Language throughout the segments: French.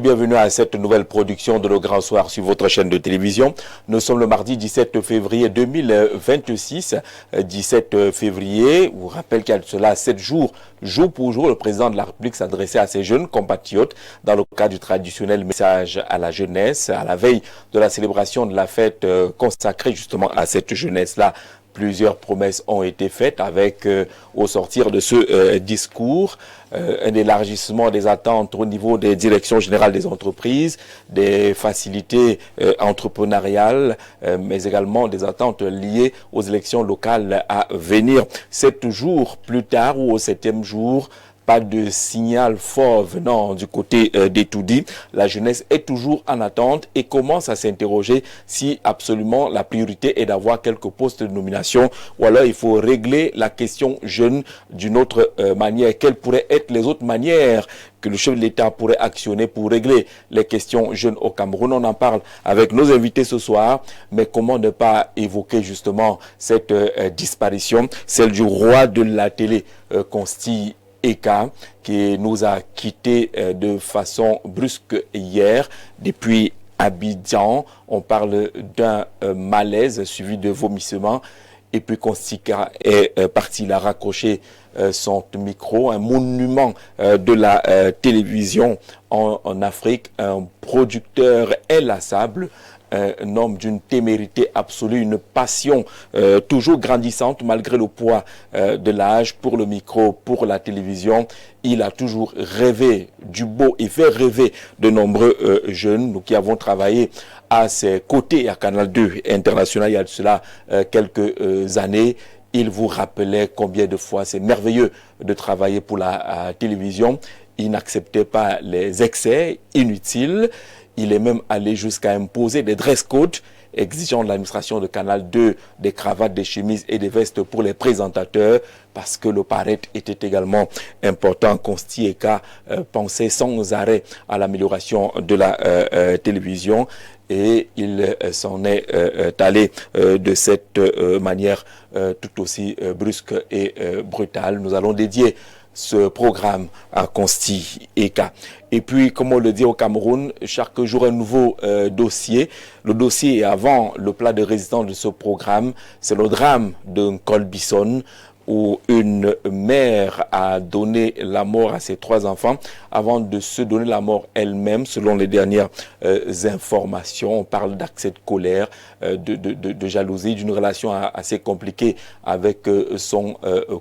bienvenue à cette nouvelle production de Le Grand Soir sur votre chaîne de télévision. Nous sommes le mardi 17 février 2026. 17 février, je vous rappelle qu'il y a de cela 7 jours, jour pour jour, le président de la République s'adressait à ses jeunes compatriotes dans le cadre du traditionnel message à la jeunesse, à la veille de la célébration de la fête consacrée justement à cette jeunesse-là. Plusieurs promesses ont été faites avec, au sortir de ce discours, un élargissement des attentes au niveau des directions générales des entreprises, des facilités entrepreneuriales, mais également des attentes liées aux élections locales à venir. 7 jours plus tard ou au 7e jour, pas de signal fort venant du côté d'Etoudi. La jeunesse est toujours en attente et commence à s'interroger si absolument la priorité est d'avoir quelques postes de nomination ou alors il faut régler la question jeune d'une autre manière. Quelles pourraient être les autres manières que le chef de l'État pourrait actionner pour régler les questions jeunes au Cameroun? On en parle avec nos invités ce soir, mais comment ne pas évoquer justement cette disparition, celle du roi de la télé, Consti Eka, qui nous a quittés de façon brusque hier. Depuis Abidjan, on parle d'un malaise suivi de vomissements. Et puis Consti Eka est parti, il a raccroché son micro, un monument de la télévision en Afrique, un producteur inlassable, un homme d'une témérité absolue, une passion toujours grandissante malgré le poids de l'âge pour le micro, pour la télévision. Il a toujours rêvé du beau et fait rêver de nombreux jeunes, nous qui avons travaillé à ses côtés à Canal 2 International il y a de cela quelques années. Il vous rappelait combien de fois c'est merveilleux de travailler pour la télévision. Il n'acceptait pas les excès inutiles. Il est même allé jusqu'à imposer des dress codes exigeant de l'administration de Canal 2 des cravates, des chemises et des vestes pour les présentateurs parce que le paraître était également important. Consti Eka pensait sans arrêt à l'amélioration de la télévision et il s'en est allé de cette manière tout aussi brusque et brutale. Nous allons dédier ce programme à Consti Eka. Et puis, comme on le dit au Cameroun, chaque jour un nouveau dossier. Le dossier avant le plat de résistance de ce programme, c'est le drame de Colbison, où une mère a donné la mort à ses 3 enfants avant de se donner la mort elle-même, selon les dernières informations. On parle d'accès de colère, de jalousie, d'une relation assez compliquée avec son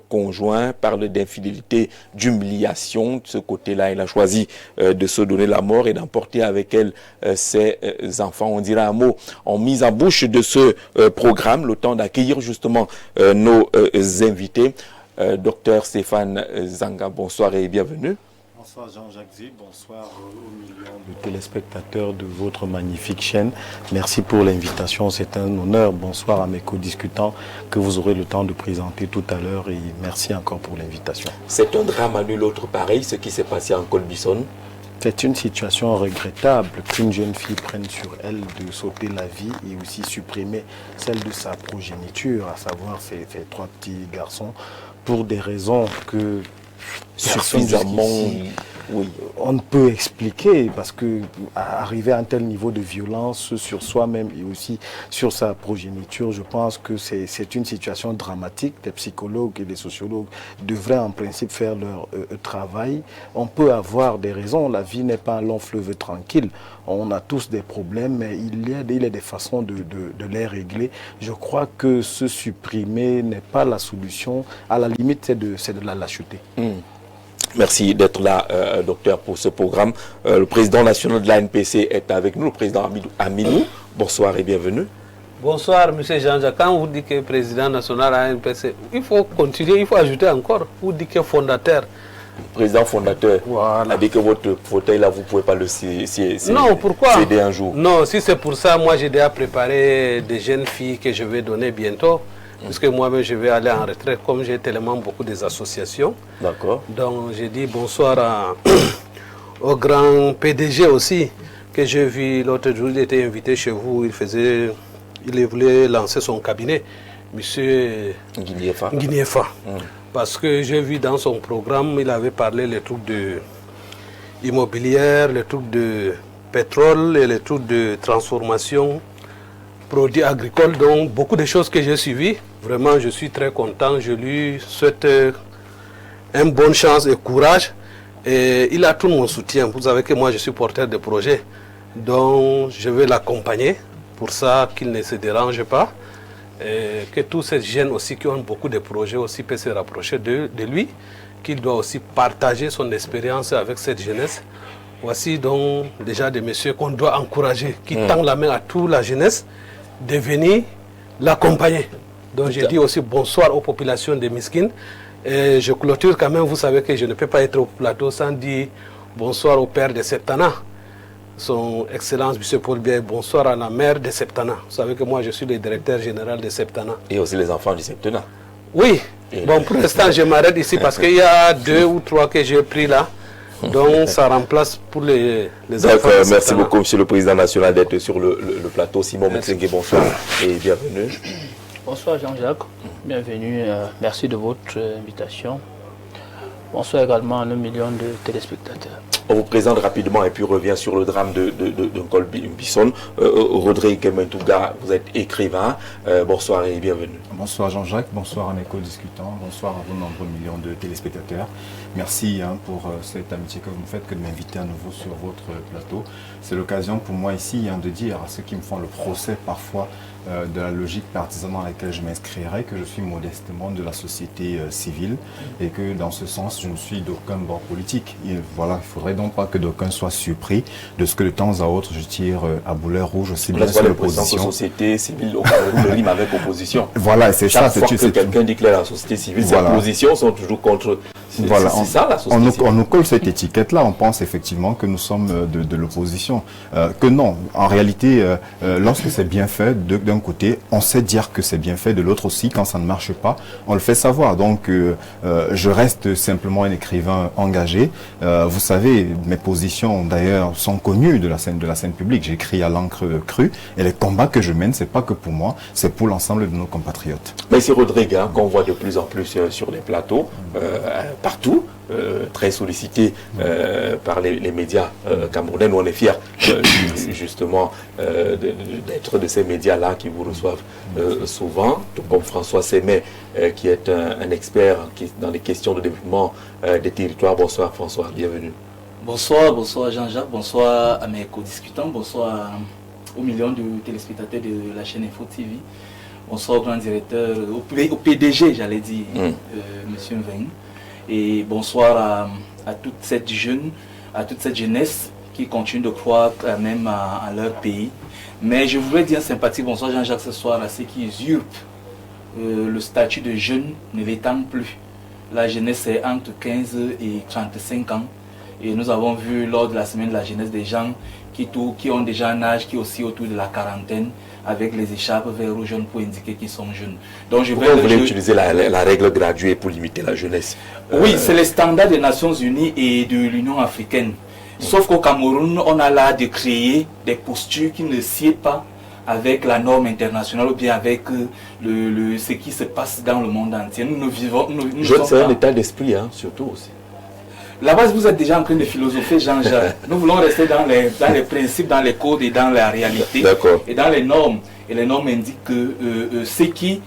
conjoint, parle d'infidélité, d'humiliation. De ce côté-là, elle a choisi de se donner la mort et d'emporter avec elle ses enfants. On dirait un mot en mise en bouche de ce programme, le temps d'accueillir justement nos invités. Docteur Stéphane Zanga, bonsoir et bienvenue. Bonsoir Jean-Jacques Zé, bonsoir aux millions de téléspectateurs de votre magnifique chaîne. Merci pour l'invitation, c'est un honneur. Bonsoir à mes co-discutants que vous aurez le temps de présenter tout à l'heure et merci encore pour l'invitation. C'est un drame à nul autre pareil, ce qui s'est passé en Colbison. C'est une situation regrettable qu'une jeune fille prenne sur elle de sauter la vie et aussi supprimer celle de sa progéniture, à savoir ses 3 petits garçons, pour des raisons que suffisamment, oui, on ne peut expliquer, parce que arriver à un tel niveau de violence sur soi-même et aussi sur sa progéniture, je pense que c'est une situation dramatique. Les psychologues et les sociologues devraient en principe faire leur travail. On peut avoir des raisons, la vie n'est pas un long fleuve tranquille, on a tous des problèmes, mais il y a des façons de les régler. Je crois que se supprimer n'est pas la solution, à la limite c'est de la lâcheté. Merci d'être là, docteur, pour ce programme. Le président national de l'ANPC est avec nous, le président Aminou. Bonsoir et bienvenue. Bonsoir, M. Jean-Jacques. Quand vous dites que président national de l'ANPC, il faut continuer, il faut ajouter encore. Vous dites que fondateur. Président fondateur, voilà. A dit que votre fauteuil là, vous ne pouvez pas le céder un jour. Non, si c'est pour ça, moi j'ai déjà préparé des jeunes filles que je vais donner bientôt. Parce que moi-même, je vais aller en retraite, comme j'ai tellement beaucoup des associations. D'accord. Donc, j'ai dit bonsoir au grand PDG aussi, que j'ai vu l'autre jour, il était invité chez vous, il voulait lancer son cabinet, monsieur Guiniefa. Parce que j'ai vu dans son programme, il avait parlé les trucs immobilière, les trucs de pétrole et les trucs de transformation, produits agricoles, donc beaucoup de choses que j'ai suivies. Vraiment, je suis très content. Je lui souhaite une bonne chance et courage. Et il a tout mon soutien. Vous savez que moi, je suis porteur de projet. Donc, je vais l'accompagner. Pour ça, qu'il ne se dérange pas. Et que tous ces jeunes aussi qui ont beaucoup de projets aussi peuvent se rapprocher de lui. Qu'il doit aussi partager son expérience avec cette jeunesse. Voici donc déjà des messieurs qu'on doit encourager, qui tendent la main à toute la jeunesse de venir l'accompagner. Donc j'ai dit aussi bonsoir aux populations de Miskine. Et je clôture quand même, vous savez que je ne peux pas être au plateau sans dire bonsoir au père de Septana, son Excellence M. Paul Biya, bonsoir à la mère de Septana. Vous savez que moi je suis le directeur général de Septana. Et aussi les enfants du Septana. Oui, bon pour l'instant je m'arrête ici parce qu'il y a 2 ou 3 que j'ai pris là. Donc ça remplace pour les enfants. Merci beaucoup, Monsieur le Président national, d'être sur le plateau. Simon Mutsengue, bonsoir et bienvenue. Bonsoir Jean-Jacques, bienvenue, merci de votre invitation. Bonsoir également à 1 million de téléspectateurs. On vous présente rapidement et puis revient sur le drame de Col Bisson. Rodrigue Mentouga, vous êtes écrivain. Bonsoir et bienvenue. Bonsoir Jean-Jacques, bonsoir à mes co-discutants, bonsoir à vos nombreux millions de téléspectateurs. Merci pour cette amitié que vous me faites, que de m'inviter à nouveau sur votre plateau. C'est l'occasion pour moi ici de dire à ceux qui me font le procès parfois de la logique partisane dans laquelle je m'inscrirai, que je suis modestement de la société civile et que dans ce sens, je ne suis d'aucun bord politique. Et voilà, il ne faudrait donc pas que d'aucun soit surpris de ce que de temps à autre je tire à boulet rouge aussi bien sur l'opposition. Société civile au Cameroun rime avec opposition. Voilà, c'est ça. Chaque fois que quelqu'un dit que la société civile, ses oppositions sont toujours contre. Voilà, c'est ça la société civile. On nous colle cette étiquette-là, on pense effectivement que nous sommes de l'opposition. Que non, en réalité, lorsque c'est bien fait d'un côté, on sait dire que c'est bien fait, de l'autre aussi, quand ça ne marche pas, on le fait savoir. Donc, je reste simplement un écrivain engagé. Vous savez, mes positions d'ailleurs sont connues de la scène publique. J'écris à l'encre crue et les combats que je mène, c'est pas que pour moi, c'est pour l'ensemble de nos compatriotes. Mais c'est Rodrigue qu'on voit de plus en plus sur les plateaux, partout, très sollicité par les médias camerounais. Nous, on est fiers justement d'être de ces médias-là qui vous reçoivent souvent, tout comme François Sémet, qui est un expert dans les questions de développement des territoires. Bonsoir François, bienvenue. Bonsoir Jean-Jacques, bonsoir à mes co-discutants, bonsoir aux millions de téléspectateurs de la chaîne Info TV. Bonsoir au grand directeur, au PDG, j'allais dire, Monsieur Mveng. Et bonsoir à toute cette jeunesse qui continue de croire quand même à leur pays. Mais je voudrais dire sympathique bonsoir Jean-Jacques ce soir à ceux qui usurpent le statut de jeune, ne l'étant plus. La jeunesse est entre 15 et 35 ans. Et nous avons vu lors de la semaine de la jeunesse des gens qui ont déjà un âge qui est aussi autour de la quarantaine, avec les écharpes vert ou jaune pour indiquer qu'ils sont jeunes. Donc pourquoi vous voulez utiliser la règle graduée pour limiter la jeunesse? Oui, c'est les standards des Nations Unies et de l'Union africaine. Sauf qu'au Cameroun, on a l'art de créer des postures qui ne sied pas avec la norme internationale ou bien avec ce qui se passe dans le monde entier. Nous vivons... C'est un état d'esprit, surtout aussi. Là-bas, vous êtes déjà en train de philosopher, Jean-Jacques. Nous voulons rester dans les principes, dans les codes et dans la réalité. Et dans les normes. Et les normes indiquent que ce qui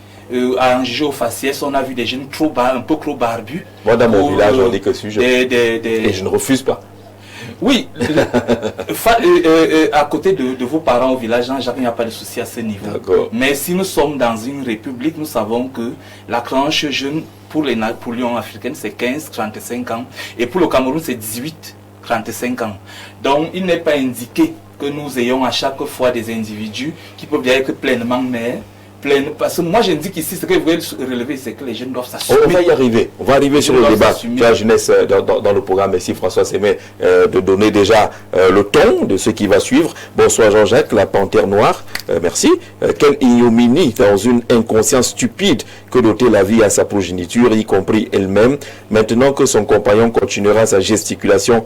a jugé au faciès, on a vu des jeunes un peu trop barbus. Moi, dans mon village, on dit que et je ne refuse pas. Oui, à côté de vos parents au village, Jean-Jacques, il n'y a pas de souci à ce niveau. Mais si nous sommes dans une république, nous savons que la tranche jeune pour l'Union africaine, c'est 15-35 ans. Et pour le Cameroun, c'est 18-35 ans. Donc, il n'est pas indiqué que nous ayons à chaque fois des individus qui peuvent bien être pleinement mères. Parce que moi, j'indique ici, ce que vous voulez relever, c'est que les jeunes doivent s'assumer. On va y arriver. On va arriver sur le débat sur la jeunesse dans le programme. Merci François Sémet de donner déjà le ton de ce qui va suivre. Bonsoir Jean-Jacques, la panthère noire. Merci. Quelle ignominie dans une inconscience stupide que d'ôter la vie à sa progéniture, y compris elle-même, maintenant que son compagnon continuera sa gesticulation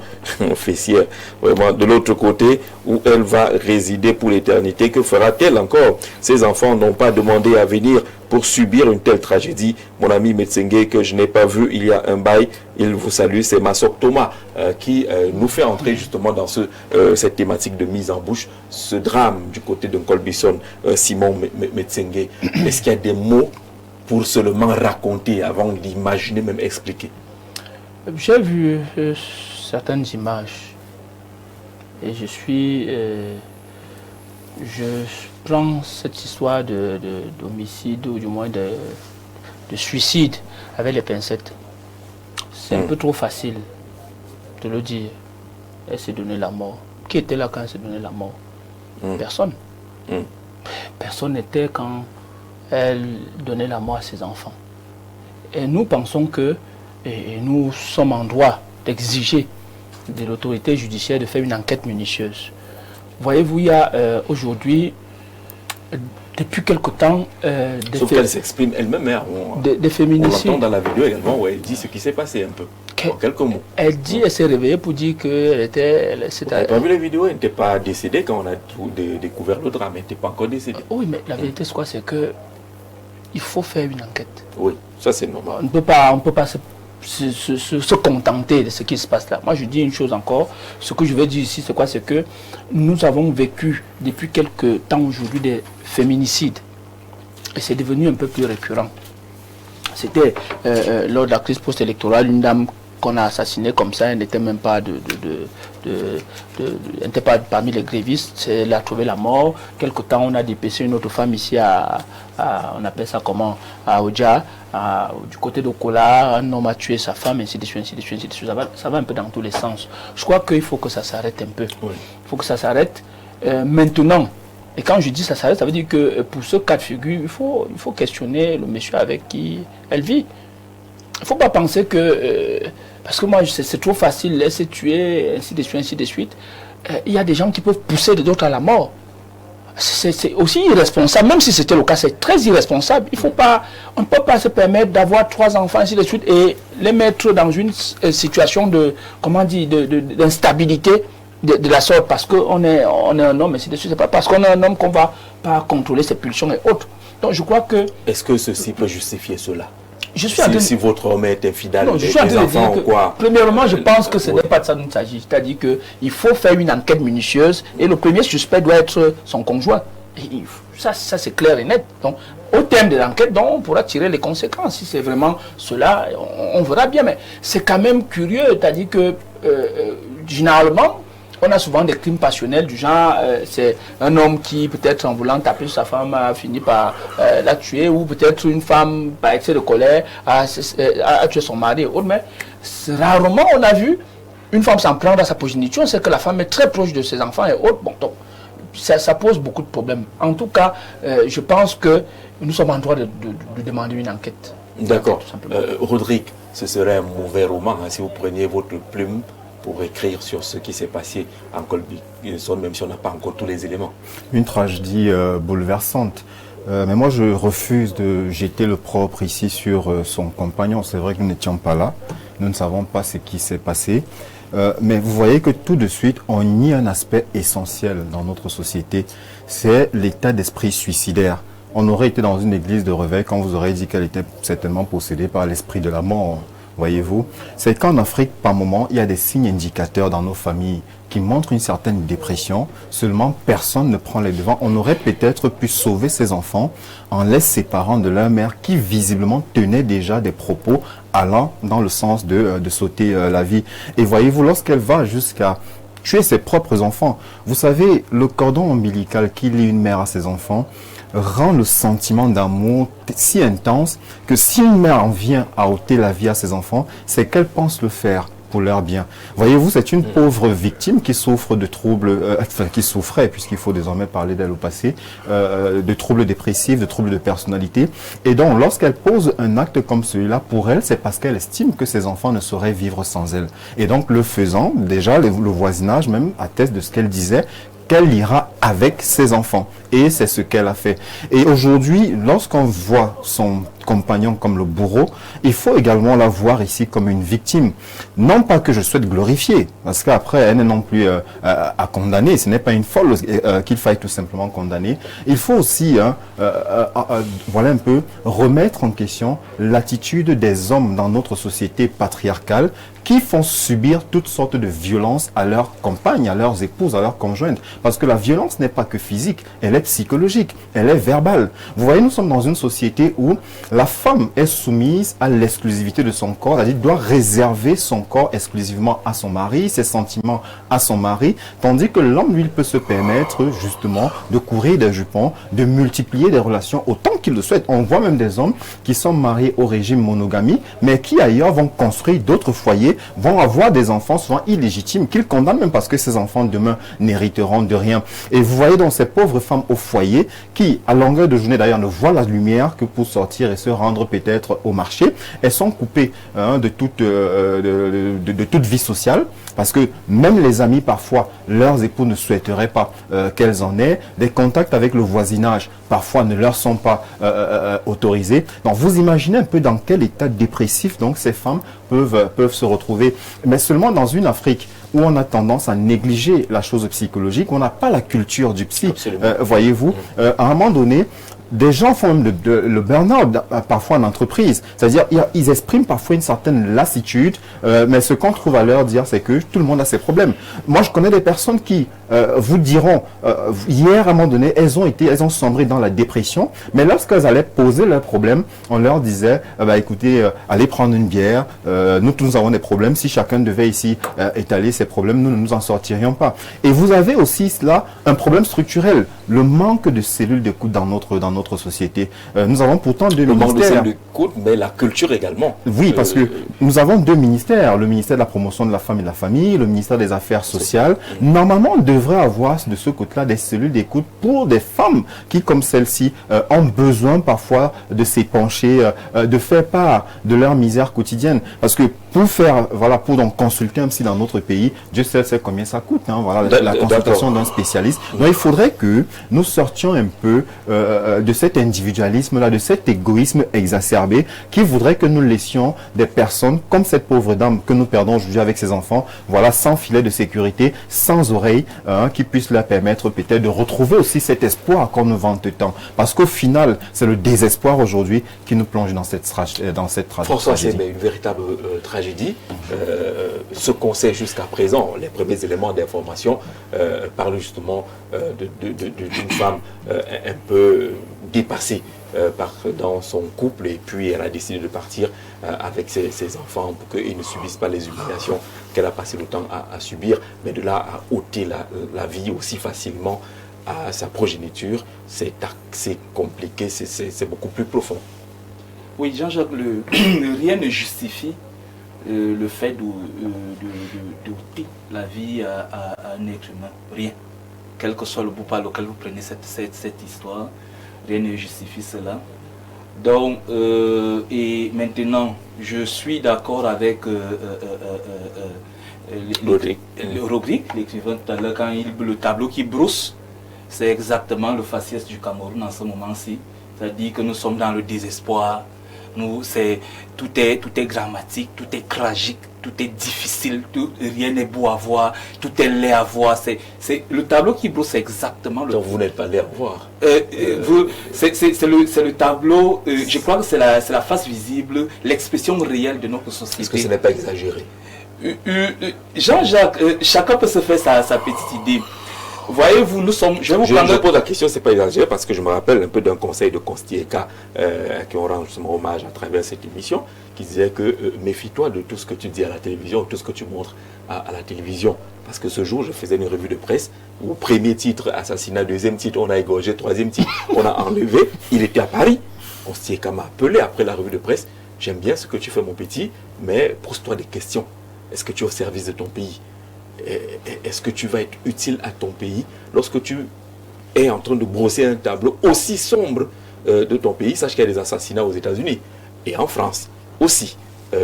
fessière. Vraiment, de l'autre côté, où elle va résider pour l'éternité. Que fera-t-elle encore? Ces enfants n'ont pas demandé à venir pour subir une telle tragédie. Mon ami Metsenge, que je n'ai pas vu il y a un bail, il vous salue. C'est Massok Thomas qui nous fait entrer justement dans cette thématique de mise en bouche, ce drame du côté de Nkolbison. Simon Metsenge, est-ce qu'il y a des mots pour seulement raconter avant d'imaginer, même expliquer? J'ai vu certaines images et je prends cette histoire d'homicide ou du moins de suicide avec les pincettes. C'est un peu trop facile de le dire. Elle s'est donné la mort. Qui était là quand elle s'est donné la mort? Personne. Personne n'était quand elle donnait la mort à ses enfants. Et nous pensons que nous sommes en droit d'exiger de l'autorité judiciaire de faire une enquête minutieuse. Voyez-vous, il y a aujourd'hui, depuis quelque temps... Sauf qu'elle s'exprime elle-même. Des féminicides. On l'entend dans la vidéo également où elle dit ce qui s'est passé un peu. En quelques mots. Elle dit, elle s'est réveillée pour dire qu'elle était... Vous n'avez pas vu la vidéo? Elle n'était pas décédée quand on a découvert le drame. Elle n'était pas encore décédée. Oui, mais la vérité, c'est quoi? C'est que il faut faire une enquête. Oui, ça c'est normal. On ne peut pas se contenter de ce qui se passe là. Moi, je dis une chose encore. Ce que je veux dire ici, c'est quoi? C'est que nous avons vécu depuis quelques temps aujourd'hui des féminicides. Et c'est devenu un peu plus récurrent. C'était lors de la crise post-électorale, une dame qu'on a assassinée comme ça, elle n'était même pas elle n'était pas parmi les grévistes, elle a trouvé la mort. Quelque temps, on a dépêché une autre femme ici on appelle ça comment, à Oja, du côté d'Okola, un homme a tué sa femme, ainsi de suite, ainsi de suite, ainsi de suite. Ça va un peu dans tous les sens. Je crois qu'il faut que ça s'arrête un peu. Oui. Il faut que ça s'arrête maintenant. Et quand je dis ça s'arrête, ça veut dire que pour ce cas de figure, il faut questionner le monsieur avec qui elle vit. Il ne faut pas penser que... parce que moi, c'est trop facile, laisser tuer, ainsi de suite, ainsi de suite. Il y a des gens qui peuvent pousser d'autres à la mort. C'est aussi irresponsable, même si c'était le cas, c'est très irresponsable. On ne peut pas se permettre d'avoir 3 enfants, ainsi de suite, et les mettre dans une situation d'instabilité de la sorte, parce qu'on est un homme, ainsi de suite. C'est pas parce qu'on est un homme qu'on ne va pas contrôler ses pulsions et autres. Donc je crois que... Est-ce que ceci peut justifier cela? Si votre homme est infidèle, non, je suis en train de dire que, premièrement, je pense que ce n'est pas de ça dont il s'agit. C'est-à-dire qu'il faut faire une enquête minutieuse et le premier suspect doit être son conjoint. Et ça c'est clair et net. Donc, au terme de l'enquête, on pourra tirer les conséquences. Si c'est vraiment cela, on verra bien. Mais c'est quand même curieux. C'est-à-dire que, généralement, on a souvent des crimes passionnels du genre, c'est un homme qui peut-être en voulant taper sa femme a fini par la tuer, ou peut-être une femme par excès de colère a tué son mari. Mais rarement on a vu une femme s'en prendre à sa progéniture, c'est que la femme est très proche de ses enfants et autres. Bon, donc, ça pose beaucoup de problèmes. En tout cas, je pense que nous sommes en droit de demander une enquête. D'accord. Rodrigue, ce serait un mauvais roman si vous preniez votre plume pour écrire sur ce qui s'est passé en Nkolbison, même si on n'a pas encore tous les éléments. Une tragédie bouleversante. Mais moi, je refuse de jeter le propre ici sur son compagnon. C'est vrai que nous n'étions pas là. Nous ne savons pas ce qui s'est passé. Mais vous voyez que tout de suite, on nie un aspect essentiel dans notre société. C'est l'état d'esprit suicidaire. On aurait été dans une église de réveil quand vous aurez dit qu'elle était certainement possédée par l'esprit de la mort. Voyez-vous, c'est qu'en Afrique, par moment, il y a des signes indicateurs dans nos familles qui montrent une certaine dépression. Seulement, personne ne prend les devants. On aurait peut-être pu sauver ces enfants en les séparant de leur mère qui, visiblement, tenait déjà des propos allant dans le sens de sauter la vie. Et voyez-vous, lorsqu'elle va jusqu'à tuer ses propres enfants, vous savez, le cordon ombilical qui lie une mère à ses enfants rend le sentiment d'amour si intense que si une mère en vient à ôter la vie à ses enfants, c'est qu'elle pense le faire pour leur bien. Voyez-vous, c'est une pauvre victime qui souffre de troubles, qui souffrait, puisqu'il faut désormais parler d'elle au passé, de troubles dépressifs, de troubles de personnalité. Et donc, lorsqu'elle pose un acte comme celui-là, pour elle, c'est parce qu'elle estime que ses enfants ne sauraient vivre sans elle. Et donc, le faisant, déjà, le voisinage même atteste de ce qu'elle disait, qu'elle ira avec ses enfants. Et c'est ce qu'elle a fait. Et aujourd'hui, lorsqu'on voit son compagnon comme le bourreau, il faut également la voir ici comme une victime. Non pas que je souhaite glorifier, parce qu'après, elle n'est non plus à condamner. Ce n'est pas une folle qu'il faille tout simplement condamner. Il faut aussi, voilà un peu, remettre en question l'attitude des hommes dans notre société patriarcale qui font subir toutes sortes de violences à leurs compagnes, à leurs épouses, à leurs conjointes. Parce que la violence n'est pas que physique, elle est psychologique, elle est verbale. Vous voyez, nous sommes dans une société où la femme est soumise à l'exclusivité de son corps, c'est-à-dire doit réserver son corps exclusivement à son mari, ses sentiments à son mari, tandis que l'homme, lui, il peut se permettre justement de courir des jupons, de multiplier des relations autant qu'il le souhaite. On voit même des hommes qui sont mariés au régime monogamie, mais qui ailleurs vont construire d'autres foyers, vont avoir des enfants souvent illégitimes qu'ils condamnent même parce que ces enfants demain n'hériteront de rien. Et vous voyez donc ces pauvres femmes au foyer qui, à longueur de journée d'ailleurs, ne voient la lumière que pour sortir et se rendre peut-être au marché. Elles sont coupées de toute vie sociale parce que même les amis parfois, leurs époux ne souhaiteraient pas qu'elles en aient. Des contacts avec le voisinage parfois ne leur sont pas autorisés. Donc vous imaginez un peu dans quel état dépressif donc ces femmes peuvent se retrouver, mais seulement dans une Afrique où on a tendance à négliger la chose psychologique, on n'a pas la culture du psy. Voyez-vous, à un moment donné, des gens font même le burn-out parfois en entreprise. C'est-à-dire ils expriment parfois une certaine lassitude, mais ce qu'on trouve à leur dire, c'est que tout le monde a ses problèmes. Moi, je connais des personnes qui vous diront, hier à un moment donné, elles ont sombré dans la dépression, mais lorsqu'elles allaient poser leurs problèmes, on leur disait, écoutez, allez prendre une bière, nous tous nous avons des problèmes, si chacun devait ici étaler ses problèmes, nous ne nous en sortirions pas. Et vous avez aussi là un problème structurel, le manque de cellules d'écoute dans notre société. Nous avons pourtant deux ministères. Le manque de cellules d'écoute, mais la culture également. Oui, parce que nous avons deux ministères, le ministère de la promotion de la femme et de la famille, le ministère des Affaires sociales. Normalement, on devrait avoir de ce côté-là des cellules d'écoute pour des femmes qui, comme celle-ci, ont besoin parfois de s'épancher, de faire part de leur misère quotidienne. Parce que pour donc consulter un psy dans notre pays, Dieu seul sait combien ça coûte, la consultation d'un spécialiste. Donc il faudrait que nous sortions un peu de cet individualisme-là, de cet égoïsme exacerbé qui voudrait que nous laissions des personnes comme cette pauvre dame que nous perdons aujourd'hui avec ses enfants, sans filet de sécurité, sans oreille, qui puisse leur permettre peut-être de retrouver aussi cet espoir qu'on nous vante tant. Parce qu'au final, c'est le désespoir aujourd'hui qui nous plonge dans cette tragédie. François, c'est une véritable tragédie. Ce qu'on sait jusqu'à présent, les premiers éléments d'information parlent justement d'une femme un peu dépassée dans son couple, et puis elle a décidé de partir avec ses enfants pour qu'ils ne subissent pas les humiliations qu'elle a passé le temps à subir, mais de là à ôter la vie aussi facilement à sa progéniture, c'est compliqué, c'est beaucoup plus profond. Oui, Jean-Jacques, rien ne justifie le fait d'ôter la vie à un être humain. Rien. Quel que soit le bout par lequel vous prenez cette histoire, rien ne justifie cela. Donc, et maintenant, je suis d'accord avec Rodrigue, l'écrivain tout à l'heure, quand le tableau qui brousse, c'est exactement le faciès du Cameroun en ce moment-ci. C'est-à-dire que nous sommes dans le désespoir. Tout est dramatique, tout est tragique, tout est difficile, rien n'est beau à voir, tout est laid à voir. C'est le tableau qui brousse exactement. Donc vous n'êtes pas laid à voir. C'est le tableau, je crois que c'est la face visible, l'expression réelle de notre société. Est-ce que ce n'est pas exagéré? Jean-Jacques, chacun peut se faire sa petite idée. Voyez-vous, nous sommes... Je pose la question, c'est pas exagéré, parce que je me rappelle un peu d'un conseil de Constieka qui on rend justement hommage à travers cette émission, qui disait que méfie-toi de tout ce que tu dis à la télévision, tout ce que tu montres à la télévision. Parce que ce jour, je faisais une revue de presse où premier titre, assassinat, deuxième titre, on a égorgé, troisième titre, on a enlevé. Il était à Paris. Constieka m'a appelé après la revue de presse. J'aime bien ce que tu fais, mon petit, mais pose-toi des questions. Est-ce que tu es au service de ton pays? Est-ce que tu vas être utile à ton pays lorsque tu es en train de brosser un tableau aussi sombre de ton pays? Sache qu'il y a des assassinats aux États-Unis et en France aussi.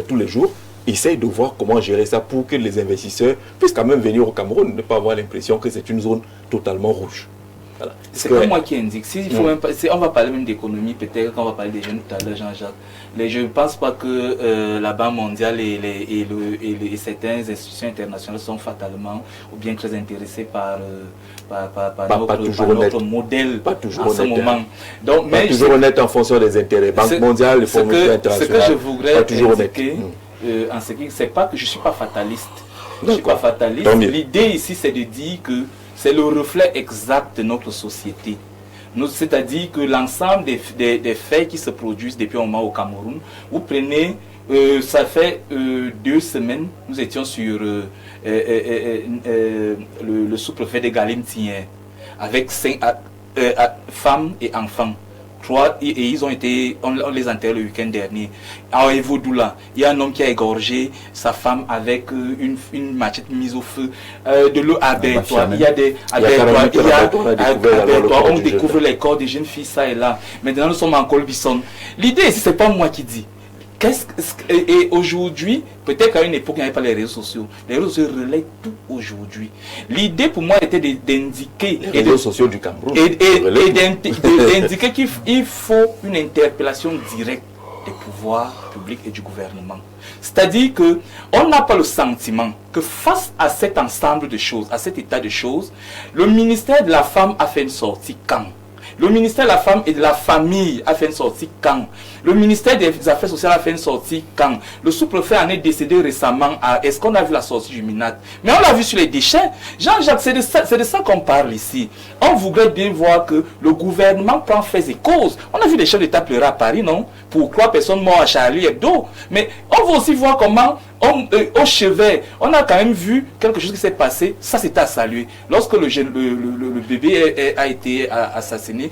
Tous les jours, essaye de voir comment gérer ça pour que les investisseurs puissent quand même venir au Cameroun, ne pas avoir l'impression que c'est une zone totalement rouge. Voilà. C'est pas moi qui indique. On va parler même d'économie, peut-être quand on va parler des jeunes tout à l'heure, Jean-Jacques. Je ne pense pas que la Banque mondiale et certaines institutions internationales sont fatalement ou bien très intéressées par notre modèle en ce moment. Donc, pas toujours honnête en fonction des intérêts. Banque mondiale, les fonds monétaires internationaux. Ce que je voudrais indiquer, c'est pas que je ne suis pas fataliste. Je ne suis pas fataliste. L'idée ici, c'est de dire que c'est le reflet exact de notre société. C'est-à-dire que l'ensemble des faits qui se produisent depuis un moment au Cameroun, vous prenez, ça fait 2 semaines, nous étions sur le sous-préfet de Galimtien, avec 5 femmes et enfants. 3, et ils ont été, on les a enterrés le week-end dernier. À Evodoula, il y a un homme qui a égorgé sa femme avec une machette mise au feu, de l'eau abattoir. Il y a des abattoirs, on découvre les corps des jeunes filles, ça et là. Maintenant, nous sommes en Colbison. L'idée ici, c'est pas moi qui dis. Et aujourd'hui, peut-être qu'à une époque, il n'y avait pas les réseaux sociaux. Les réseaux sociaux relaient tout aujourd'hui. L'idée pour moi était d'indiquer... Les réseaux sociaux du Cameroun. Et d'indiquer qu'il faut une interpellation directe des pouvoirs publics et du gouvernement. C'est-à-dire qu'on n'a pas le sentiment que face à cet ensemble de choses, à cet état de choses, le ministère de la Femme a fait une sortie quand ? Le ministère de la Femme et de la Famille a fait une sortie quand? Le ministère des Affaires sociales a fait une sortie quand? Le sous-préfet en est décédé récemment. Est-ce qu'on a vu la sortie du MINAT? Mais on l'a vu sur les déchets. Jean-Jacques, c'est de ça qu'on parle ici. On voudrait bien voir que le gouvernement prend fait et cause. On a vu des chefs d'État pleurer à Paris, non? Pour 3 personnes mortes à Charlie Hebdo. Mais on veut aussi voir comment, au chevet, on a quand même vu quelque chose qui s'est passé. Ça, c'était à saluer. Lorsque le bébé a été assassiné,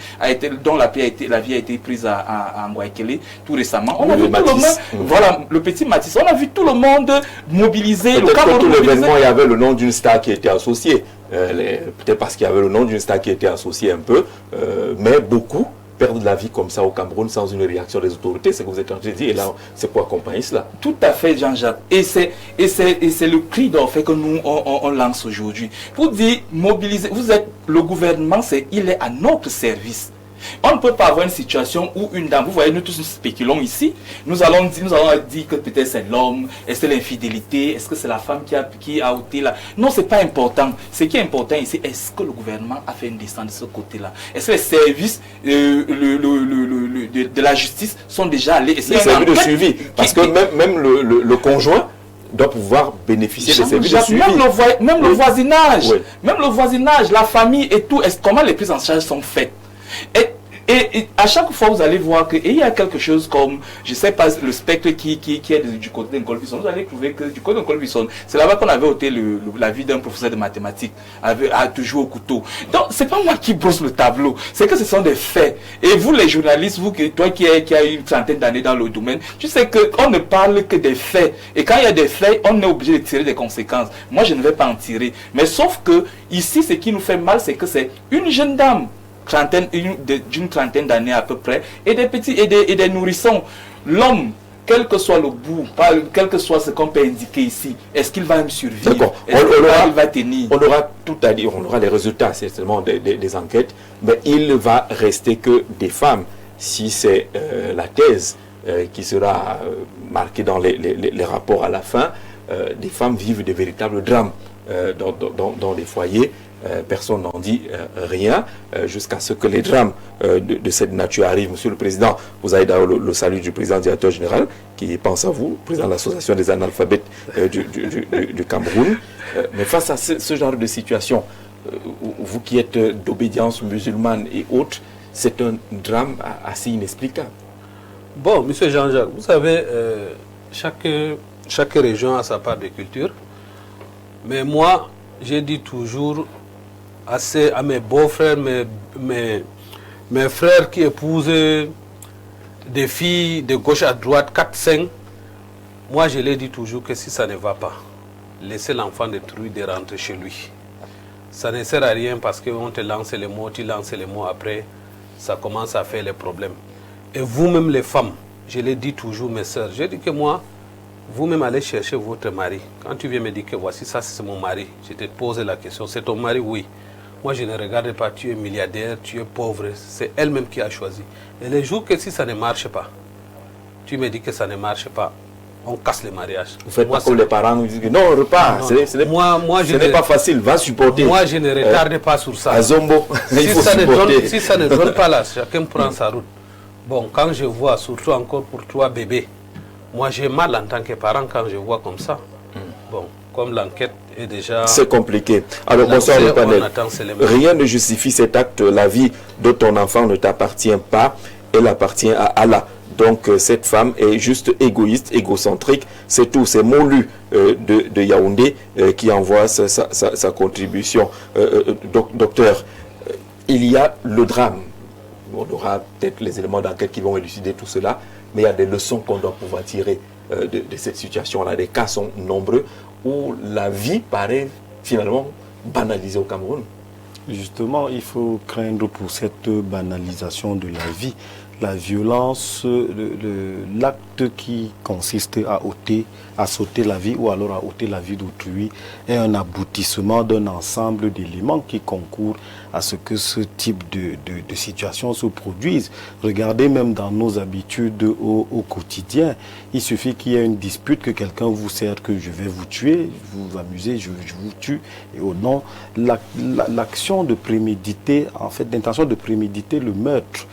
dont la vie a été prise à Ngouaikele tout récemment. On a vu tout le monde, voilà, le petit Matisse, on a vu tout le monde mobilisé. Peut-être que tout l'événement, il y avait le nom d'une star qui était associée. Peut-être parce qu'il y avait le nom d'une star qui était associée un peu, mais beaucoup perdre la vie comme ça au Cameroun sans une réaction des autorités, c'est ce que vous êtes en train de dire, et là, c'est pour accompagner cela. Tout à fait, Jean-Jacques. Et c'est le cri d'orfèvre que nous, on lance aujourd'hui. Pour dire, mobiliser, le gouvernement, il est à notre service. On ne peut pas avoir une situation où une dame, vous voyez, nous tous nous spéculons ici, nous allons dire que peut-être c'est l'homme, est-ce que c'est l'infidélité, est-ce que c'est la femme qui a ôté là. Non, c'est pas important. Ce qui est important ici, est-ce que le gouvernement a fait une descente de ce côté-là? Est-ce que les services de la justice sont déjà allés? Les services de suivi, parce que même le conjoint doit pouvoir bénéficier des services de suivi. Même le voisinage, même le voisinage, la famille et tout, comment les prises en charge sont faites? Et à chaque fois, vous allez voir qu'il y a quelque chose comme, je ne sais pas, le spectre qui est du côté d'Nkol Bisson. Vous allez trouver que du côté d'Nkol Bisson, c'est là-bas qu'on avait ôté la vie d'un professeur de mathématiques, à toujours au couteau. Donc, ce n'est pas moi qui brosse le tableau, c'est que ce sont des faits. Et vous, les journalistes, toi qui as une trentaine d'années dans le domaine, tu sais qu'on ne parle que des faits. Et quand il y a des faits, on est obligé de tirer des conséquences. Moi, je ne vais pas en tirer. Mais sauf que, ici, ce qui nous fait mal, c'est que c'est une jeune dame, d'une trentaine d'années à peu près, et des petits et des nourrissons. L'homme, quel que soit le bout, quel que soit ce qu'on peut indiquer ici, est-ce qu'il va me survivre? D'accord. Il va tenir? On aura tout à dire, on aura les résultats certainement des enquêtes, mais il ne va rester que des femmes. Si c'est la thèse qui sera marquée dans les rapports à la fin, des femmes vivent de véritables drames dans les foyers. Personne n'en dit rien jusqu'à ce que les drames de cette nature arrivent. Monsieur le Président, vous avez d'ailleurs le salut du président directeur général qui pense à vous, président de l'association des analphabètes du Cameroun. Mais face à ce genre de situation, vous qui êtes d'obédience musulmane et autres, c'est un drame assez inexplicable. Bon, monsieur Jean-Jacques, vous savez, chaque région a sa part de culture. Mais moi, j'ai dit toujours à mes beaux-frères, mes frères qui épousent des filles de gauche à droite, 4, 5, moi je leur dis toujours que si ça ne va pas, laissez l'enfant détruit de rentrer chez lui. Ça ne sert à rien parce qu'on te lance les mots, tu lances les mots après, ça commence à faire les problèmes. Et vous-même les femmes, je les dis toujours mes soeurs, je dis que moi, vous-même allez chercher votre mari. Quand tu viens me dire que voici ça, c'est mon mari, je te pose la question, c'est ton mari? Oui. Moi, je ne regarde pas, tu es milliardaire, tu es pauvre. C'est elle-même qui a choisi. Et les jours que si ça ne marche pas, tu me dis que ça ne marche pas, on casse le mariage. Vous faites pas comme les parents nous disent que non, on repart. Ce n'est pas facile, va supporter. Moi, je ne retarde pas sur ça. À Zombo, si ça ne donne pas là, chacun prend sa route. Bon, quand je vois, surtout encore pour toi, bébé, moi j'ai mal en tant que parent quand je vois comme ça. Bon, comme l'enquête est déjà... C'est compliqué. Alors, bonsoir le panel. Rien ne justifie cet acte. La vie de ton enfant ne t'appartient pas. Elle appartient à Allah. Donc, cette femme est juste égoïste, égocentrique. C'est tout. C'est Molu de Yaoundé qui envoie sa contribution. Docteur, il y a le drame. On aura peut-être les éléments d'enquête qui vont élucider tout cela. Mais il y a des leçons qu'on doit pouvoir tirer de cette situation-là. Les cas sont nombreux où la vie paraît finalement banalisée au Cameroun. Justement, il faut craindre pour cette banalisation de la vie. La violence, l'acte qui consiste à sauter la vie ou alors à ôter la vie d'autrui est un aboutissement d'un ensemble d'éléments qui concourent à ce que ce type de situation se produise. Regardez même dans nos habitudes au quotidien. Il suffit qu'il y ait une dispute, que quelqu'un vous serre que je vais vous tuer, vous vous amusez, je vous tue. Et au nom, l'action de préméditer, en fait, l'intention de préméditer le meurtre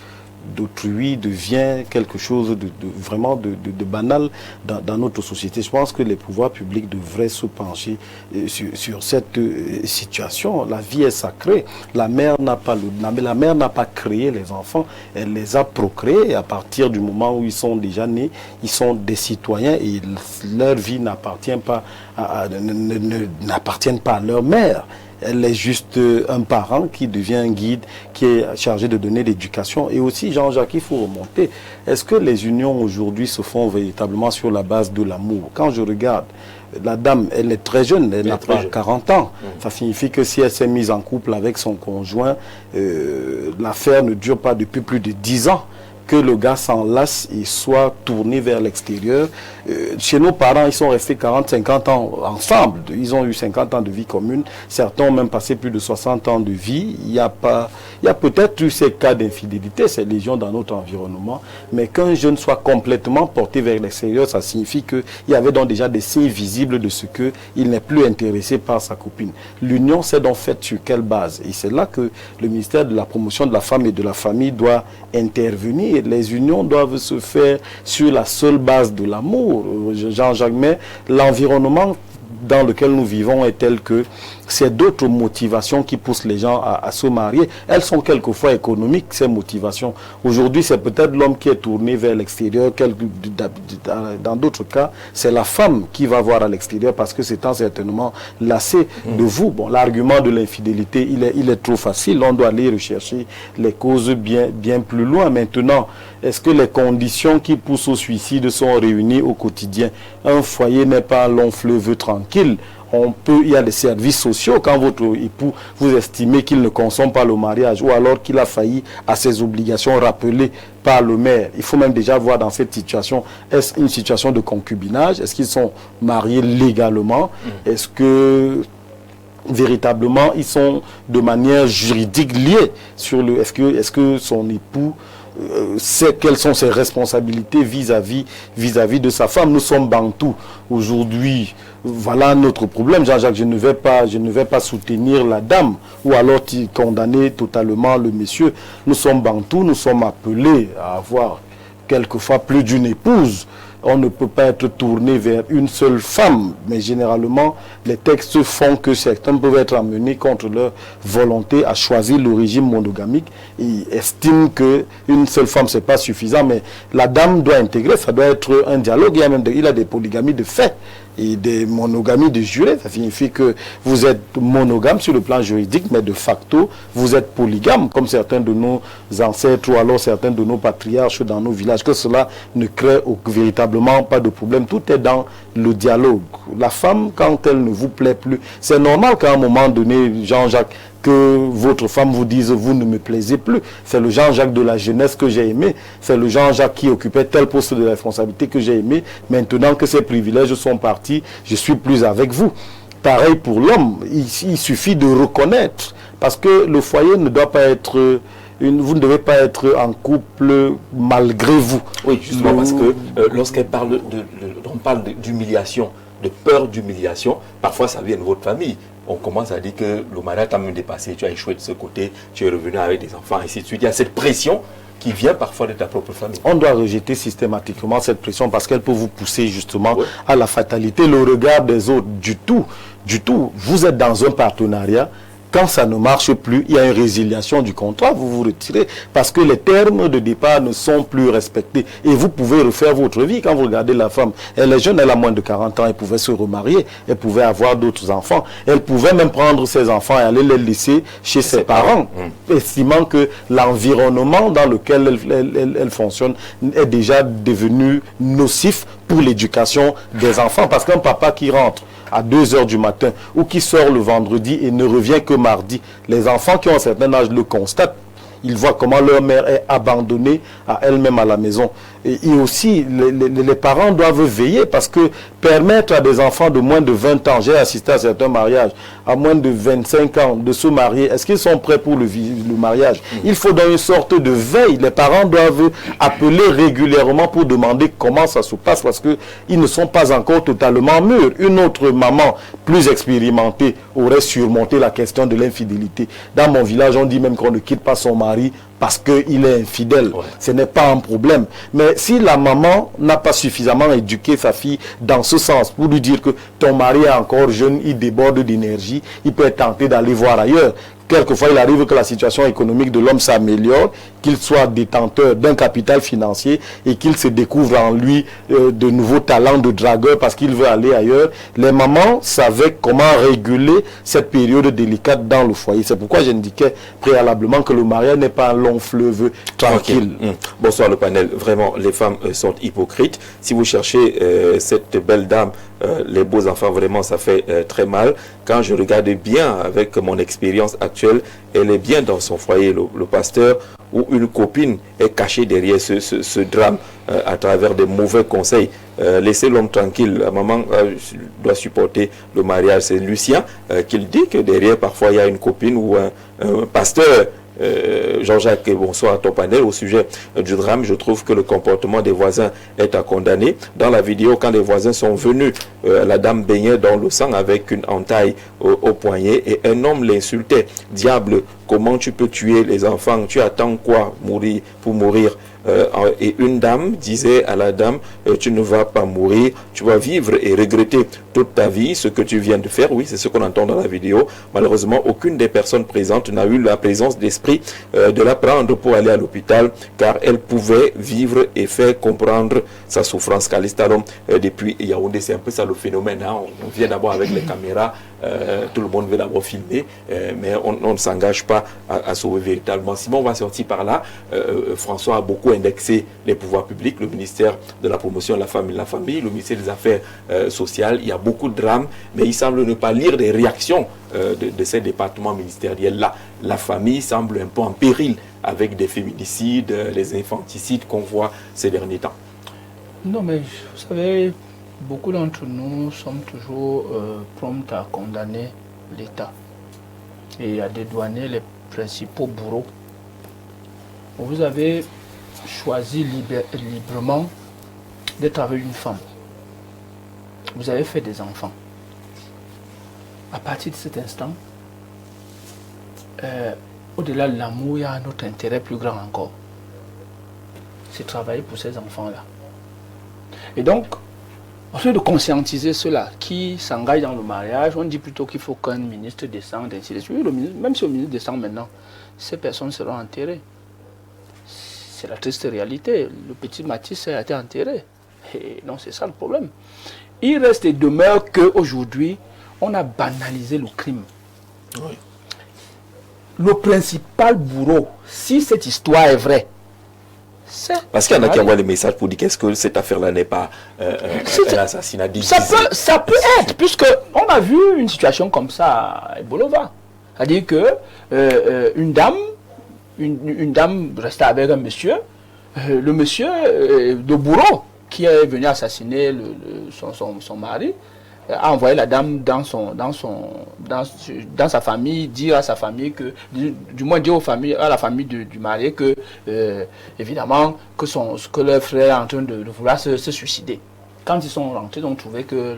d'autrui devient quelque chose de vraiment de banal dans notre société. Je pense que les pouvoirs publics devraient se pencher sur cette situation. La vie est sacrée. La mère n'a pas créé les enfants, elle les a procréés. Et à partir du moment où ils sont déjà nés, ils sont des citoyens et leur vie n'appartient pas n'appartiennent pas à leur mère. Elle est juste un parent qui devient un guide, qui est chargé de donner l'éducation. Et aussi, Jean-Jacques, il faut remonter. Est-ce que les unions aujourd'hui se font véritablement sur la base de l'amour? Quand je regarde, la dame, elle est très jeune, elle n'a pas 40 ans. Ça signifie que si elle s'est mise en couple avec son conjoint, l'affaire ne dure pas depuis plus de 10 ans. Que le gars s'enlace et soit tourné vers l'extérieur. Chez nos parents, ils sont restés 40-50 ans ensemble. Ils ont eu 50 ans de vie commune. Certains ont même passé plus de 60 ans de vie. Il y a peut-être eu ces cas d'infidélité, ces légions dans notre environnement. Mais qu'un jeune soit complètement porté vers l'extérieur, ça signifie qu'il y avait donc déjà des signes visibles de ce qu'il n'est plus intéressé par sa copine. L'union s'est donc faite sur quelle base? Et c'est là que le ministère de la promotion de la femme et de la famille doit intervenir. Les unions doivent se faire sur la seule base de l'amour. Jean-Jacques, mais l'environnement dans lequel nous vivons est tel que c'est d'autres motivations qui poussent les gens à se marier. Elles sont quelquefois économiques, ces motivations. Aujourd'hui, c'est peut-être l'homme qui est tourné vers l'extérieur. Dans d'autres cas, c'est la femme qui va voir à l'extérieur parce que c'est certainement lassé de vous. Bon, l'argument de l'infidélité, il est trop facile. On doit aller rechercher les causes bien plus loin. Maintenant, est-ce que les conditions qui poussent au suicide sont réunies au quotidien? Un foyer n'est pas un long fleuve tranquille. Il y a des services sociaux quand votre époux, vous estimez qu'il ne consomme pas le mariage ou alors qu'il a failli à ses obligations rappelées par le maire. Il faut même déjà voir dans cette situation, est-ce une situation de concubinage? Est-ce qu'ils sont mariés légalement? Est-ce que véritablement ils sont de manière juridique liés sur le... Est-ce que son époux sait quelles sont ses responsabilités vis-à-vis de sa femme? Nous sommes bantous aujourd'hui. Voilà notre problème, Jean-Jacques. Je ne vais pas soutenir la dame ou alors condamner totalement le monsieur. Nous sommes bantous, nous sommes appelés à avoir quelquefois plus d'une épouse. On ne peut pas être tourné vers une seule femme, mais généralement, les textes font que certains peuvent être amenés contre leur volonté à choisir le régime monogamique. Ils estiment qu'une seule femme, ce n'est pas suffisant, mais la dame doit intégrer, ça doit être un dialogue. Il a des polygamies de fait et des monogamies de juré. Ça signifie que vous êtes monogame sur le plan juridique, mais de facto, vous êtes polygame, comme certains de nos ancêtres ou alors certains de nos patriarches dans nos villages. Que cela ne crée véritablement pas de problème. Tout est dans le dialogue. La femme, quand elle ne vous plaît plus, c'est normal qu'à un moment donné, Jean-Jacques, que votre femme vous dise « vous ne me plaisez plus ». C'est le Jean-Jacques de la jeunesse que j'ai aimé. C'est le Jean-Jacques qui occupait tel poste de responsabilité que j'ai aimé. Maintenant que ces privilèges sont partis, je suis plus avec vous. Pareil pour l'homme. Il suffit de reconnaître. Parce que le foyer ne doit pas être... vous ne devez pas être en couple malgré vous. Oui, justement, parce que lorsqu'elle parle on parle d'humiliation, de peur d'humiliation, parfois ça vient de votre famille. On commence à dire que le mariage t'a même dépassé, tu as échoué de ce côté, tu es revenu avec des enfants, et ainsi de suite. Il y a cette pression qui vient parfois de ta propre famille. On doit rejeter systématiquement cette pression parce qu'elle peut vous pousser justement à la fatalité, le regard des autres. Du tout. Vous êtes dans un partenariat. Quand ça ne marche plus, il y a une résiliation du contrat, vous vous retirez parce que les termes de départ ne sont plus respectés. Et vous pouvez refaire votre vie. Quand vous regardez la femme, elle est jeune, elle a moins de 40 ans, elle pouvait se remarier, elle pouvait avoir d'autres enfants. Elle pouvait même prendre ses enfants et aller les laisser chez ses parents, estimant que l'environnement dans lequel elle fonctionne est déjà devenu nocif pour l'éducation des enfants. Parce qu'un papa qui rentre à 2 h du matin ou qui sort le vendredi et ne revient que mardi, les enfants qui ont un certain âge le constatent. Ils voient comment leur mère est abandonnée à elle-même à la maison. Et aussi, les parents doivent veiller parce que permettre à des enfants de moins de 20 ans, j'ai assisté à certains mariages, à moins de 25 ans de se marier, est-ce qu'ils sont prêts pour le mariage? Il faut dans une sorte de veille. Les parents doivent appeler régulièrement pour demander comment ça se passe parce qu'ils ne sont pas encore totalement mûrs. Une autre maman plus expérimentée aurait surmonté la question de l'infidélité. Dans mon village, on dit même qu'on ne quitte pas son mari parce qu'il est infidèle. Ce n'est pas un problème. Mais si la maman n'a pas suffisamment éduqué sa fille dans ce sens, pour lui dire que ton mari est encore jeune, il déborde d'énergie, il peut être tenté d'aller voir ailleurs. Quelquefois, il arrive que la situation économique de l'homme s'améliore, qu'il soit détenteur d'un capital financier et qu'il se découvre en lui de nouveaux talents de dragueur parce qu'il veut aller ailleurs. Les mamans savaient comment réguler cette période délicate dans le foyer. C'est pourquoi j'indiquais préalablement que le mariage n'est pas un long fleuve tranquille. Bonsoir le panel. Vraiment, les femmes sont hypocrites. Si vous cherchez cette belle dame, les beaux enfants, vraiment, ça fait très mal. Quand je regarde bien avec mon expérience actuelle, elle est bien dans son foyer, le pasteur, où une copine est cachée derrière ce drame à travers des mauvais conseils. Laissez l'homme tranquille, la maman doit supporter le mariage. C'est Lucien qui le dit que derrière, parfois, il y a une copine ou un pasteur. Jean-Jacques, bonsoir à ton panel. Au sujet du drame, je trouve que le comportement des voisins est à condamner. Dans la vidéo, quand les voisins sont venus, la dame baignait dans le sang avec une entaille au poignet et un homme l'insultait. Diable, comment tu peux tuer les enfants? Tu attends quoi pour mourir? Et une dame disait à la dame, tu ne vas pas mourir, tu vas vivre et regretter toute ta vie ce que tu viens de faire. Oui, c'est ce qu'on entend dans la vidéo. Malheureusement, aucune des personnes présentes n'a eu la présence d'esprit de la prendre pour aller à l'hôpital, car elle pouvait vivre et faire comprendre sa souffrance. Calistalom, depuis Yaoundé, c'est un peu ça le phénomène. Hein. On vient d'abord avec les caméras, tout le monde veut d'abord filmer, mais on ne s'engage pas à sauver véritablement. Simon, on va sortir par là. François a beaucoup indexé les pouvoirs publics, le ministère de la promotion de la femme et de la famille, le ministère des Affaires sociales. Il y a beaucoup de drames, mais il semble ne pas lire les réactions de ces départements ministériels-là. La famille semble un peu en péril avec des féminicides, les infanticides qu'on voit ces derniers temps. Non, mais vous savez, beaucoup d'entre nous sommes toujours prompts à condamner l'État et à dédouaner les principaux bourreaux. Vous avez choisi librement d'être avec une femme. Vous avez fait des enfants. À partir de cet instant, au-delà de l'amour, il y a un autre intérêt plus grand encore. C'est travailler pour ces enfants-là. Et donc, au lieu de conscientiser ceux-là qui s'engagent dans le mariage, on dit plutôt qu'il faut qu'un ministre descende, ainsi de suite. Même si le ministre descend maintenant, ces personnes seront enterrées. C'est la triste réalité. Le petit Mathis a été enterré. Et non, c'est ça le problème. Il reste et demeure qu'aujourd'hui, on a banalisé le crime. Oui. Le principal bourreau, si cette histoire est vraie, c'est... Parce qu'il y en a qui envoient des messages pour dire qu'est-ce que cette affaire-là n'est pas un assassinat déguisé. Ça peut être, puisqu'on a vu une situation comme ça à Ebolova. C'est-à-dire qu'une dame restait avec un monsieur, le monsieur de bourreau qui est venu assassiner son mari, a envoyé la dame dans sa famille, dire à sa famille que, du moins dire à la famille du marié que, évidemment, que leur frère est en train de vouloir se suicider. Quand ils sont rentrés, ils ont trouvé que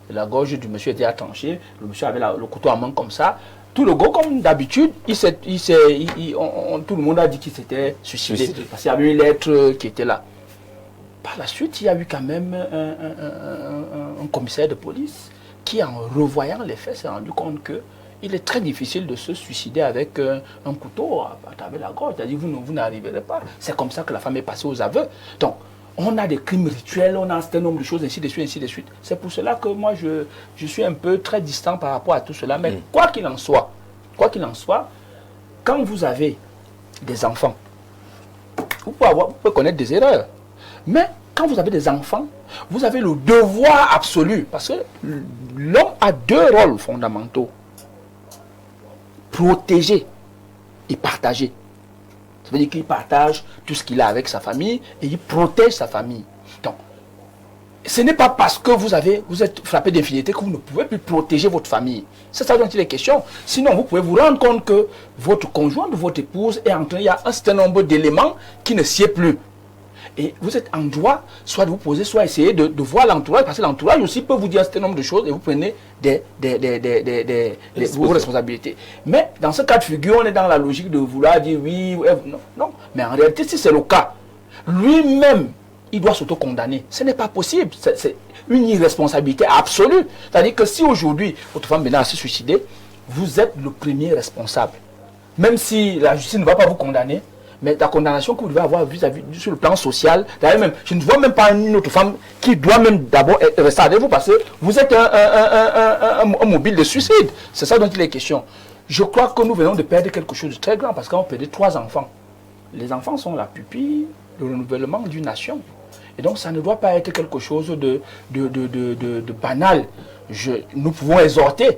la gorge du monsieur était tranchée, le monsieur avait le couteau en main comme ça. Tout le gars, comme d'habitude, tout le monde a dit qu'il s'était suicidé. Parce qu'il y avait une lettre qui était là. Par la suite, il y a eu quand même un commissaire de police qui, en revoyant les faits, s'est rendu compte qu'il est très difficile de se suicider avec un couteau à travers la gorge. C'est-à-dire que vous n'arriverez pas. C'est comme ça que la femme est passée aux aveux. Donc, on a des crimes rituels, on a un certain nombre de choses, ainsi de suite, ainsi de suite. C'est pour cela que moi, je suis un peu très distant par rapport à tout cela. Mais quoi qu'il en soit, quand vous avez des enfants, vous pouvez connaître des erreurs. Mais quand vous avez des enfants, vous avez le devoir absolu. Parce que l'homme a deux rôles fondamentaux. Protéger et partager. Ça veut dire qu'il partage tout ce qu'il a avec sa famille et il protège sa famille. Donc, ce n'est pas parce que vous êtes frappé d'infidélité que vous ne pouvez plus protéger votre famille. C'est ça dont il est question. Sinon, vous pouvez vous rendre compte que votre conjoint, votre épouse est en train, il y a un certain nombre d'éléments qui ne sied plus. Et vous êtes en droit, soit de vous poser, soit essayer de voir l'entourage, parce que l'entourage aussi peut vous dire un certain nombre de choses et vous prenez vos responsabilités. Mais dans ce cas de figure, on est dans la logique de vouloir dire oui, non. Mais en réalité, si c'est le cas, lui-même, il doit s'auto-condamner. Ce n'est pas possible. C'est une irresponsabilité absolue. C'est-à-dire que si aujourd'hui, votre femme vient à se suicider, vous êtes le premier responsable. Même si la justice ne va pas vous condamner, mais la condamnation que vous devez avoir vis-à-vis sur le plan social, d'ailleurs même, je ne vois même pas une autre femme qui doit même d'abord rester avec vous parce que vous êtes un mobile de suicide. C'est ça dont il est question. Je crois que nous venons de perdre quelque chose de très grand parce qu'on perdait 3 enfants. Les enfants sont la pupille, le renouvellement d'une nation. Et donc ça ne doit pas être quelque chose de banal. Nous pouvons exhorter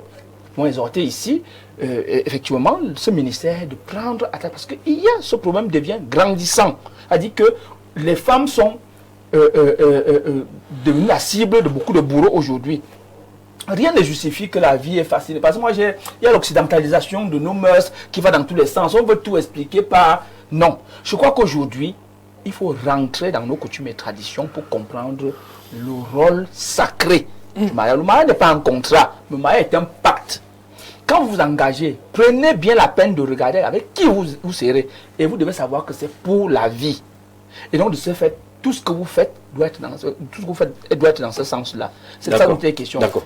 ici, effectivement, ce ministère de prendre à parce que ce problème devient grandissant. C'est-à-dire que les femmes sont devenues la cible de beaucoup de bourreaux aujourd'hui. Rien ne justifie que la vie est facile. Parce que moi, il y a l'occidentalisation de nos mœurs qui va dans tous les sens. On veut tout expliquer par... Non. Je crois qu'aujourd'hui, il faut rentrer dans nos coutumes et traditions pour comprendre le rôle sacré du mariage. Le mariage n'est pas un contrat. Le mariage est un pacte. Quand vous vous engagez, prenez bien la peine de regarder avec qui vous serez. Et vous devez savoir que c'est pour la vie. Et donc, de ce fait, tout ce que vous faites doit être dans ce sens-là. C'est ça dont il est question. D'accord.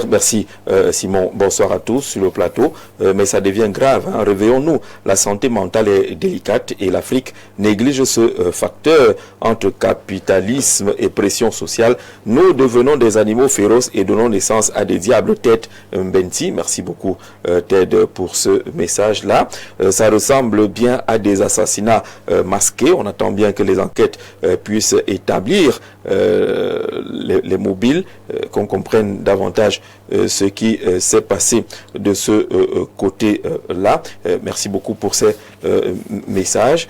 Merci Simon, bonsoir à tous sur le plateau, mais ça devient grave, hein. Réveillons-nous, la santé mentale est délicate et l'Afrique néglige ce facteur entre capitalisme et pression sociale. Nous devenons des animaux féroces et donnons naissance à des diables. Ted Mbenti, merci beaucoup Ted pour ce message-là. Ça ressemble bien à des assassinats masqués. On attend bien que les enquêtes puissent établir les mobiles, qu'on comprenne davantage ce qui s'est passé de ce côté-là. Merci beaucoup pour ces messages.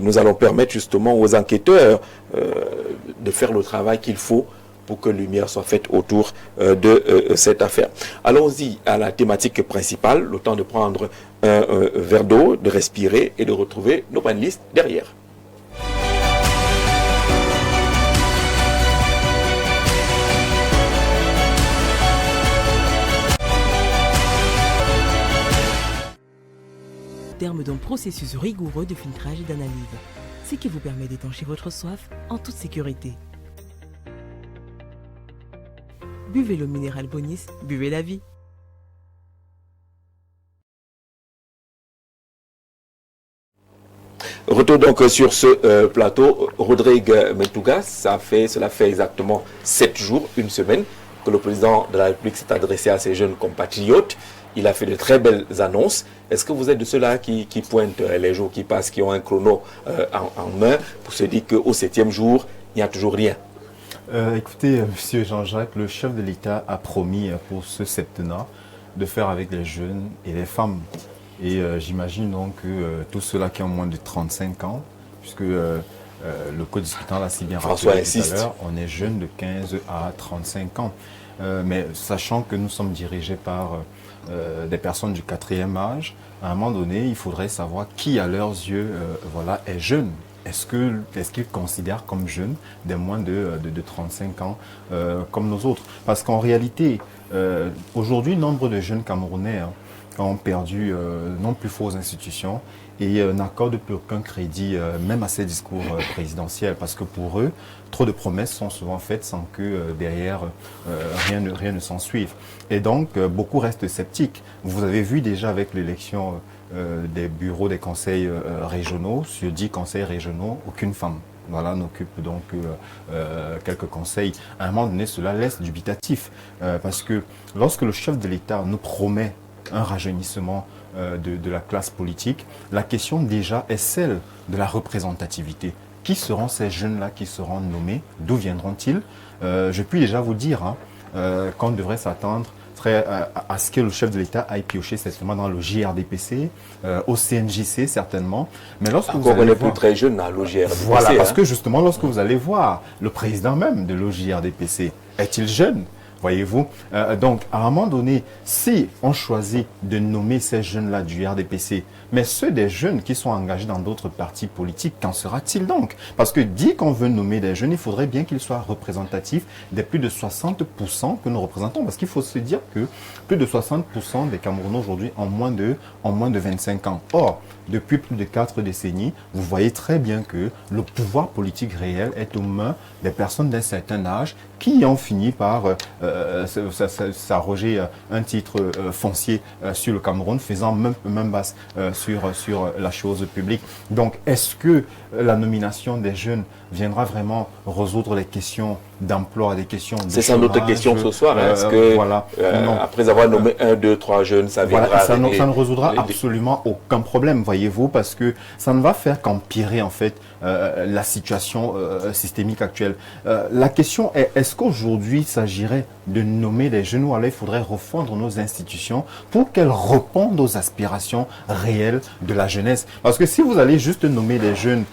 Nous allons permettre justement aux enquêteurs de faire le travail qu'il faut pour que lumière soit faite autour de cette affaire. Allons-y à la thématique principale, le temps de prendre un verre d'eau, de respirer et de retrouver nos panélistes derrière. Terme d'un processus rigoureux de filtrage et d'analyse, ce qui vous permet d'étancher votre soif en toute sécurité. Buvez l'eau minérale Bonis, buvez la vie. Retour donc sur ce plateau. Rodrigue Mentouga, cela fait exactement 7 jours, une semaine, que le président de la République s'est adressé à ses jeunes compatriotes. Il a fait de très belles annonces. Est-ce que vous êtes de ceux-là qui pointent les jours qui passent, qui ont un chrono en main pour se dire qu'au 7e jour, il n'y a toujours rien? Écoutez, Monsieur Jean-Jacques, le chef de l'État a promis pour ce septennat de faire avec les jeunes et les femmes. Et j'imagine donc que tous ceux-là qui ont moins de 35 ans, puisque le co-discutant l'a si bien rappelé tout à l'heure, on est jeunes de 15 à 35 ans. mais sachant que nous sommes dirigés par des personnes du 4e âge, à un moment donné, il faudrait savoir qui, à leurs yeux, voilà, est jeune. Est-ce qu'ils considèrent comme jeunes des moins de 35 ans comme nos autres? Parce qu'en réalité, aujourd'hui, nombre de jeunes Camerounais ont perdu, n'ont plus foi aux institutions et n'accordent plus aucun crédit, même à ces discours présidentiels. Parce que pour eux, trop de promesses sont souvent faites sans que derrière rien ne s'en suive. Et donc, beaucoup restent sceptiques. Vous avez vu déjà avec l'élection des bureaux des conseils régionaux, sur 10 conseils régionaux, aucune femme. Voilà, n'occupe donc quelques conseils. À un moment donné, cela laisse dubitatif. Parce que lorsque le chef de l'État nous promet un rajeunissement de la classe politique, la question déjà est celle de la représentativité. Qui seront ces jeunes-là qui seront nommés? D'où viendront-ils? Je puis déjà vous dire qu'on devrait s'attendre à ce que le chef de l'État aille piocher certainement dans le JRDPC, au CNJC certainement. Mais lorsque vous allez plus très jeune à l'OJRDPC. Voilà, parce que justement, lorsque vous allez voir le président même de l'OJRDPC, est-il jeune? Voyez-vous, donc à un moment donné, si on choisit de nommer ces jeunes-là du RDPC, mais ceux des jeunes qui sont engagés dans d'autres partis politiques, qu'en sera-t-il donc? Parce que dit qu'on veut nommer des jeunes, il faudrait bien qu'ils soient représentatifs des plus de 60% que nous représentons. Parce qu'il faut se dire que plus de 60% des Camerounais aujourd'hui ont moins de 25 ans. Or, depuis plus de 4 décennies, vous voyez très bien que le pouvoir politique réel est aux mains des personnes d'un certain âge qui ont fini par s'arroger un titre foncier sur le Cameroun, faisant même basse sur la chose publique. Donc, est-ce que la nomination des jeunes viendra vraiment résoudre les questions d'emploi, des questions de C'est ça notre question ce soir. Est-ce que, voilà, après avoir nommé 1, 2, 3 jeunes, ça viendra voilà, ça ne résoudra absolument aucun problème, voyez-vous, parce que ça ne va faire qu'empirer, en fait, la situation systémique actuelle. La question est, est-ce qu'aujourd'hui, il s'agirait de nommer des jeunes ou alors il faudrait refondre nos institutions pour qu'elles répondent aux aspirations réelles de la jeunesse? Parce que si vous allez juste nommer des jeunes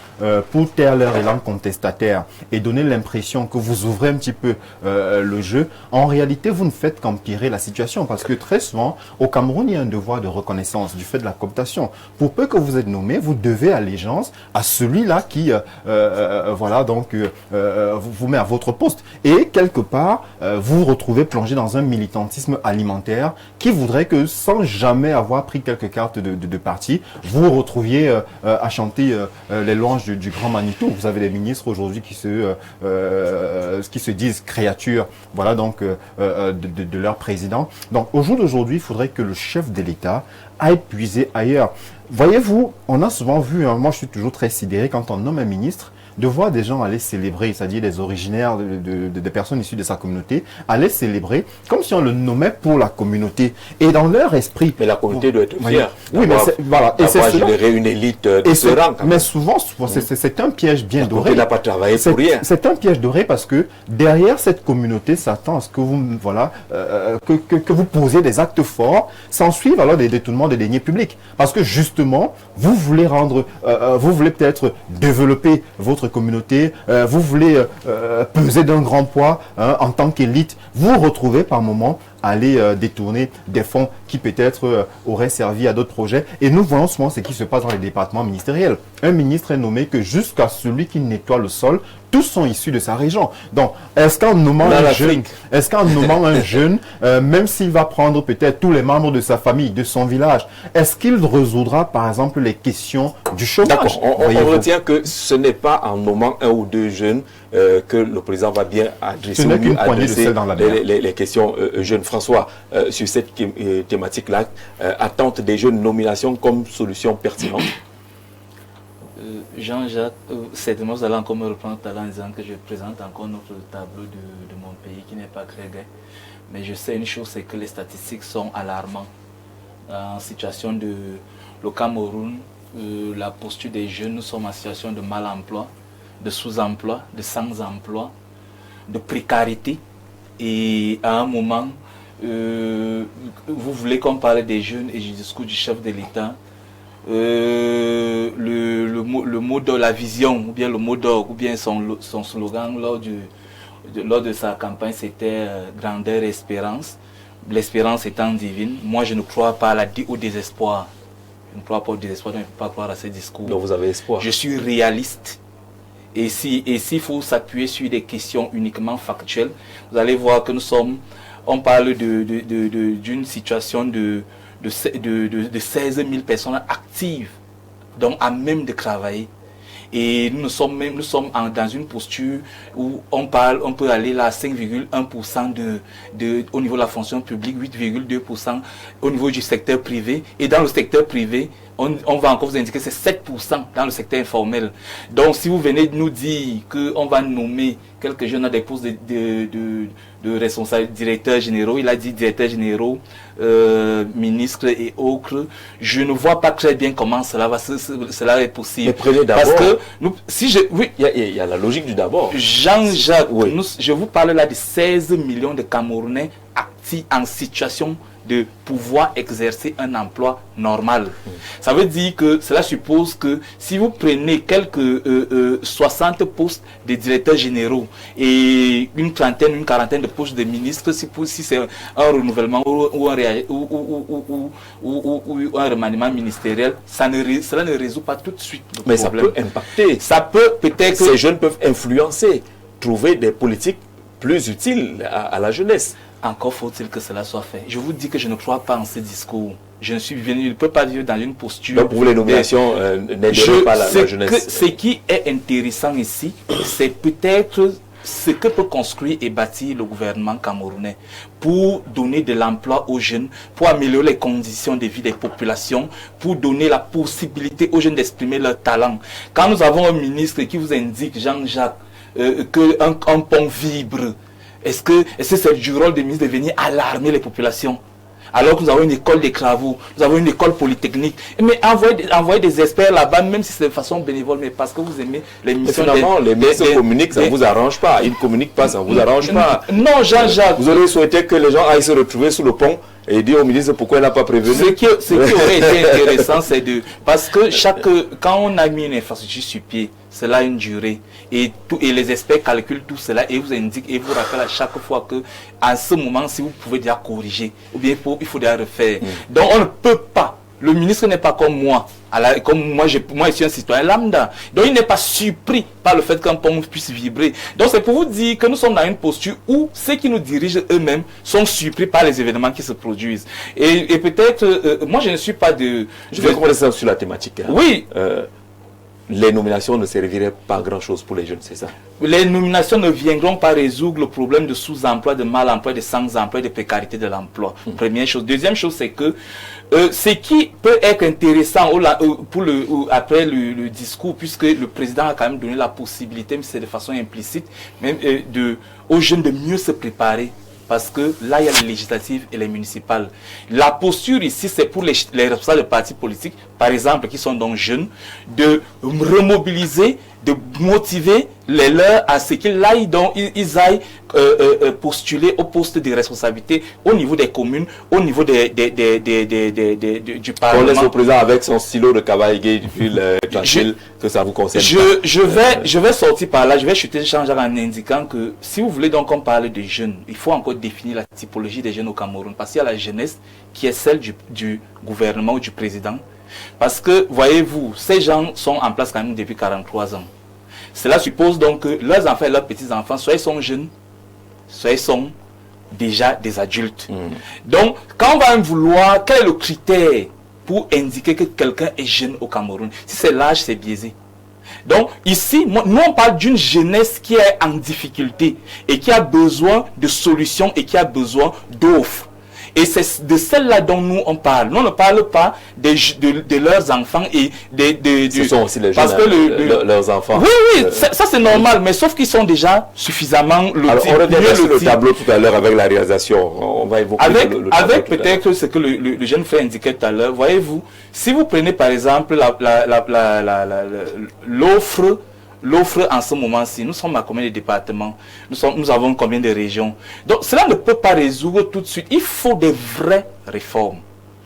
pour taire leur élan contestataire et donner l'impression que vous ouvrez un petit peu le jeu, en réalité, vous ne faites qu'empirer la situation. Parce que très souvent, au Cameroun, il y a un devoir de reconnaissance du fait de la cooptation. Pour peu que vous êtes nommé, vous devez allégeance à celui-là qui voilà, donc, vous met à votre poste. Et quelque part, vous vous retrouvez plongé dans un militantisme alimentaire qui voudrait que, sans jamais avoir pris quelques cartes de parti, vous vous retrouviez à chanter les louanges du grand Manitou. Vous avez des ministres aujourd'hui qui se disent créatures, voilà, donc de leur président. Donc au jour d'aujourd'hui, il faudrait que le chef de l'État aille puiser ailleurs. Voyez-vous, on a souvent vu, moi je suis toujours très sidéré quand on nomme un ministre, de voir des gens aller célébrer, c'est-à-dire des originaires, des personnes issues de sa communauté, aller célébrer comme si on le nommait pour la communauté. Et dans leur esprit... Mais la communauté doit être fière. Oui, mais voilà. Et c'est générer une élite de ce rang. Mais souvent c'est un piège bien doré. Il n'a pas travaillé pour rien. C'est un piège doré parce que derrière cette communauté s'attend à ce que vous, voilà, que vous posiez des actes forts, sans suivre alors des détournements de deniers publics. Parce que justement, vous voulez peut-être développer votre communauté, vous voulez peser d'un grand poids en tant qu'élite, vous vous retrouvez par moments à aller détourner des fonds qui peut-être auraient servi à d'autres projets. Et nous voyons souvent ce qui se passe dans les départements ministériels. Un ministre est nommé que jusqu'à celui qui nettoie le sol, tous sont issus de sa région. Donc, est-ce qu'en nommant un jeune, même s'il va prendre peut-être tous les membres de sa famille, de son village, est-ce qu'il résoudra par exemple les questions du chômage? D'accord, on retient que ce n'est pas en nommant 1 ou 2 jeunes que le président va bien adresser, les questions jeunes. François, sur cette thématique-là, attente des jeunes, nominations comme solution pertinente? Jean-Jacques, certainement vous allez encore me reprendre tout à l'heure en disant que je présente encore notre tableau de mon pays qui n'est pas très gai. Mais je sais une chose, c'est que les statistiques sont alarmantes. En situation de le Cameroun, la posture des jeunes, nous sommes en situation de mal-emploi, de sous-emploi, de sans-emploi, de précarité. Et à un moment, vous voulez qu'on parle des jeunes et du discours du chef de l'État. Le mot de la vision, ou bien le mot d'or, ou bien son slogan lors lors de sa campagne, c'était grandeur et espérance. L'espérance étant divine. Moi, je ne crois pas au désespoir. Je ne crois pas au désespoir, donc je ne peux pas croire à ces discours. Donc vous avez espoir. Je suis réaliste. Et s'il faut s'appuyer sur des questions uniquement factuelles, vous allez voir que on parle d'une situation de 16 000 personnes actives, donc à même de travailler. Et nous sommes dans une posture où on peut aller là à 5,1% au niveau de la fonction publique, 8,2% au niveau du secteur privé. Et dans le secteur privé, on va encore vous indiquer que c'est 7% dans le secteur informel. Donc si vous venez de nous dire qu'on va nommer quelques jeunes à des postes de responsables, directeurs généraux, il a dit directeurs généraux, ministres et autres, je ne vois pas très bien comment cela est possible. Mais prenez d'abord. Parce que oui, il y a la logique du d'abord. Jean-Jacques, je vous parle là de 16 millions de Camerounais actifs en situation de pouvoir exercer un emploi normal. Ça veut dire que cela suppose que si vous prenez quelques 60 postes de directeurs généraux et une quarantaine de postes de ministres, si c'est un renouvellement ou un remaniement ministériel, cela ne résout pas tout de suite le problème. Ça peut impacter. Ça peut peut-être... Ces jeunes peuvent influencer, trouver des politiques plus utiles à la jeunesse. Encore faut-il que cela soit fait. Je vous dis que je ne crois pas en ces discours. Je ne peux pas vivre dans une posture... Donc pour les nominations, n'aidez pas la jeunesse. Ce qui est intéressant ici, c'est peut-être ce que peut construire et bâtir le gouvernement camerounais pour donner de l'emploi aux jeunes, pour améliorer les conditions de vie des populations, pour donner la possibilité aux jeunes d'exprimer leur talent. Quand nous avons un ministre qui vous indique, Jean-Jacques, qu'un pont vibre, est-ce que c'est du rôle des ministres de venir alarmer les populations? Alors que nous avons une école des travaux, nous avons une école polytechnique. Mais envoyer des experts là-bas, même si c'est de façon bénévole, mais parce que vous aimez les missions... Finalement, les ministres communiquent, ça ne vous arrange pas. Ils ne communiquent pas, ça ne vous arrange pas. Non, Jean-Jacques... Vous auriez souhaité que les gens aillent se retrouver sous le pont et dire au ministre pourquoi il n'a pas prévenu. Ce qui aurait été intéressant, c'est de... Parce que quand on a mis une infrastructure sur pied, cela a une durée. Et les experts calculent tout cela et vous indiquent et vous rappellent à chaque fois que à ce moment, si vous pouvez déjà corriger, ou bien il faut déjà refaire. Donc on ne peut pas. Le ministre n'est pas comme moi. Comme moi, je suis un citoyen lambda. Donc il n'est pas surpris par le fait qu'un pont puisse vibrer. Donc c'est pour vous dire que nous sommes dans une posture où ceux qui nous dirigent eux-mêmes sont surpris par les événements qui se produisent. Et peut-être, moi je ne suis pas de... Je vais commencer sur la thématique. Hein. Oui. Les nominations ne serviraient pas à grand-chose pour les jeunes, c'est ça? Les nominations ne viendront pas résoudre le problème de sous-emploi, de mal-emploi, de sans-emploi, de précarité de l'emploi. Première chose. Deuxième chose, c'est que ce qui peut être intéressant après le discours, puisque le président a quand même donné la possibilité, mais c'est de façon implicite, même aux jeunes de mieux se préparer. Parce que là, il y a les législatives et les municipales. La posture ici, c'est pour les responsables de partis politiques, par exemple, qui sont donc jeunes, de remobiliser, de motiver les leurs à ce qu'ils aillent postuler au poste de responsabilité au niveau des communes, au niveau du Parlement. On laisse le président avec son stylo de cavalier tranquille, que ça vous concerne. Je vais sortir par là, je vais chuter Jean-Jacques en indiquant que si vous voulez donc qu'on parle des jeunes, il faut encore définir la typologie des jeunes au Cameroun. Parce qu'il y a la jeunesse qui est celle du gouvernement ou du président. Parce que, voyez-vous, ces gens sont en place quand même depuis 43 ans. Cela suppose donc que leurs enfants et leurs petits-enfants, soit ils sont jeunes, soit ils sont déjà des adultes. Donc, quand on va vouloir, quel est le critère pour indiquer que quelqu'un est jeune au Cameroun? Si c'est l'âge, c'est biaisé. Donc, ici, nous on parle d'une jeunesse qui est en difficulté et qui a besoin de solutions et qui a besoin d'offres. Et c'est de celle-là dont nous on parle. Nous on ne parle pas de leurs enfants et ce sont aussi les jeunes, parce que leurs enfants. Oui, ça c'est normal, mais sauf qu'ils sont déjà suffisamment lotis. Alors on revient sur le tableau tout à l'heure avec la réalisation. On va évoquer le avec peut-être ce que le jeune frère indiquait tout à l'heure. Voyez-vous, si vous prenez par exemple l'offre en ce moment-ci, nous sommes à combien de départements, nous avons combien de régions. Donc cela ne peut pas résoudre tout de suite. Il faut des vraies réformes.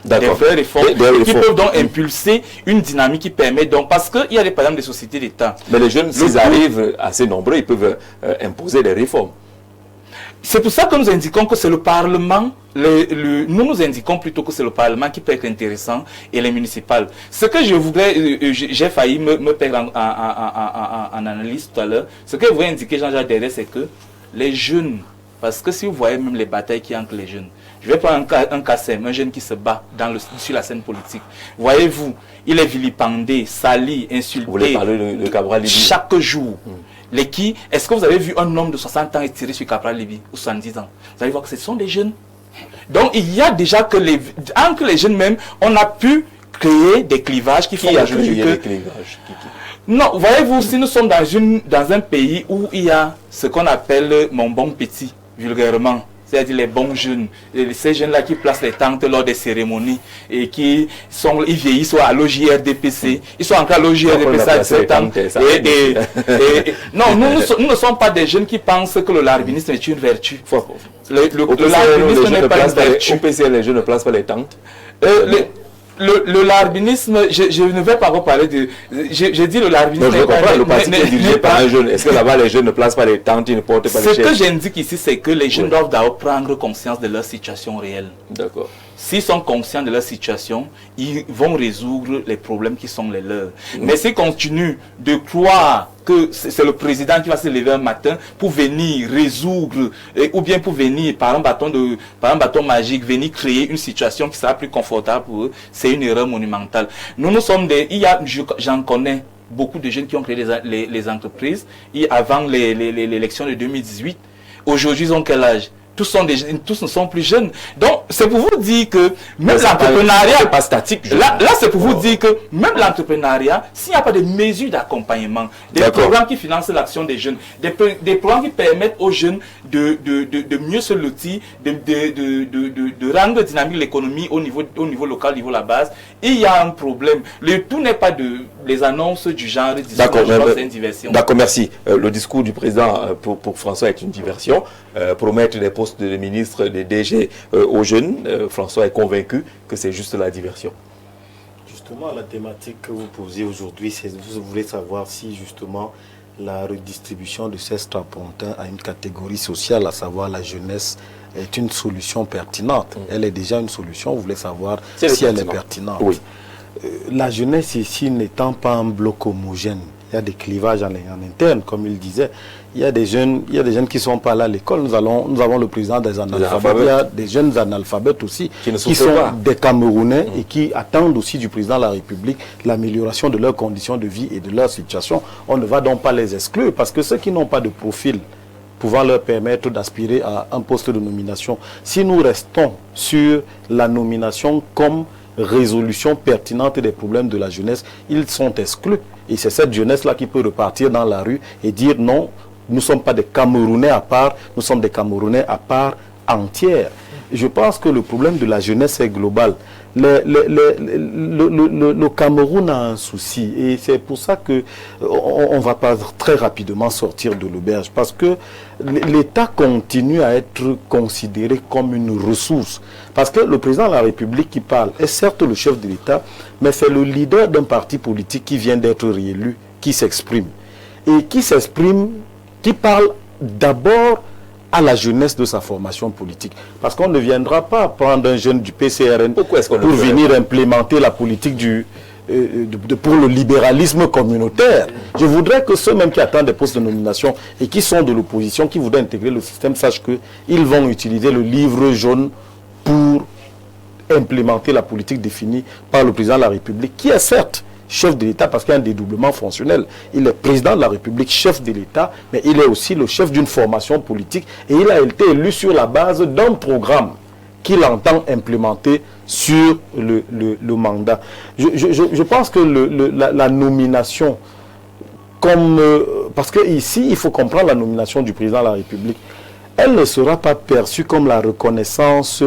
Des vraies réformes qui peuvent donc impulser une dynamique qui permet donc, parce qu'il y a par exemple des sociétés d'État. Mais les jeunes, s'ils arrivent assez nombreux, ils peuvent imposer des réformes. c'est pour ça que nous indiquons que c'est le Parlement, nous indiquons plutôt que c'est le Parlement qui peut être intéressant et les municipales. Ce que je voudrais, j'ai failli me perdre en analyse tout à l'heure, ce que je voudrais indiquer, Jean-Jacques Derret, c'est que les jeunes, parce que si vous voyez même les batailles qu'il y a entre les jeunes, je vais prendre un Kassem, un jeune qui se bat sur la scène politique. Voyez-vous, il est vilipendé, sali, insulté. Vous voulez parler de Cabral Libye chaque jour. Est-ce que vous avez vu un homme de 60 ans étiré sur Cabral Libye ou 70 ans? Vous allez voir que ce sont des jeunes. Donc il y a déjà que entre les jeunes même, on a pu créer des clivages qui font aujourd'hui que... Non, voyez-vous, si nous sommes dans un pays où il y a ce qu'on appelle mon bon petit, vulgairement, c'est-à-dire les bons jeunes, ces jeunes-là qui placent les tentes lors des cérémonies et ils vieillissent à l'OJRDPC, ils sont encore à l'OJRDPC à 17 ans. Non, nous ne sommes pas des jeunes qui pensent que le larbinisme est une vertu. Le larbinisme n'est pas une vertu. Au PCL, les jeunes ne placent pas les tentes. Le larbinisme, je ne vais pas reparler de... J'ai dit le larbinisme... Non, je comprends, le parti est dirigé par un jeune. Est-ce que là-bas, les jeunes ne placent pas les tentes, ils ne portent pas les chaises? Ce que j'indique ici, c'est que les jeunes doivent d'abord prendre conscience de leur situation réelle. D'accord. S'ils sont conscients de leur situation, ils vont résoudre les problèmes qui sont les leurs. Mais s'ils continuent de croire que c'est le président qui va se lever un matin pour venir résoudre, ou bien pour venir, par un bâton magique, venir créer une situation qui sera plus confortable pour eux, c'est une erreur monumentale. Nous sommes j'en connais beaucoup de jeunes qui ont créé les entreprises avant l'élection de 2018. Aujourd'hui, ils ont quel âge? Tous ne sont plus jeunes. Donc, c'est pour vous dire que même l'entrepreneuriat... C'est pas statique. Là c'est pour vous dire que même l'entrepreneuriat, s'il n'y a pas de mesures d'accompagnement, des programmes qui financent l'action des jeunes, des programmes qui permettent aux jeunes de mieux se lotir, de rendre dynamique l'économie au niveau local, au niveau de la base, il y a un problème. Le tout n'est pas les annonces du genre, c'est une diversion. D'accord, merci. Le discours du président pour François est une diversion. Promettre des postes de ministre, des DG aux jeunes, François est convaincu que c'est juste la diversion. Justement, la thématique que vous posez aujourd'hui, c'est vous voulez savoir si justement la redistribution de ces strapontins à une catégorie sociale, à savoir la jeunesse, est une solution pertinente. Elle est déjà une solution, vous voulez savoir si elle est pertinente. Oui. La jeunesse ici n'étant pas un bloc homogène, il y a des clivages en interne, comme il disait. Il y a des jeunes qui ne sont pas là à l'école. Nous avons le président des analphabètes. Il y a des jeunes analphabètes aussi qui sont des Camerounais et qui attendent aussi du président de la République l'amélioration de leurs conditions de vie et de leur situation. On ne va donc pas les exclure parce que ceux qui n'ont pas de profil pouvant leur permettre d'aspirer à un poste de nomination, si nous restons sur la nomination comme résolution pertinente des problèmes de la jeunesse, ils sont exclus. Et c'est cette jeunesse-là qui peut repartir dans la rue et dire non, nous ne sommes pas des Camerounais à part, nous sommes des Camerounais à part entière. Je pense que le problème de la jeunesse est global. Le Cameroun a un souci et c'est pour ça que on va pas très rapidement sortir de l'auberge parce que l'État continue à être considéré comme une ressource. Parce que le président de la République qui parle est certes le chef de l'État, mais c'est le leader d'un parti politique qui vient d'être réélu, qui s'exprime. Et qui s'exprime, qui parle d'abord à la jeunesse de sa formation politique. Parce qu'on ne viendra pas prendre un jeune du PCRN pour venir implémenter la politique pour le libéralisme communautaire. Je voudrais que ceux même qui attendent des postes de nomination et qui sont de l'opposition, qui voudraient intégrer le système, sachent qu'ils vont utiliser le livre jaune pour implémenter la politique définie par le président de la République, qui est certes chef de l'État parce qu'il y a un dédoublement fonctionnel. Il est président de la République, chef de l'État, mais il est aussi le chef d'une formation politique et il a été élu sur la base d'un programme qu'il entend implémenter sur le mandat. Je pense que la nomination, parce que ici, il faut comprendre la nomination du président de la République, elle ne sera pas perçue comme la reconnaissance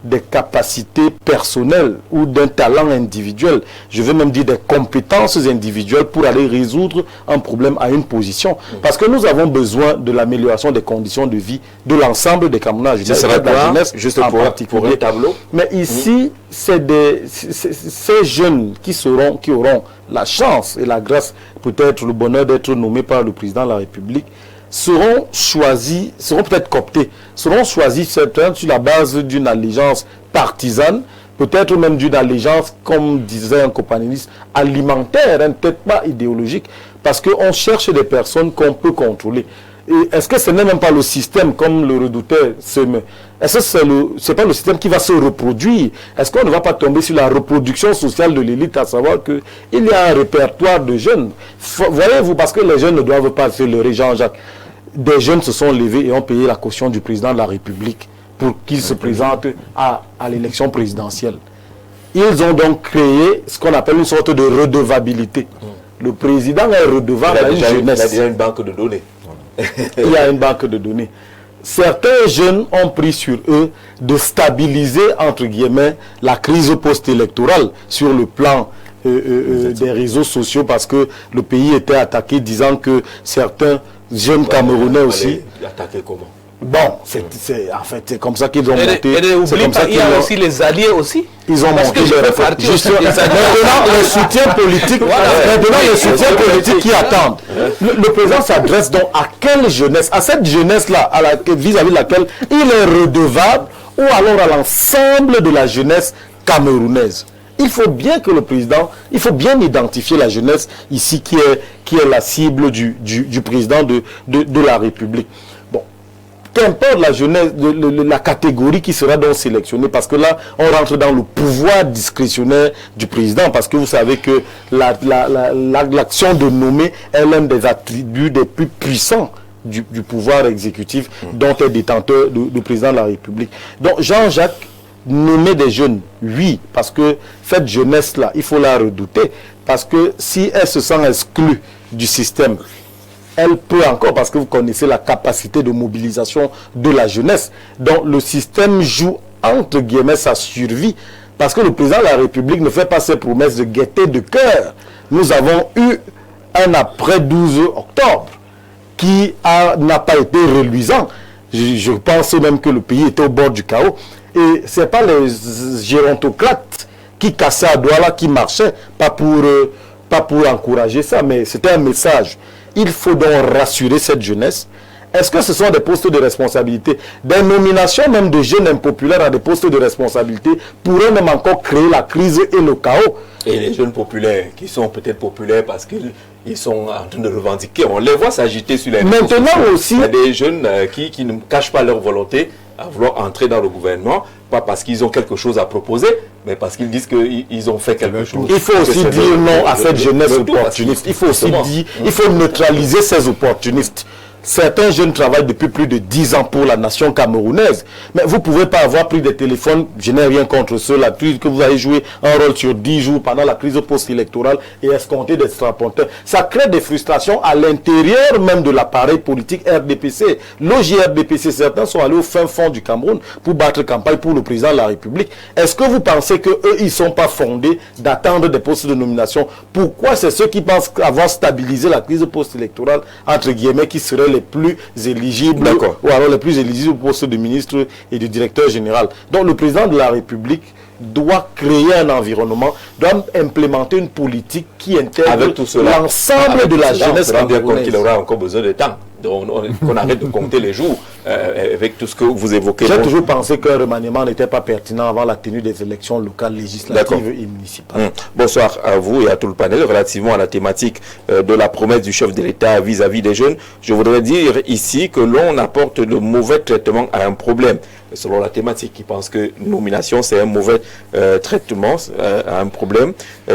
des capacités personnelles ou d'un talent individuel. Je veux même dire des compétences individuelles pour aller résoudre un problème à une position. Parce que nous avons besoin de l'amélioration des conditions de vie de l'ensemble des Camerounais. Ce serait de la jeunesse, juste pour un tableau. Mais ici, c'est ces jeunes qui auront la chance et la grâce, peut-être le bonheur d'être nommés par le président de la République. seront choisis, seront peut-être cooptés, seront choisis certains sur la base d'une allégeance partisane, peut-être même d'une allégeance, comme disait un copanéliste, alimentaire, hein, peut-être pas idéologique, parce qu'on cherche des personnes qu'on peut contrôler. Et est-ce que ce n'est même pas le système, comme le redoutait Semer? Est-ce que c'est pas le système qui va se reproduire? Est-ce qu'on ne va pas tomber sur la reproduction sociale de l'élite, à savoir qu'il y a un répertoire de jeunes? Voyez-vous, parce que les jeunes ne doivent pas se leurrer, Jean-Jacques. Des jeunes se sont levés et ont payé la caution du président de la République pour qu'il se présente à l'élection présidentielle. Ils ont donc créé ce qu'on appelle une sorte de redevabilité. Le président est redevable à une jeunesse. Il a déjà une banque de données. Il y a une banque de données. Certains jeunes ont pris sur eux de stabiliser, entre guillemets, la crise post-électorale sur le plan des réseaux sociaux, parce que le pays était attaqué, disant que certains jeunes Camerounais aussi... Attaqué comment? Bon, en fait, c'est comme ça qu'ils ont monté. Il y a aussi les alliés aussi. Ils ont monté leur réforme. Maintenant, le soutien politique, qui attendent. Le président s'adresse donc à quelle jeunesse? À cette jeunesse-là, vis-à-vis de laquelle il est redevable, ou alors à l'ensemble de la jeunesse camerounaise? Il faut bien que le président, il faut bien identifier la jeunesse ici qui est la cible du président de la République. Qu'importe la jeunesse, la catégorie qui sera donc sélectionnée, parce que là, on rentre dans le pouvoir discrétionnaire du président, parce que vous savez que l'action de nommer est l'un des attributs les plus puissants du pouvoir exécutif dont est détenteur le président de la République. Donc Jean-Jacques, nommer des jeunes, oui, parce que cette jeunesse-là, il faut la redouter, parce que si elle se sent exclue du système, elle peut encore, parce que vous connaissez la capacité de mobilisation de la jeunesse. Donc le système joue entre guillemets sa survie, parce que le président de la République ne fait pas ses promesses de gaieté de cœur. Nous avons eu un après 12 octobre qui n'a pas été reluisant. Je pense même que le pays était au bord du chaos. Et ce n'est pas les gérontocrates qui cassaient à Douala qui marchaient, pas pour encourager ça, mais c'était un message. Il faut donc rassurer cette jeunesse. Est-ce que ce sont des postes de responsabilité? Des nominations même de jeunes impopulaires à des postes de responsabilité pourraient même encore créer la crise et le chaos. Et les jeunes populaires, qui sont peut-être populaires parce qu'ils sont en train de revendiquer, on les voit s'agiter sur les réseaux sociaux. Maintenant aussi, il y a des jeunes qui ne cachent pas leur volonté à vouloir entrer dans le gouvernement, pas parce qu'ils ont quelque chose à proposer, mais parce qu'ils disent qu'ils ont fait quelque chose. Il faut aussi dire non à cette jeunesse opportuniste. Il faut aussi dire, il faut neutraliser ces opportunistes. Certains jeunes travaillent depuis plus de 10 ans pour la nation camerounaise. Mais vous ne pouvez pas avoir pris des téléphones, je n'ai rien contre ceux-là, que vous avez joué un rôle sur 10 jours pendant la crise post-électorale et escompter des straponteurs. Ça crée des frustrations à l'intérieur même de l'appareil politique RDPC. L'OJRDPC, certains sont allés au fin fond du Cameroun pour battre campagne pour le président de la République. Est-ce que vous pensez qu'eux, ils ne sont pas fondés d'attendre des postes de nomination? Pourquoi c'est ceux qui pensent avoir stabilisé la crise post-électorale, entre guillemets, qui seraient les plus éligibles, ou alors les plus éligibles au poste de ministre et de directeur général? Donc le président de la République doit créer un environnement, doit implémenter une politique qui intègre l'ensemble de la jeunesse camerounaise. Il aura encore besoin de temps. Qu'on arrête de compter les jours avec tout ce que vous évoquez. J'ai toujours pensé qu'un remaniement n'était pas pertinent avant la tenue des élections locales, législatives et municipales. Bonsoir à vous et à tout le panel. Relativement à la thématique de la promesse du chef de l'État vis-à-vis des jeunes, je voudrais dire ici que l'on apporte le mauvais traitement à un problème. Selon la thématique, qui pense que nomination, c'est un mauvais traitement à un problème,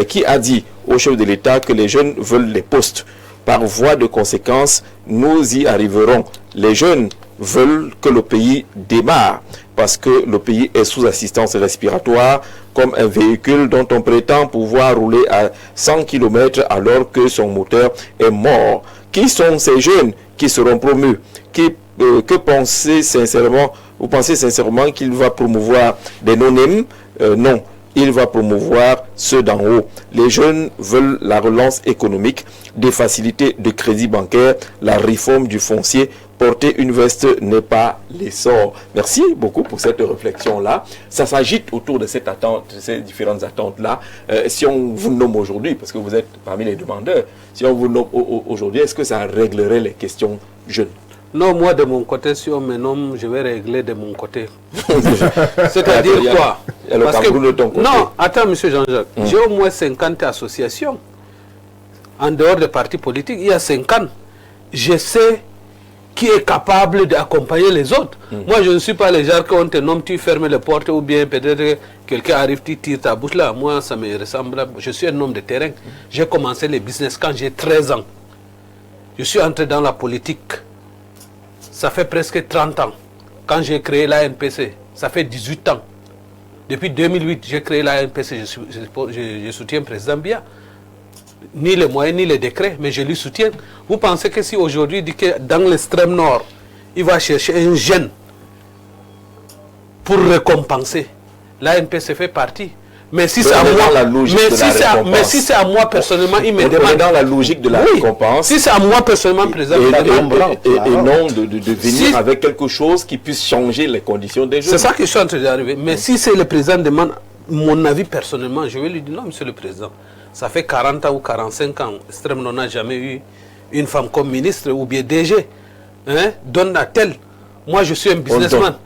qui a dit au chef de l'État que les jeunes veulent les postes. Par voie de conséquence, nous y arriverons. Les jeunes veulent que le pays démarre parce que le pays est sous assistance respiratoire comme un véhicule dont on prétend pouvoir rouler à 100 km alors que son moteur est mort. Qui sont ces jeunes qui seront promus? Que pensez sincèrement? Vous pensez sincèrement qu'il va promouvoir des non-nèmes? Non. Il va promouvoir ceux d'en haut. Les jeunes veulent la relance économique, des facilités de crédit bancaire, la réforme du foncier. Porter une veste n'est pas l'essor. Merci beaucoup pour cette réflexion-là. Ça s'agite autour de cette attente, de ces différentes attentes-là. Si on vous nomme aujourd'hui, parce que vous êtes parmi les demandeurs, si on vous nomme aujourd'hui, est-ce que ça réglerait les questions jeunes? Non, moi de mon côté, si on me nomme, je vais régler de mon côté. C'est-à-dire quoi? Parce que, de ton côté. Non, attends, monsieur Jean-Jacques, j'ai au moins 50 associations. En dehors des partis politiques, il y a 50. Je sais qui est capable d'accompagner les autres. Moi, je ne suis pas les gens qui on te nomme, tu fermes les portes ou bien peut-être quelqu'un arrive, tu tires ta bouche là. Moi, ça me ressemble. Je suis un homme de terrain. J'ai commencé les business quand j'ai 13 ans. Je suis entré dans la politique. Ça fait presque 30 ans. Quand j'ai créé l'ANPC, ça fait 18 ans. Depuis 2008, j'ai créé l'ANPC. Je soutiens le président Biya. Ni les moyens, ni les décrets, mais je lui soutiens. Vous pensez que si aujourd'hui, il dit que dans l'extrême nord, il va chercher un jeune pour récompenser, l'ANPC fait partie. Mais si c'est à moi, mais si c'est à moi personnellement, il me demande dans la logique de la récompense. Si c'est à moi personnellement, président, et non de venir avec quelque chose qui puisse changer les conditions des jeunes. C'est ça que je suis en train d'arriver. Mais si c'est le président demande mon avis personnellement, je vais lui dire non, monsieur le président. Ça fait 40 ans ou 45 ans, Extrême Nord n'a jamais eu une femme comme ministre ou bien DG. Hein? Donne à tel. Moi, je suis un businessman.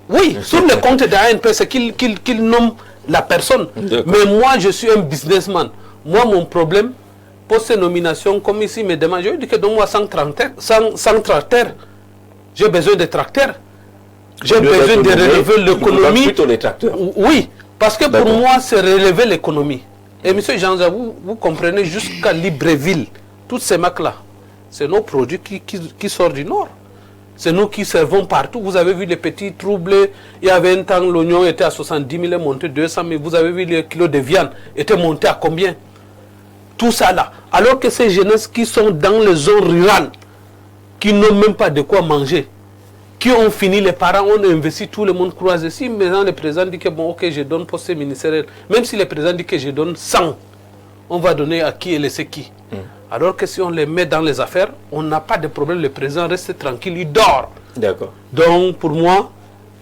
Oui, sur le compte de l'ANP, c'est qu'il nomme la personne. Mais moi, je suis un businessman. Moi, mon problème, pour ces nominations, comme ici, me demande, je lui dis que donne-moi 100 tracteurs. J'ai besoin de tracteurs. J'ai besoin de relever l'économie. Plutôt les tracteurs. Oui, parce que pour moi, c'est relever l'économie. Et M. Jean-Jacques, vous comprenez jusqu'à Libreville, tous ces marques-là, c'est nos produits qui sortent du Nord. C'est nous qui servons partout. Vous avez vu les petits troubles. Il y avait un temps, l'oignon était à 70 000, monté 200 000. Vous avez vu les kilos de viande étaient montés à combien? Tout ça là. Alors que ces jeunesses qui sont dans les zones rurales, qui n'ont même pas de quoi manger, qui ont fini, les parents ont investi, tout le monde croise ici. Maintenant, le président dit que bon, ok, je donne poste ministériel. Même si le président dit que je donne 100, on va donner à qui et laisser qui. Alors que si on les met dans les affaires, on n'a pas de problème. Le président reste tranquille, il dort. D'accord. Donc, pour moi,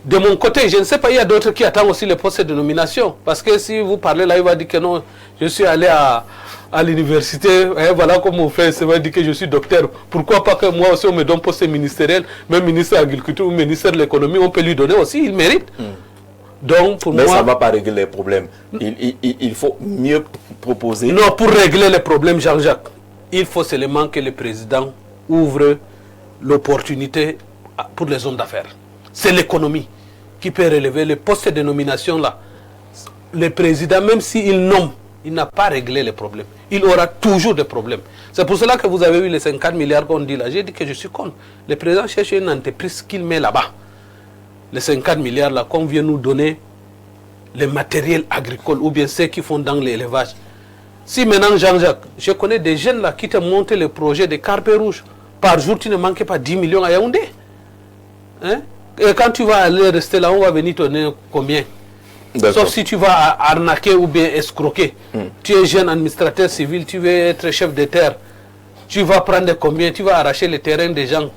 de mon côté, je ne sais pas, il y a d'autres qui attendent aussi les postes de nomination. Parce que si vous parlez là, il va dire que non, je suis allé à l'université, voilà comment on fait, ça va dire que je suis docteur. Pourquoi pas que moi aussi on me donne poste ministériel, même ministre de l'Agriculture ou ministre de l'Économie, on peut lui donner aussi, il mérite. Donc pour mais moi, ça ne va pas régler les problèmes. Il faut mieux proposer. Non, pour régler les problèmes, Jean-Jacques, il faut seulement que le président ouvre l'opportunité pour les hommes d'affaires. C'est l'économie qui peut relever les postes de nomination là. Le président, même s'il nomme, il n'a pas réglé les problèmes. Il aura toujours des problèmes. C'est pour cela que vous avez vu les 50 milliards qu'on dit là. J'ai dit que je suis contre. Le président cherche une entreprise qu'il met là-bas. Les 50 milliards là qu'on vient nous donner, les matériels agricoles ou bien ceux qui font dans l'élevage. Si maintenant, Jean-Jacques, je connais des jeunes là qui te montent le projet des carpes rouges. Par jour, tu ne manques pas 10 millions à Yaoundé. Hein? Et quand tu vas aller rester là, on va venir te donner combien? Sauf si tu vas arnaquer ou bien escroquer. Tu es jeune administrateur civil, tu veux être chef de terre. Tu vas prendre combien? Tu vas arracher le terrain des gens.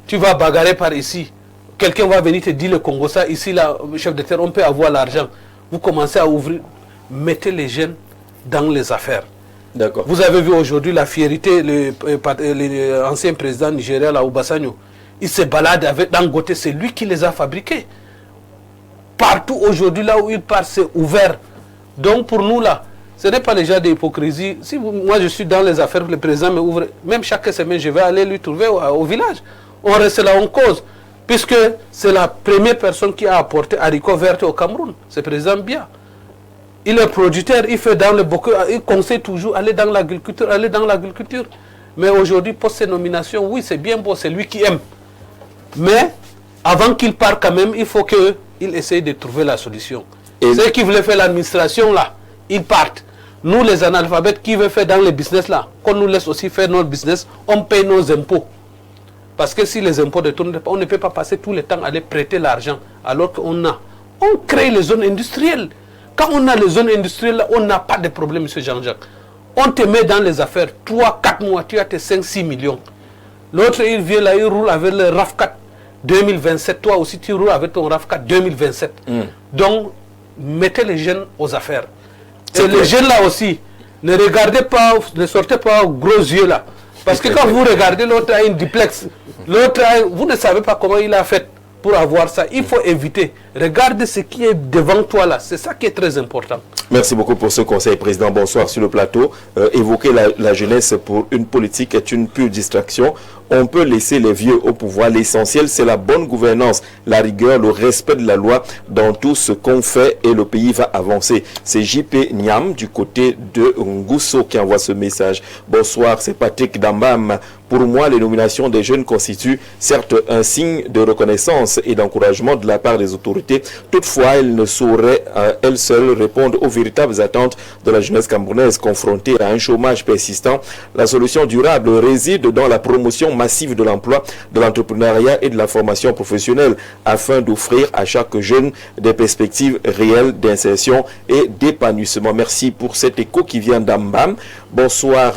Tu vas bagarrer par ici. Quelqu'un va venir te dire le Congo, ça, ici, là, chef de terre, on peut avoir l'argent. Vous commencez à ouvrir. Mettez les jeunes dans les affaires. D'accord. Vous avez vu aujourd'hui la fierté, l'ancien président nigérien, là, Obasanjo. Il se balade avec Dangote, c'est lui qui les a fabriqués. Partout aujourd'hui, là où il part, c'est ouvert. Donc pour nous, là, ce n'est pas les gens d'hypocrisie. Si moi je suis dans les affaires, le président me ouvre, même chaque semaine, je vais aller lui trouver au village. On reste là, on cause. Puisque c'est la première personne qui a apporté haricots verts au Cameroun, c'est le président Biya. Il est producteur, il fait dans le beaucoup, il conseille toujours aller dans l'agriculture, aller dans l'agriculture. Mais aujourd'hui, pour ces nominations, oui, c'est bien beau, c'est lui qui aime. Mais avant qu'il parte quand même, il faut qu'il essaye de trouver la solution. Et ceux qui voulaient faire l'administration là, ils partent. Nous les analphabètes qui veulent faire dans le business là, qu'on nous laisse aussi faire notre business, on paye nos impôts. Parce que si les impôts ne tournent pas, on ne peut pas passer tout le temps à aller prêter l'argent. Alors qu'on crée les zones industrielles. Quand on a les zones industrielles là, on n'a pas de problème, M. Jean-Jacques. On te met dans les affaires 3-4 mois, tu as tes 5-6 millions. L'autre, il vient là, il roule avec le RAV4 2027. Toi aussi, tu roules avec ton RAV4 2027. Donc, mettez les jeunes aux affaires. Et les jeunes là aussi, ne regardez pas, ne sortez pas aux gros yeux là. Parce que quand vous regardez, l'autre a une duplex. Vous ne savez pas comment il a fait pour avoir ça. Il faut éviter. Regarde ce qui est devant toi là. C'est ça qui est très important. Merci beaucoup pour ce conseil, Président. Bonsoir sur le plateau. Évoquer la jeunesse pour une politique est une pure distraction. On peut laisser les vieux au pouvoir. L'essentiel, c'est la bonne gouvernance, la rigueur, le respect de la loi dans tout ce qu'on fait et le pays va avancer. C'est JP Niam du côté de Ngousso qui envoie ce message. Bonsoir, c'est Patrick Dambam. Pour moi, les nominations des jeunes constituent certes un signe de reconnaissance et d'encouragement de la part des autorités. Toutefois, elles ne sauraient elles seules répondre aux véritables attentes de la jeunesse camerounaise confrontée à un chômage persistant. La solution durable réside dans la promotion massive de l'emploi, de l'entrepreneuriat et de la formation professionnelle afin d'offrir à chaque jeune des perspectives réelles d'insertion et d'épanouissement. Merci pour cet écho qui vient d'Ambam. Bonsoir,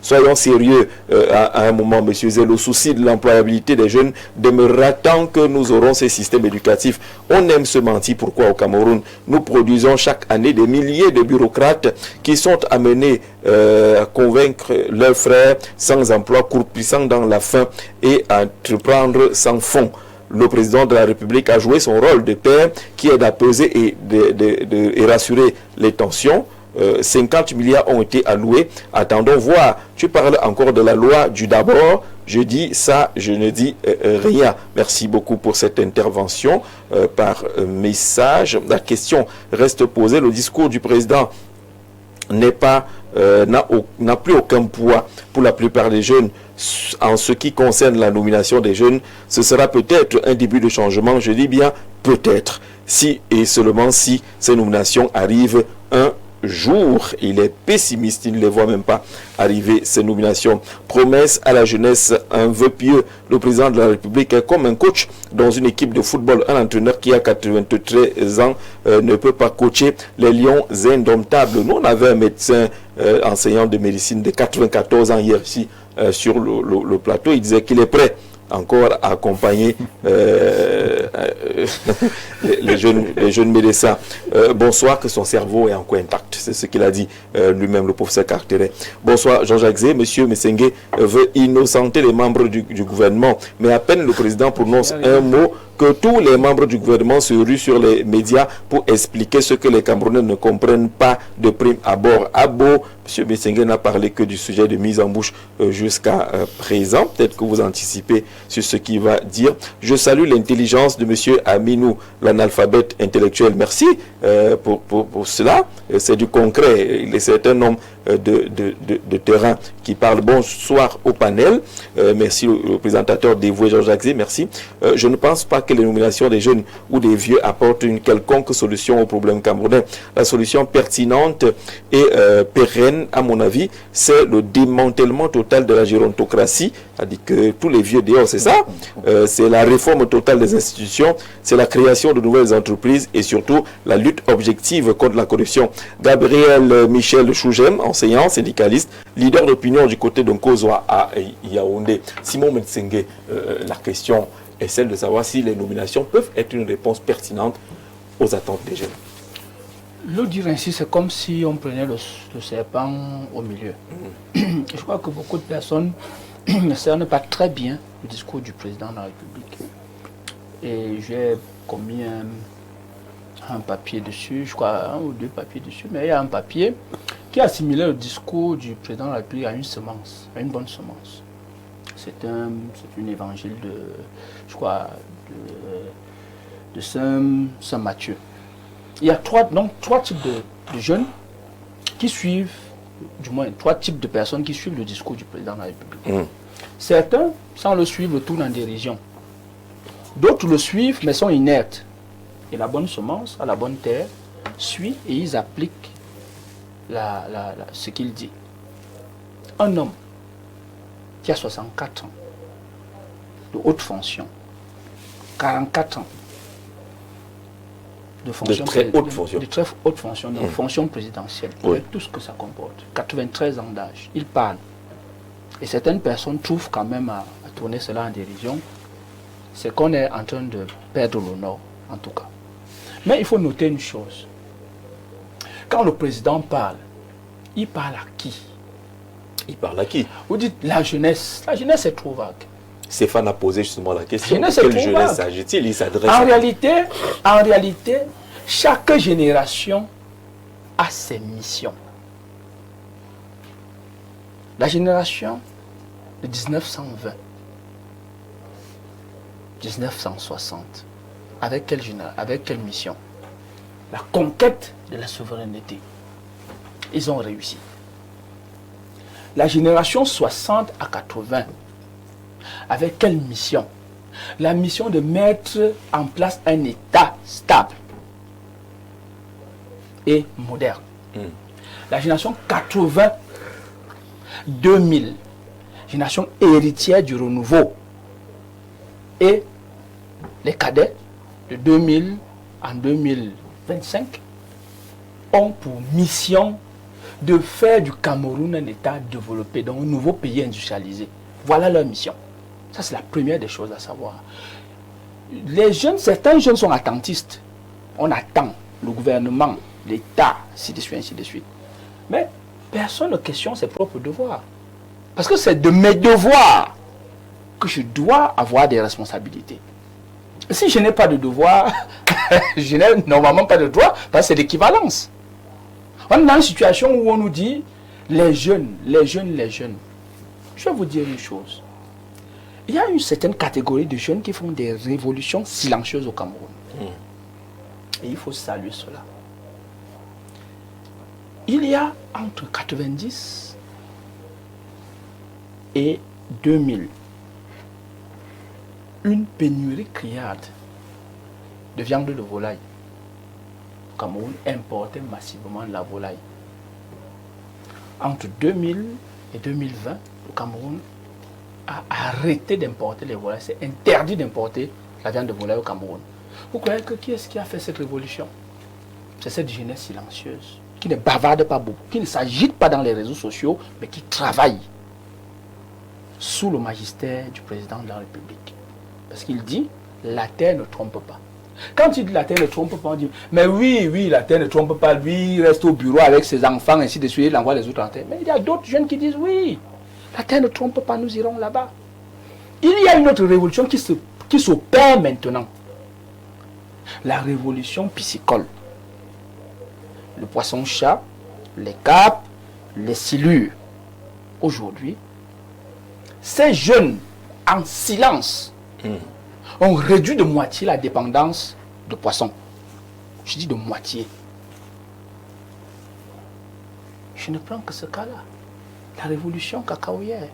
soyons sérieux à un moment, monsieur Zé. Le souci de l'employabilité des jeunes demeurera tant que nous aurons ces systèmes éducatifs. On aime se mentir. Pourquoi au Cameroun, nous produisons chaque année des milliers de bureaucrates qui sont amenés à convaincre leurs frères sans emploi, croupissant dans la faim et à entreprendre sans fonds. Le président de la République a joué son rôle de père qui est d'apaiser et rassurer les tensions. 50 milliards ont été alloués. Attendons voir. Tu parles encore de la loi du d'abord. Je dis ça, je ne dis rien. Merci beaucoup pour cette intervention par message. La question reste posée. Le discours du président n'a plus aucun poids pour la plupart des jeunes. En ce qui concerne la nomination des jeunes, ce sera peut-être un début de changement. Je dis bien peut-être. Si et seulement si ces nominations arrivent un jour. Il est pessimiste, il ne les voit même pas arriver, ces nominations. Promesse à la jeunesse, un vœu pieux. Le président de la République est comme un coach dans une équipe de football. Un entraîneur qui a 93 ans ne peut pas coacher les lions indomptables. Nous, on avait un médecin enseignant de médecine de 94 ans hier ici sur le plateau. Il disait qu'il est prêt encore à accompagner les jeunes médecins. Bonsoir, que son cerveau est encore intact. C'est ce qu'il a dit lui-même, le professeur Carteret. Bonsoir, Jean-Jacques Zé. Monsieur Messengue veut innocenter les membres du gouvernement, mais à peine le président prononce un mot que tous les membres du gouvernement se ruent sur les médias pour expliquer ce que les Camerounais ne comprennent pas de prime abord. Abo, M. Messengue n'a parlé que du sujet de mise en bouche jusqu'à présent. Peut-être que vous anticipez sur ce qu'il va dire. Je salue l'intelligence de M. Aminou, l'analphabète intellectuel. Merci pour cela. C'est du concret. C'est un homme de terrain qui parle. Bonsoir au panel. Merci le présentateur dévoué Jean-Jacques Zé. Merci. Je ne pense pas que les nominations des jeunes ou des vieux apportent une quelconque solution au problème camerounais. La solution pertinente et pérenne, à mon avis, c'est le démantèlement total de la gérontocratie, c'est-à-dire que tous les vieux dehors, c'est ça. C'est la réforme totale des institutions, c'est la création de nouvelles entreprises et surtout la lutte objective contre la corruption. Gabriel Michel Chougem, enseignant, syndicaliste, leader d'opinion du côté de Nkozwa à Yaoundé. Simon Messengue, la question est celle de savoir si les nominations peuvent être une réponse pertinente aux attentes des jeunes. Le dire ainsi, c'est comme si on prenait le serpent au milieu. Je crois que beaucoup de personnes ne cernent pas très bien le discours du président de la République. Et j'ai commis un papier dessus, je crois 1 ou 2 papiers dessus, mais il y a un papier qui assimilait le discours du président de la République à une semence, à une bonne semence. C'est un évangile de, je crois, de Saint Matthieu. Il y a 3 types de jeunes qui suivent, du moins 3 types de personnes qui suivent le discours du président de la République. Certains, sans le suivre, le tournent en dérision. D'autres le suivent, mais sont inertes. Et la bonne semence, à la bonne terre, suit et ils appliquent ce qu'il dit. Un homme qui a 64 ans, de haute fonction, 44 ans, de très haute fonction, de fonction présidentielle, avec tout ce que ça comporte, 93 ans d'âge, il parle. Et certaines personnes trouvent quand même à tourner cela en dérision, c'est qu'on est en train de perdre l'honneur, en tout cas. Mais il faut noter une chose. Quand le président parle, il parle à qui? Il parle à qui? Vous dites la jeunesse. La jeunesse est trop vague. Stéphane a posé justement la question. Jeunesse Quelle est trop jeunesse vague. s'agit-il? Il s'adresse En réalité, chaque génération a ses missions. La génération de 1920, 1960, avec quelle mission? La conquête de la souveraineté. Ils ont réussi. La génération 60 à 80, avec quelle mission? La mission de mettre en place un État stable et moderne. La génération 80-2000, génération héritière du renouveau. Et les cadets de 2000 en 2025 ont pour mission de faire du Cameroun un État développé, donc un nouveau pays industrialisé. Voilà leur mission. Ça, c'est la première des choses à savoir. Les jeunes, certains jeunes sont attentistes. On attend le gouvernement, l'État, ainsi de suite, ainsi de suite. Mais personne ne questionne ses propres devoirs. Parce que c'est de mes devoirs que je dois avoir des responsabilités. Si je n'ai pas de devoir, je n'ai normalement pas de droit, parce que c'est l'équivalence. On est dans une situation où on nous dit, les jeunes, les jeunes, les jeunes. Je vais vous dire une chose. Il y a une certaine catégorie de jeunes qui font des révolutions silencieuses au Cameroun. Et il faut saluer cela. Il y a entre 90 et 2000 une pénurie criarde de viande de volaille. Le Cameroun importait massivement la volaille. Entre 2000 et 2020, le Cameroun a arrêté d'importer les volailles. C'est interdit d'importer la viande de volaille au Cameroun. Vous croyez que qui est-ce qui a fait cette révolution? C'est cette jeunesse silencieuse, qui ne bavarde pas beaucoup, qui ne s'agite pas dans les réseaux sociaux, mais qui travaille sous le magistère du président de la République. Parce qu'il dit, la terre ne trompe pas. Quand il dit la terre ne trompe pas, on dit, mais oui, la terre ne trompe pas, lui, il reste au bureau avec ses enfants, ainsi de suite, il envoie les autres en terre. Mais il y a d'autres jeunes qui disent, oui, la terre ne trompe pas, nous irons là-bas. Il y a une autre révolution qui s'opère maintenant. La révolution piscicole. Le poisson-chat, les carpes, les silures. Aujourd'hui, ces jeunes, en silence, ont réduit de moitié la dépendance de poissons. Je dis de moitié. Je ne prends que ce cas-là. La révolution cacaoyère,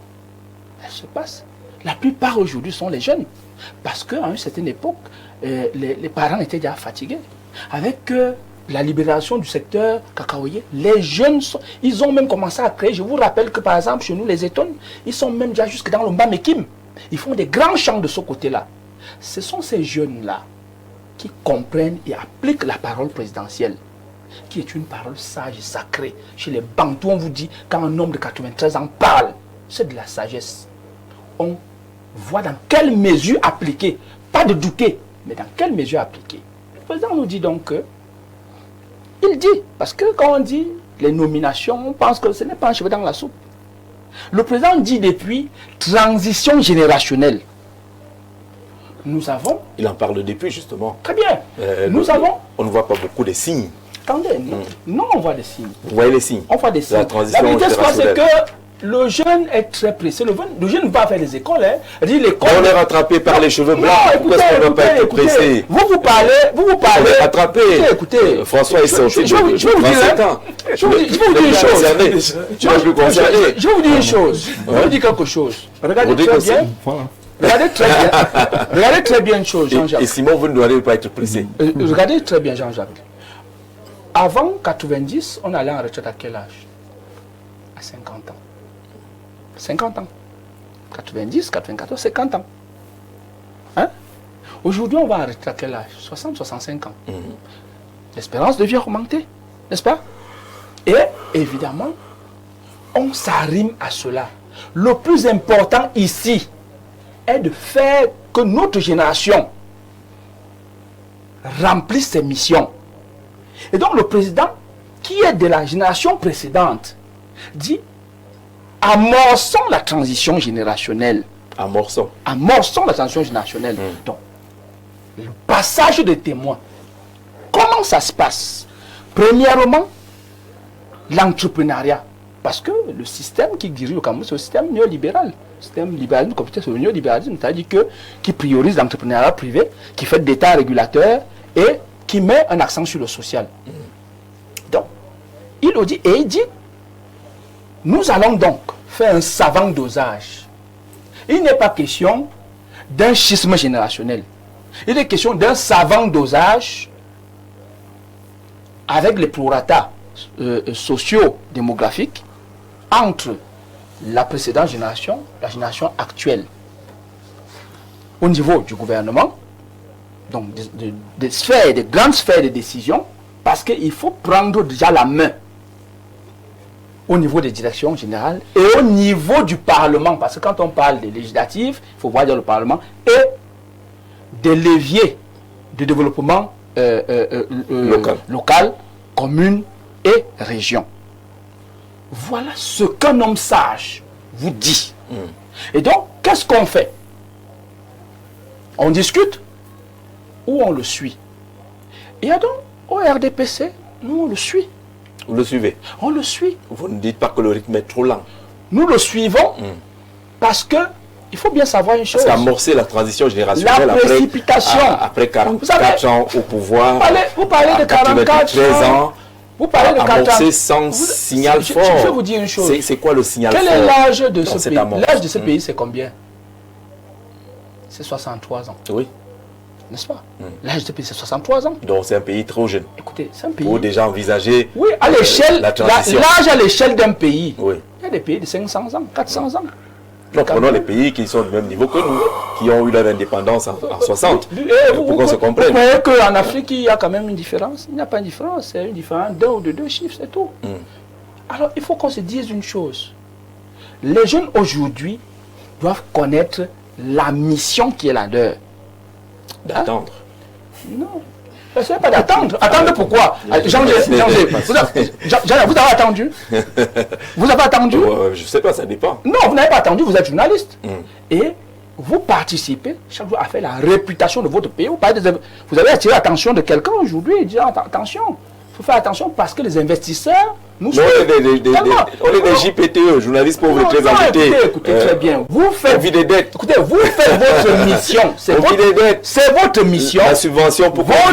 elle se passe. La plupart aujourd'hui sont les jeunes. Parce qu'à une certaine époque, les parents étaient déjà fatigués. Avec la libération du secteur cacaoyer, les jeunes, ils ont même commencé à créer. Je vous rappelle que par exemple, chez nous, les étonnes, ils sont même déjà jusque dans le Mbamekim. Ils font des grands champs de ce côté-là. Ce sont ces jeunes-là qui comprennent et appliquent la parole présidentielle, qui est une parole sage et sacrée. Chez les Bantous, on vous dit, quand un homme de 93 ans parle, c'est de la sagesse. On voit dans quelle mesure appliquer, pas de douter, mais dans quelle mesure appliquer. Le président nous dit donc que, il dit, parce que quand on dit les nominations, on pense que ce n'est pas un cheveu dans la soupe. Le président dit depuis transition générationnelle. Nous avons... Il en parle depuis, justement. Très bien. Nous avons... On ne voit pas beaucoup de signes. Attendez, non, on voit des signes. Vous voyez les signes? On voit des signes. La vérité, c'est que le jeune est très pressé. Le jeune ne va pas faire les écoles. Hein. On est rattrapé par les cheveux blancs. Pourquoi est-ce qu'on ne va pas être pressé? Vous parlez... On est rattrapé. Écoutez. François est sorti je vais vous dire une chose. Je vais vous dire une chose. Je vais vous dire quelque chose. Regardez très bien. Regardez très bien une chose, Jean-Jacques. Et Simon, vous ne doivez pas être pressé. Regardez très bien, Jean-Jacques. Avant 90, on allait en retraite à quel âge? À 50 ans. 50 ans. 90, 94, 50 ans. Hein? Aujourd'hui, on va en retraite à quel âge? 60, 65 ans. L'espérance de vie a augmenté, n'est-ce pas? Et évidemment, on s'arrime à cela. Le plus important ici est de faire que notre génération remplisse ses missions. Et donc le président, qui est de la génération précédente, dit amorçons la transition générationnelle. Amorçons la transition générationnelle. Donc, le passage de témoins. Comment ça se passe? Premièrement, l'entrepreneuriat. Parce que le système qui dirige le Cameroun, c'est le système néolibéral. Le système libéralisme, c'est le néolibéralisme, c'est-à-dire qui priorise l'entrepreneuriat privé, qui fait d'État régulateur et qui met un accent sur le social. Donc, il dit, nous allons donc faire un savant dosage. Il n'est pas question d'un schisme générationnel. Il est question d'un savant dosage avec les prorata socio-démographiques entre la précédente génération et la génération actuelle. Au niveau du gouvernement, donc des grandes sphères de décision, parce qu'il faut prendre déjà la main au niveau des directions générales et au niveau du Parlement, parce que quand on parle des législatives, il faut voir dans le Parlement, et des leviers de développement local, commune et région. Voilà ce qu'un homme sage vous dit. Et donc, qu'est-ce qu'on fait? On discute ou on le suit? Et donc, au RDPC, nous on le suit. Vous le suivez? On le suit. Vous ne dites pas que le rythme est trop lent? Nous le suivons parce que il faut bien savoir une chose. C'est amorcer la transition générationnelle la précipitation. Après 44 ans au pouvoir. Vous parlez de 44 ans. Vous parlez de 44 ans. Sans signal fort. Je vais vous dire une chose. C'est quoi le signal fort? Quel est l'âge de ce pays? L'âge de ce pays, c'est combien? C'est 63 ans. Oui. N'est-ce pas? L'âge de ce pays, c'est 63 ans. Donc c'est un pays trop jeune. Écoutez, c'est un pays. Pour déjà envisager. Oui, à l'échelle. La transition. L'âge à l'échelle d'un pays. Oui. Il y a des pays de 500 ans, 400 ans. Donc prenons les pays qui sont du même niveau que nous, qui ont eu leur indépendance en 60. Pour qu'on se comprenne. Vous voyez qu'en Afrique, il y a quand même une différence. Il n'y a pas une différence. C'est une différence d'un ou de deux chiffres, c'est tout. Alors, il faut qu'on se dise une chose. Les jeunes aujourd'hui doivent connaître la mission qui est la leur. D'attendre. Non. Ce n'est pas d'attendre. Attendre pourquoi? Jean, vous avez attendu? Vous avez attendu? Je ne sais pas, ça dépend. Non, vous n'avez pas attendu, vous êtes journaliste. Et vous participez chaque jour à faire la réputation de votre pays. Vous avez attiré l'attention de quelqu'un aujourd'hui et dit attention, il faut faire attention parce que les investisseurs nous suivent. On est des JPTE, journalistes pauvres et très endettés. Écoutez très bien. Vous faites des dettes. Écoutez, vous faites votre mission. C'est votre mission. La subvention pour votre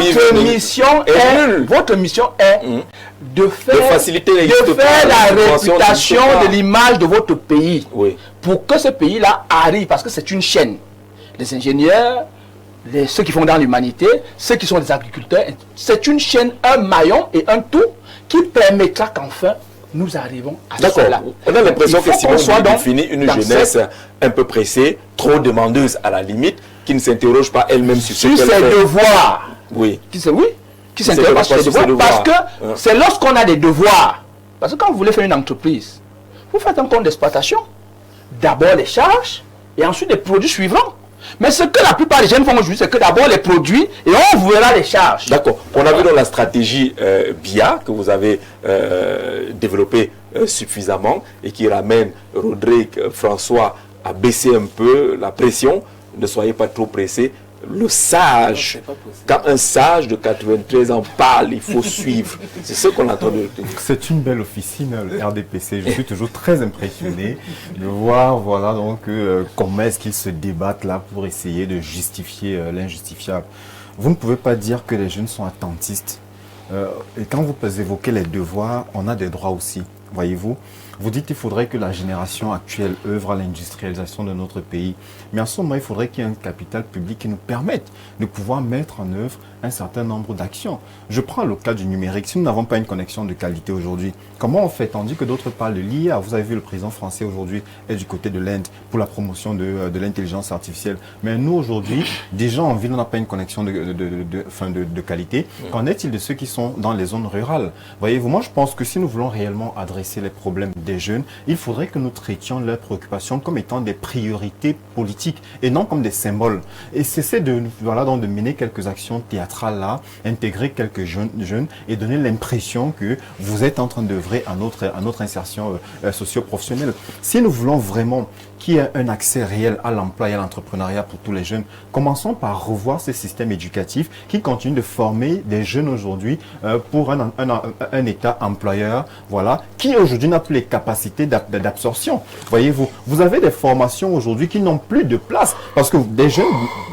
mission est de faciliter la réputation de l'image de votre pays. Oui. Pour que ce pays-là arrive, parce que c'est une chaîne. Les ingénieurs, ceux qui font dans l'humanité, ceux qui sont des agriculteurs, c'est une chaîne, un maillon et un tout qui permettra qu'enfin nous arrivons à cela. D'accord. On a l'impression que Simon définit une jeunesse un peu pressée, trop demandeuse à la limite, qui ne s'interroge pas elle-même sur ce qu'elle fait. Ses devoirs. Oui. Qui s'interroge pas sur ses devoirs. Parce que c'est lorsqu'on a des devoirs. Parce que quand vous voulez faire une entreprise, vous faites un compte d'exploitation. D'abord les charges et ensuite les produits suivants. Mais ce que la plupart des jeunes font aujourd'hui, c'est que d'abord les produits et on verra les charges. D'accord. On a vu dans la stratégie BIA que vous avez développée suffisamment et qui ramène Rodrigue, François à baisser un peu la pression. Ne soyez pas trop pressés. Le sage, quand un sage de 93 ans parle, il faut suivre. C'est ce qu'on attend de retenir. C'est une belle officine, le RDPC. Je suis toujours très impressionné de voir, voilà, donc, comment est-ce qu'ils se débattent là pour essayer de justifier l'injustifiable. Vous ne pouvez pas dire que les jeunes sont attentistes. Et quand vous évoquez les devoirs, on a des droits aussi, voyez-vous. Vous dites qu'il faudrait que la génération actuelle œuvre à l'industrialisation de notre pays. Mais en ce moment, il faudrait qu'il y ait un capital public qui nous permette de pouvoir mettre en œuvre un certain nombre d'actions. Je prends le cas du numérique. Si nous n'avons pas une connexion de qualité aujourd'hui, comment on fait? Tandis que d'autres parlent de l'IA. Vous avez vu le président français aujourd'hui est du côté de l'Inde pour la promotion de l'intelligence artificielle. Mais nous, aujourd'hui, déjà en ville, on n'a pas une connexion de qualité. Qu'en est-il de ceux qui sont dans les zones rurales? Voyez-vous, moi, je pense que si nous voulons réellement adresser adresser les problèmes des jeunes, il faudrait que nous traitions leurs préoccupations comme étant des priorités politiques et non comme des symboles. Et cesser de, voilà, donc de mener quelques actions théâtrales là, intégrer quelques jeunes et donner l'impression que vous êtes en train d'œuvrer à notre insertion socio-professionnelle. Si nous voulons vraiment qu'il y ait un accès réel à l'emploi et à l'entrepreneuriat pour tous les jeunes, commençons par revoir ces systèmes éducatifs qui continuent de former des jeunes aujourd'hui pour un État employeur, voilà, qui aujourd'hui n'a plus les capacités d'absorption. Voyez-vous, vous avez des formations aujourd'hui qui n'ont plus de place parce que des jeunes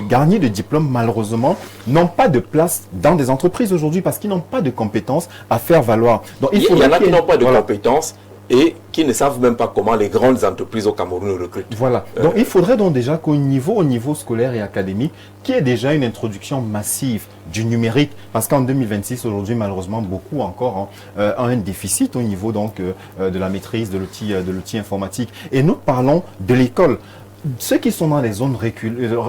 garnis de diplômes, malheureusement, n'ont pas de place dans des entreprises aujourd'hui parce qu'ils n'ont pas de compétences à faire valoir. Donc, il y en a qui n'ont pas de compétences et qui ne savent même pas comment les grandes entreprises au Cameroun recrutent. Voilà. Donc, il faudrait donc déjà qu'au niveau scolaire et académique, qu'il y ait déjà une introduction massive du numérique. Parce qu'en 2026, aujourd'hui, malheureusement, beaucoup encore ont un déficit au niveau donc, de la maîtrise de l'outil informatique. Et nous parlons de l'école. Ceux qui sont dans les zones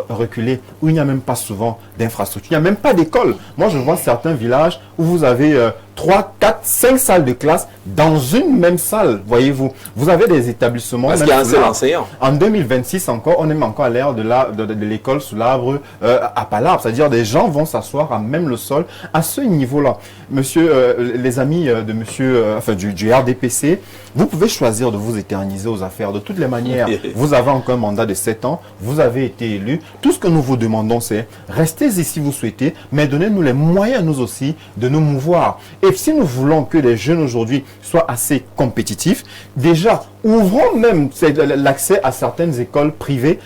reculées, où il n'y a même pas souvent d'infrastructures, il n'y a même pas d'école. Moi, je vois certains villages où vous avez 3, 4, 5 salles de classe dans une même salle, voyez-vous. Vous avez des établissements... Parce qu'il y a un seul enseignant. En 2026 encore, on est encore à l'ère de l'école sous l'arbre à palabre. C'est-à-dire des gens vont s'asseoir à même le sol à ce niveau-là. Monsieur, les amis de monsieur, du RDPC, vous pouvez choisir de vous éterniser aux affaires. De toutes les manières, vous avez encore un mandat de 7 ans, vous avez été élu. Tout ce que nous vous demandons, c'est restez ici si vous souhaitez, mais donnez-nous les moyens, nous aussi, de nous mouvoir. Et si nous voulons que les jeunes aujourd'hui soient assez compétitifs, déjà, ouvrons même l'accès à certaines écoles privées,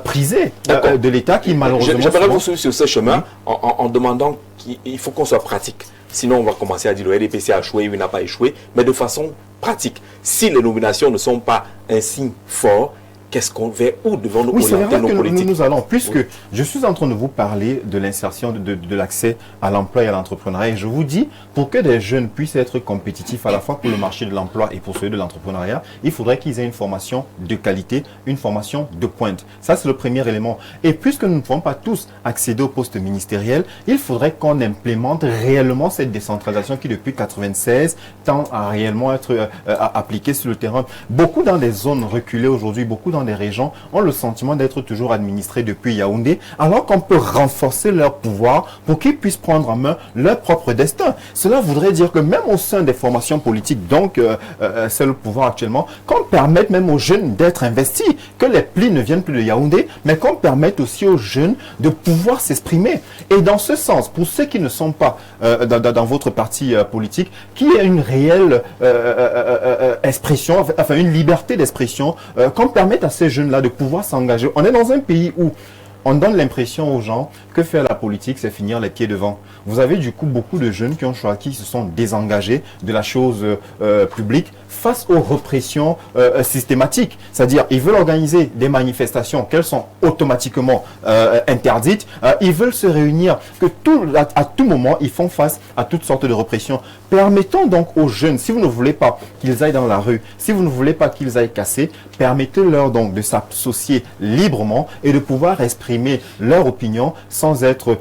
prisées de l'État qui malheureusement... J'aimerais vous suivre sur ce chemin en demandant qu'il faut qu'on soit pratique. Sinon, on va commencer à dire le RDPC a échoué, il n'a pas échoué, mais de façon pratique. Si les nominations ne sont pas un signe fort, qu'est-ce qu'on fait? Où devons-nous orienter nos politiques? Nous allons, puisque je suis en train de vous parler de l'insertion, de l'accès à l'emploi et à l'entrepreneuriat. Et je vous dis, pour que des jeunes puissent être compétitifs à la fois pour le marché de l'emploi et pour celui de l'entrepreneuriat, il faudrait qu'ils aient une formation de qualité, une formation de pointe. Ça, c'est le premier élément. Et puisque nous ne pouvons pas tous accéder au poste ministériel, il faudrait qu'on implémente réellement cette décentralisation qui, depuis 1996, tend à réellement être appliquée sur le terrain. Beaucoup dans des zones reculées aujourd'hui, beaucoup dans des régions ont le sentiment d'être toujours administrés depuis Yaoundé, alors qu'on peut renforcer leur pouvoir pour qu'ils puissent prendre en main leur propre destin. Cela voudrait dire que même au sein des formations politiques, donc c'est le pouvoir actuellement, qu'on permette même aux jeunes d'être investis, que les plis ne viennent plus de Yaoundé, mais qu'on permette aussi aux jeunes de pouvoir s'exprimer. Et dans ce sens, pour ceux qui ne sont pas dans votre parti politique, qu'il y ait une réelle expression, enfin une liberté d'expression, qu'on permette à ces jeunes-là de pouvoir s'engager. On est dans un pays où on donne l'impression aux gens que faire la politique, c'est finir les pieds devant. Vous avez du coup beaucoup de jeunes qui se sont désengagés de la chose publique face aux répressions systématiques. C'est-à-dire, ils veulent organiser des manifestations qu'elles sont automatiquement interdites. Ils veulent se réunir, que à tout moment, ils font face à toutes sortes de répressions. Permettons donc aux jeunes, si vous ne voulez pas qu'ils aillent dans la rue, si vous ne voulez pas qu'ils aillent casser, permettez-leur donc de s'associer librement et de pouvoir exprimer leur opinion sans être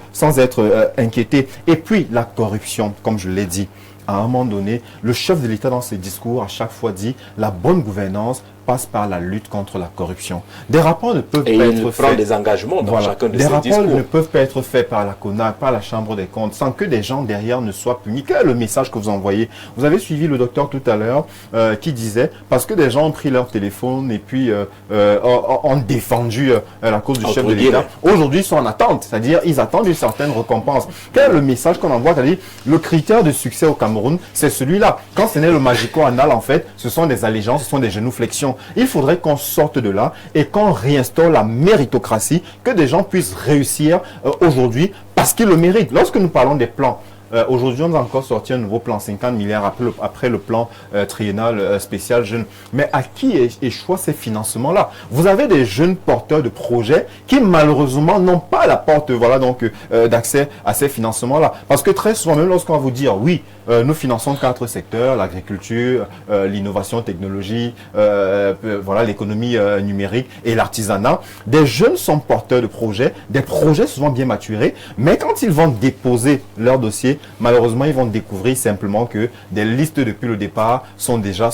inquiétés. Et puis, la corruption, comme je l'ai dit. À un moment donné, le chef de l'État dans ses discours à chaque fois dit la bonne gouvernance passe par la lutte contre la corruption. Des rapports ne peuvent pas être faits. Prend des engagements dans chacun de ses discours. Des rapports ne peuvent pas être faits par la CONAC, par la Chambre des comptes, sans que des gens derrière ne soient punis. Quel est le message que vous envoyez? Vous avez suivi le docteur tout à l'heure qui disait, parce que des gens ont pris leur téléphone et puis ont défendu la cause du chef de l'État. Aujourd'hui, ils sont en attente, c'est-à-dire ils attendent une certaine récompense. Quel est le message qu'on envoie? C'est-à-dire le critère de succès au Cameroun, c'est celui-là. Quand ce n'est le magico-anal, en fait, ce sont des allégeances, ce sont des genuflexions. Il faudrait qu'on sorte de là et qu'on réinstaure la méritocratie, que des gens puissent réussir aujourd'hui parce qu'ils le méritent. Lorsque nous parlons des plans, aujourd'hui, on a encore sorti un nouveau plan 50 milliards après le plan triennal spécial jeune. Mais à qui échoient ces financements-là? Vous avez des jeunes porteurs de projets qui malheureusement n'ont pas la porte d'accès à ces financements-là. Parce que très souvent, même lorsqu'on va vous dire oui, nous finançons 4 secteurs, l'agriculture, l'innovation technologie, l'économie numérique et l'artisanat. Des jeunes sont porteurs de projets, des projets souvent bien maturés, mais quand ils vont déposer leur dossier, malheureusement, ils vont découvrir simplement que des listes depuis le départ sont déjà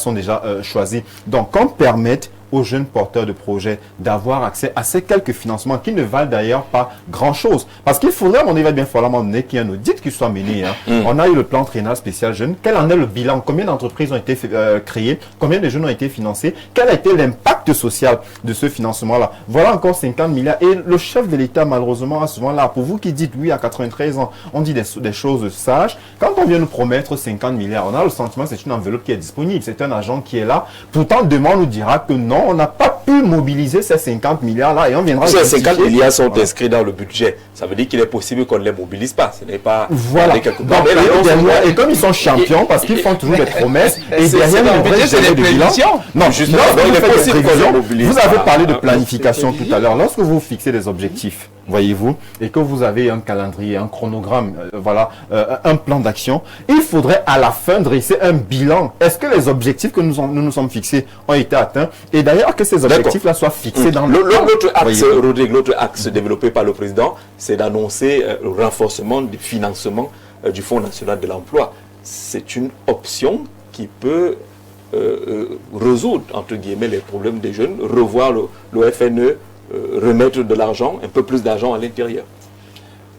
choisies. Donc, qu'on permette aux jeunes porteurs de projets d'avoir accès à ces quelques financements qui ne valent d'ailleurs pas grand-chose. Parce qu'il faudrait, on va bien falloir à un moment donné qu'il y ait un audit qui soit mené. On a eu le plan triennal spécial jeune. Quel en est le bilan? Combien d'entreprises ont été créées? Combien de jeunes ont été financés? Quel a été l'impact social de ce financement-là? Voilà encore 50 milliards. Et le chef de l'État, malheureusement, a souvent là, pour vous qui dites oui, à 93 ans, on dit des choses sages. Quand on vient nous promettre 50 milliards, on a le sentiment que c'est une enveloppe qui est disponible. C'est un agent qui est là. Pourtant, demain, on nous dira que non, on n'a pas pu mobiliser ces 50 milliards-là et on viendra... Ces 50 milliards sont inscrits dans le budget. Ça veut dire qu'il est possible qu'on ne les mobilise pas. Ce n'est pas... Voilà. Et comme ils sont champions, parce qu'ils font toujours des promesses, et derrière le budget, c'est des prévisions. Non, justement, il est possible qu'on les mobilise. Vous avez parlé de planification tout à l'heure. Lorsque vous fixez des objectifs, voyez-vous, et que vous avez un calendrier, un chronogramme, un plan d'action, il faudrait à la fin dresser un bilan. Est-ce que les objectifs que nous nous sommes fixés ont été atteints? Et d'ailleurs que ces objectifs-là soient fixés dans l'autre axe, Rodrigue, l'autre axe développé par le président, c'est d'annoncer le renforcement du financement du Fonds national de l'emploi. C'est une option qui peut résoudre, entre guillemets, les problèmes des jeunes, revoir le FNE, remettre de l'argent, un peu plus d'argent à l'intérieur.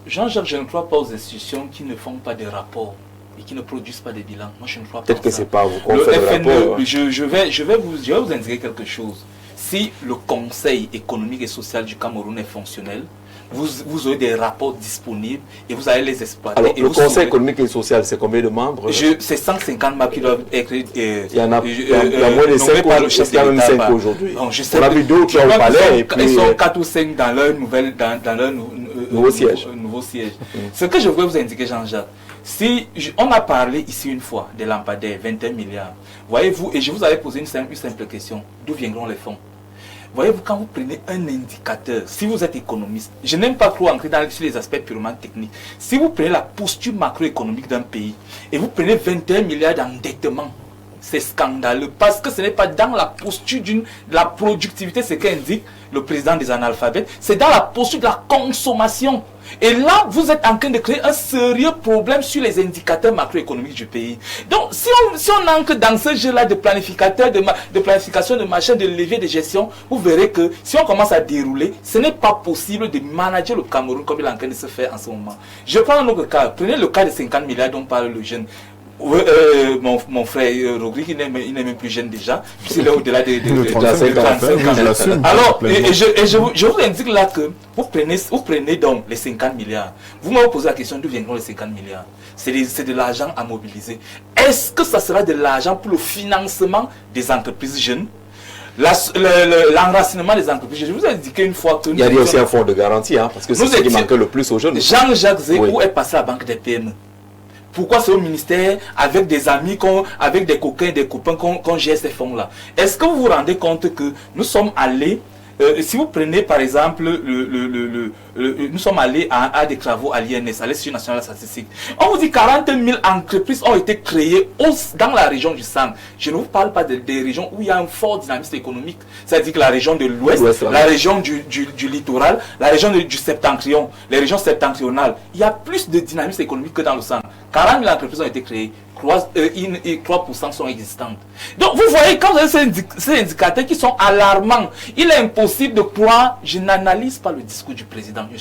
Jean-Jacques, je ne crois pas aux institutions qui ne font pas de rapports et qui ne produisent pas de bilans. Moi, je ne crois pas. Peut-être que ce n'est pas vous qu'on le fait FNE, le rapport. Je vais vous indiquer quelque chose. Si le Conseil économique et social du Cameroun est fonctionnel, vous aurez des rapports disponibles et vous allez les exploiter. Alors, et le Conseil économique et social, c'est combien de membres? C'est 150 membres qui doivent être... il y en a moins de 5 aujourd'hui. Il y a même 5 aujourd'hui. On a vu 2 ou 3 au palais. Ils sont 4 ou 5 dans leur nouveau siège. Ce que je voulais vous indiquer, Jean-Jacques, si on a parlé ici une fois des lampadaires, 21 milliards. Voyez-vous, et je vous avais posé une simple question. D'où viendront les fonds? Voyez-vous, quand vous prenez un indicateur, si vous êtes économiste, je n'aime pas trop entrer sur les aspects purement techniques. Si vous prenez la posture macroéconomique d'un pays et vous prenez 21 milliards d'endettement, c'est scandaleux parce que ce n'est pas dans la posture de la productivité, ce qu'indique le président des analphabètes, c'est dans la posture de la consommation. Et là, vous êtes en train de créer un sérieux problème sur les indicateurs macroéconomiques du pays. Donc, si on entre dans ce jeu-là de planificateur, de planification de machin, de levier de gestion, vous verrez que si on commence à dérouler, ce n'est pas possible de manager le Cameroun comme il est en train de se faire en ce moment. Je prends un autre cas. Prenez le cas de 50 milliards dont parle le jeune. Mon frère Rodrigue, il n'est même plus jeune déjà, puisqu'il est au-delà de 35 ans. Alors, je vous indique là que vous prenez donc les 50 milliards. Vous m'avez posé la question d'où viendront les 50 milliards. C'est de l'argent à mobiliser. Est-ce que ça sera de l'argent pour le financement des entreprises jeunes? L'enracinement des entreprises. Je vous ai indiqué une fois que... Il y a aussi un fonds de garantie, parce que c'est ce qui manque le plus aux jeunes. Jean-Jacques Zé, où est passé la banque des PME? Pourquoi c'est au ministère, avec des amis, avec des coquins, des copains, qu'on gère ces fonds-là? Est-ce que vous vous rendez compte que nous sommes allés, si vous prenez par exemple, nous sommes allés à des travaux à l'INS, à l'Institut national de la statistique. On vous dit 40 000 entreprises ont été créées dans la région du centre. Je ne vous parle pas des régions où il y a un fort dynamisme économique. C'est-à-dire que la région de l'Ouest, la région du littoral, la région du septentrion, les régions septentrionales. Il y a plus de dynamisme économique que dans le centre. 40 000 entreprises ont été créées. 3% sont existantes. Donc vous voyez, quand vous avez ces indicateurs qui sont alarmants, il est impossible de croire. Je n'analyse pas le discours du président. Je ne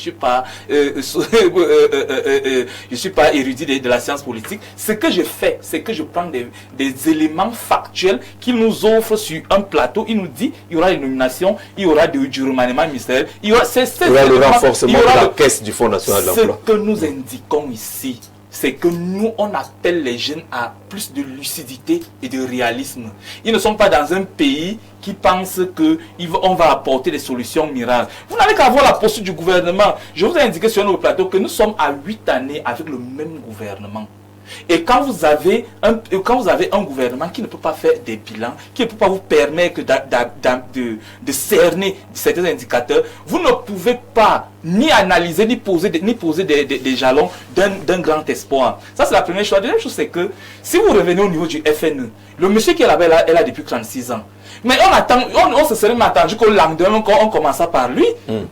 suis pas érudit de la science politique. Ce que je fais, c'est que je prends des éléments factuels qu'il nous offre sur un plateau. Il nous dit il y aura une nomination, il y aura du remaniement ministériel, il y aura le renforcement de la caisse du Fonds national de l'emploi. Ce que nous indiquons ici, c'est que nous, on appelle les jeunes à plus de lucidité et de réalisme. Ils ne sont pas dans un pays qui pense qu'on va apporter des solutions miracles. Vous n'avez qu'à voir la posture du gouvernement. Je vous ai indiqué sur notre plateau que nous sommes à 8 années avec le même gouvernement. Et quand vous avez un gouvernement qui ne peut pas faire des bilans, qui ne peut pas vous permettre de cerner certains indicateurs, vous ne pouvez pas ni analyser, ni poser des jalons d'un grand espoir. Ça, c'est la première chose. La deuxième chose, c'est que si vous revenez au niveau du FNE, le monsieur qui est là-bas, est là depuis 36 ans. Mais on se serait attendu qu'au lendemain, on commençait par lui.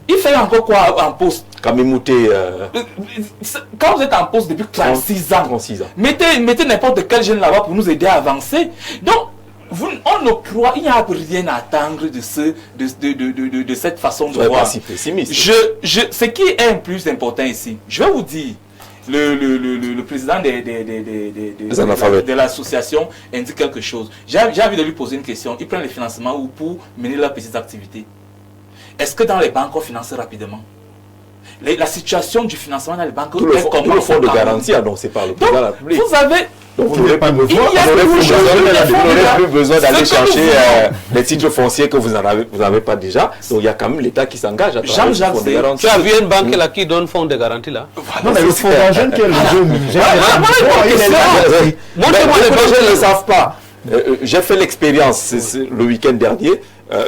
Il fait encore quoi en poste? Kamimouté, quand vous êtes en poste depuis 36 ans, mettez n'importe quel jeune là-bas pour nous aider à avancer. Donc, on ne croit, il n'y a rien à attendre de cette façon de voir. Si pessimiste. Ce qui est le plus important ici, je vais vous dire, le président de l'association indique quelque chose. J'ai envie de lui poser une question. Ils prennent les financements ou pour mener leurs petites activités. Est-ce que dans les banques on finance rapidement? La situation du financement dans les banques, tout le fonds de garantie annoncé par le président de la République. Vous avez... Donc vous n'aurez plus besoin d'aller chercher les titres fonciers que vous n'avez pas déjà. Donc il y a quand même l'État qui s'engage à travers le fonds de garantie. Tu as vu une banque là qui donne fonds de garantie là? Non, mais le fonds d'argent qui est le jeu. Montrez-moi les gens ne le savent pas. J'ai fait l'expérience le week-end dernier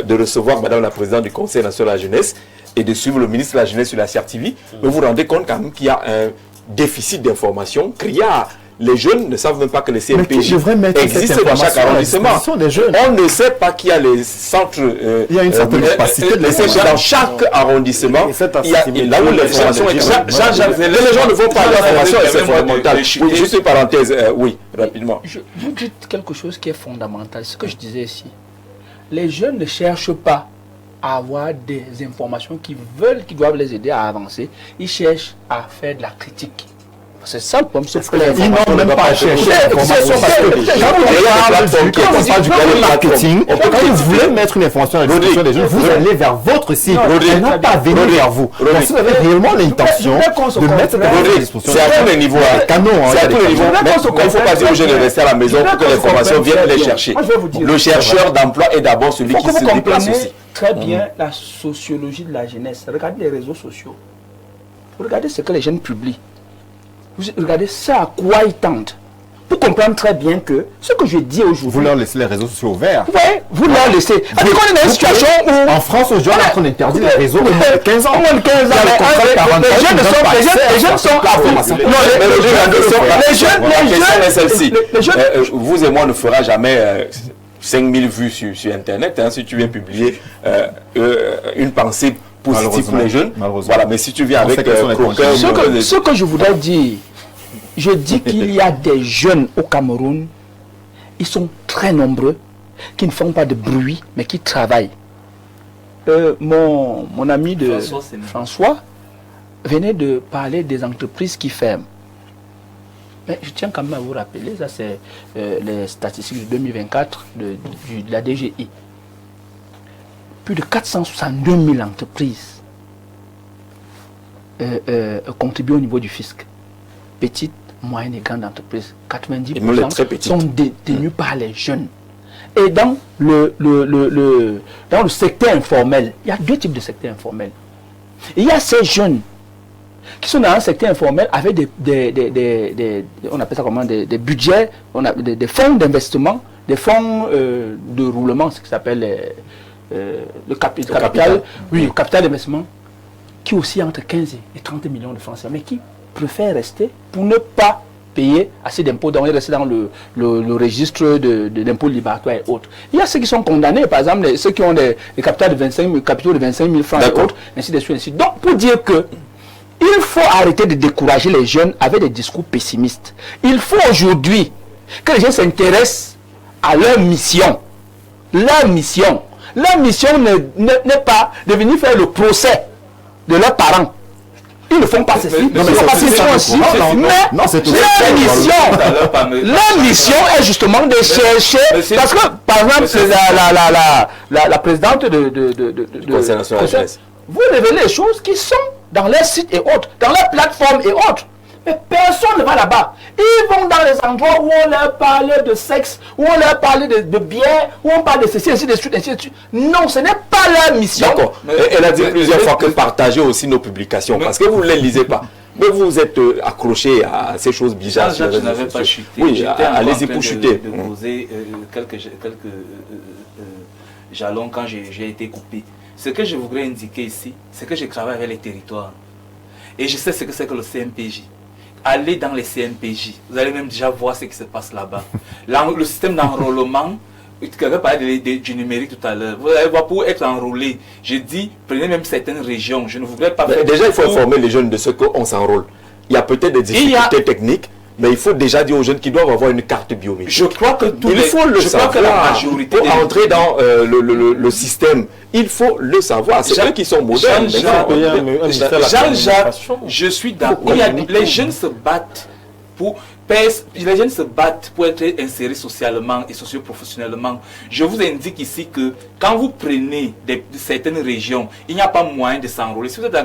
de recevoir Madame la Présidente du Conseil national de la jeunesse et de suivre le ministre de la Jeunesse sur la CRTV. Mais vous vous rendez compte quand même qu'il y a un déficit d'information criard. Les jeunes ne savent même pas que les CMPJ existent dans chaque arrondissement. On ne sait pas qu'il y a les centres. Il y a une certaine capacité de les dans chaque arrondissement. Il y a là où l'information est. Les gens ne vont pas à l'information, c'est fondamental. Oui, juste une parenthèse, oui, rapidement. Vous dites quelque chose qui est fondamental, ce que je disais ici. Les jeunes ne cherchent pas à avoir des informations qui doivent les aider à avancer. Ils cherchent à faire de la critique. C'est ça le problème. Ils n'ont même pas cherché l'information parce que marketing, quand vous voulez mettre une information à la disposition des jeunes, vous allez vers votre site. Elle n'a pas venir vers vous. Donc si vous avez réellement l'intention de mettre à la disposition, c'est à tous les niveaux. C'est à tous les niveaux. Mais il ne faut pas dire aux jeunes de rester à la maison pour que l'information vienne les chercher. Le chercheur d'emploi est d'abord celui qui se déplace aussi. Très bien la sociologie de la jeunesse. Regardez les réseaux sociaux. Regardez ce que les jeunes publient. Regardez ça à quoi ils tendent. Pour comprendre très bien que ce que je dis aujourd'hui... Vous leur laissez les réseaux sociaux ouverts. Oui, vous leur laissez. On est dans une situation où... En France, aujourd'hui, on est en train d'interdire les réseaux de 15 ans. Les jeunes sont à fond. Les jeunes, vous et moi ne fera jamais 5000 vues sur Internet si tu viens publier une pensée positif pour les jeunes. Voilà, mais si tu viens avec ce que je voudrais dire, je dis qu'il y a des jeunes au Cameroun, ils sont très nombreux, qui ne font pas de bruit, mais qui travaillent. Mon ami François venait de parler des entreprises qui ferment. Mais je tiens quand même à vous rappeler, ça c'est les statistiques de 2024 de la DGI. Plus de 462 000 entreprises contribuent au niveau du fisc. Petites, moyennes et grandes entreprises. 90% sont détenues par les jeunes. Et dans le secteur informel, il y a deux types de secteurs informels. Il y a ces jeunes qui sont dans un secteur informel avec on appelle ça comment, des budgets, des fonds d'investissement, des fonds de roulement, ce qui s'appelle le capital d'investissement, qui aussi entre 15 et 30 millions de francs, mais qui préfèrent rester pour ne pas payer assez d'impôts, donc rester dans le registre de l'impôt libératoire et autres. Il y a ceux qui sont condamnés, par exemple, ceux qui ont des capitaux de 25 000 francs et autres, ainsi de suite, ainsi. Donc, pour dire que il faut arrêter de décourager les jeunes avec des discours pessimistes. Il faut aujourd'hui que les gens s'intéressent à leur mission. Leur mission. Leur mission n'est pas de venir faire le procès de leurs parents. Ils ne font pas ceci. Mais leur mission est justement de chercher. Parce que, par exemple, la présidente de Conseil national de la jeunesse, vous révélez les choses qui sont dans leurs sites et autres, dans leurs plateformes et autres. Mais personne ne va là-bas. Ils vont dans les endroits où on leur parle de sexe, où on leur parle de bière, où on parle de ceci, ainsi de suite, ainsi de suite. Non, ce n'est pas leur mission. D'accord. Elle a dit plusieurs fois que partagez aussi nos publications, parce que vous ne les lisez pas. Mais vous êtes accroché à ces choses bizarres. Je n'avais pas chuté. Oui, allez-y pour chuter. De poser quelques jalons quand j'ai été coupé. Ce que je voudrais indiquer ici, c'est que je travaille avec les territoires. Et je sais ce que c'est que le CMPJ. Allez dans les CMPJ, vous allez même déjà voir ce qui se passe là-bas. Le système d'enrôlement quelqu'un parlait du numérique tout à l'heure. Vous allez voir, pour être enrôlé, je dis, prenez même certaines régions. Je ne voudrais pas faire... Déjà, il faut informer les jeunes de ce qu'on s'enrôle. Il y a peut-être des difficultés techniques, mais il faut déjà dire aux jeunes qu'ils doivent avoir une carte biométrique. Je crois que il faut le savoir. Que la majorité pour entrer dans le système, il faut le savoir. C'est eux qui sont modernes. Jean-Jacques, je suis d'accord. Les jeunes se battent pour... Les jeunes se battent pour être insérés socialement et socio-professionnellement. Je vous indique ici que quand vous prenez certaines régions, il n'y a pas moyen de s'enrôler. Si vous êtes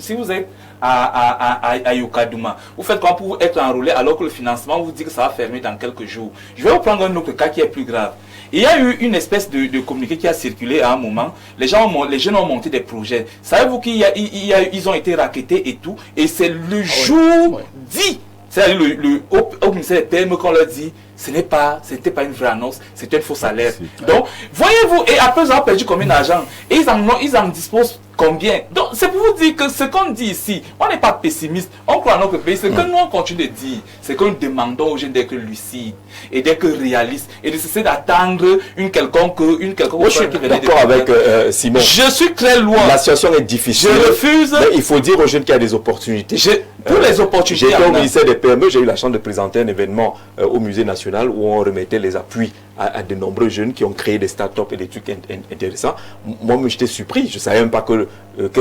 si vous êtes à Yokadouma, vous faites comment pour être enrôlé alors que le financement vous dit que ça va fermer dans quelques jours. Je vais vous prendre un autre cas qui est plus grave. Il y a eu une espèce de communiqué qui a circulé à un moment. Les jeunes ont monté des projets. Savez-vous qu'ils ont été rackettés et tout. Et c'est le jour dit. C'est au ministère des PME qu'on leur dit, ce n'était pas une vraie annonce, c'était une fausse alerte. Donc, voyez-vous, et après ils ont perdu combien d'argent? Et ils en disposent combien? Donc, c'est pour vous dire que ce qu'on dit ici, on n'est pas pessimiste, on croit à notre pays. Ce que nous on continue de dire, c'est que nous demandons aux jeunes d'être lucides et d'être réalistes et de cesser d'attendre une quelconque Moi, je suis d'accord avec Simon. Je suis très loin. La situation est difficile. Je refuse. Mais il faut dire aux jeunes qu'il y a des opportunités. Pour les opportunités. J'étais au ministère des PME, j'ai eu la chance de présenter un événement au musée national où on remettait les appuis à de nombreux jeunes qui ont créé des start-up et des trucs intéressants. Moi, j'étais surpris. Je ne savais même pas que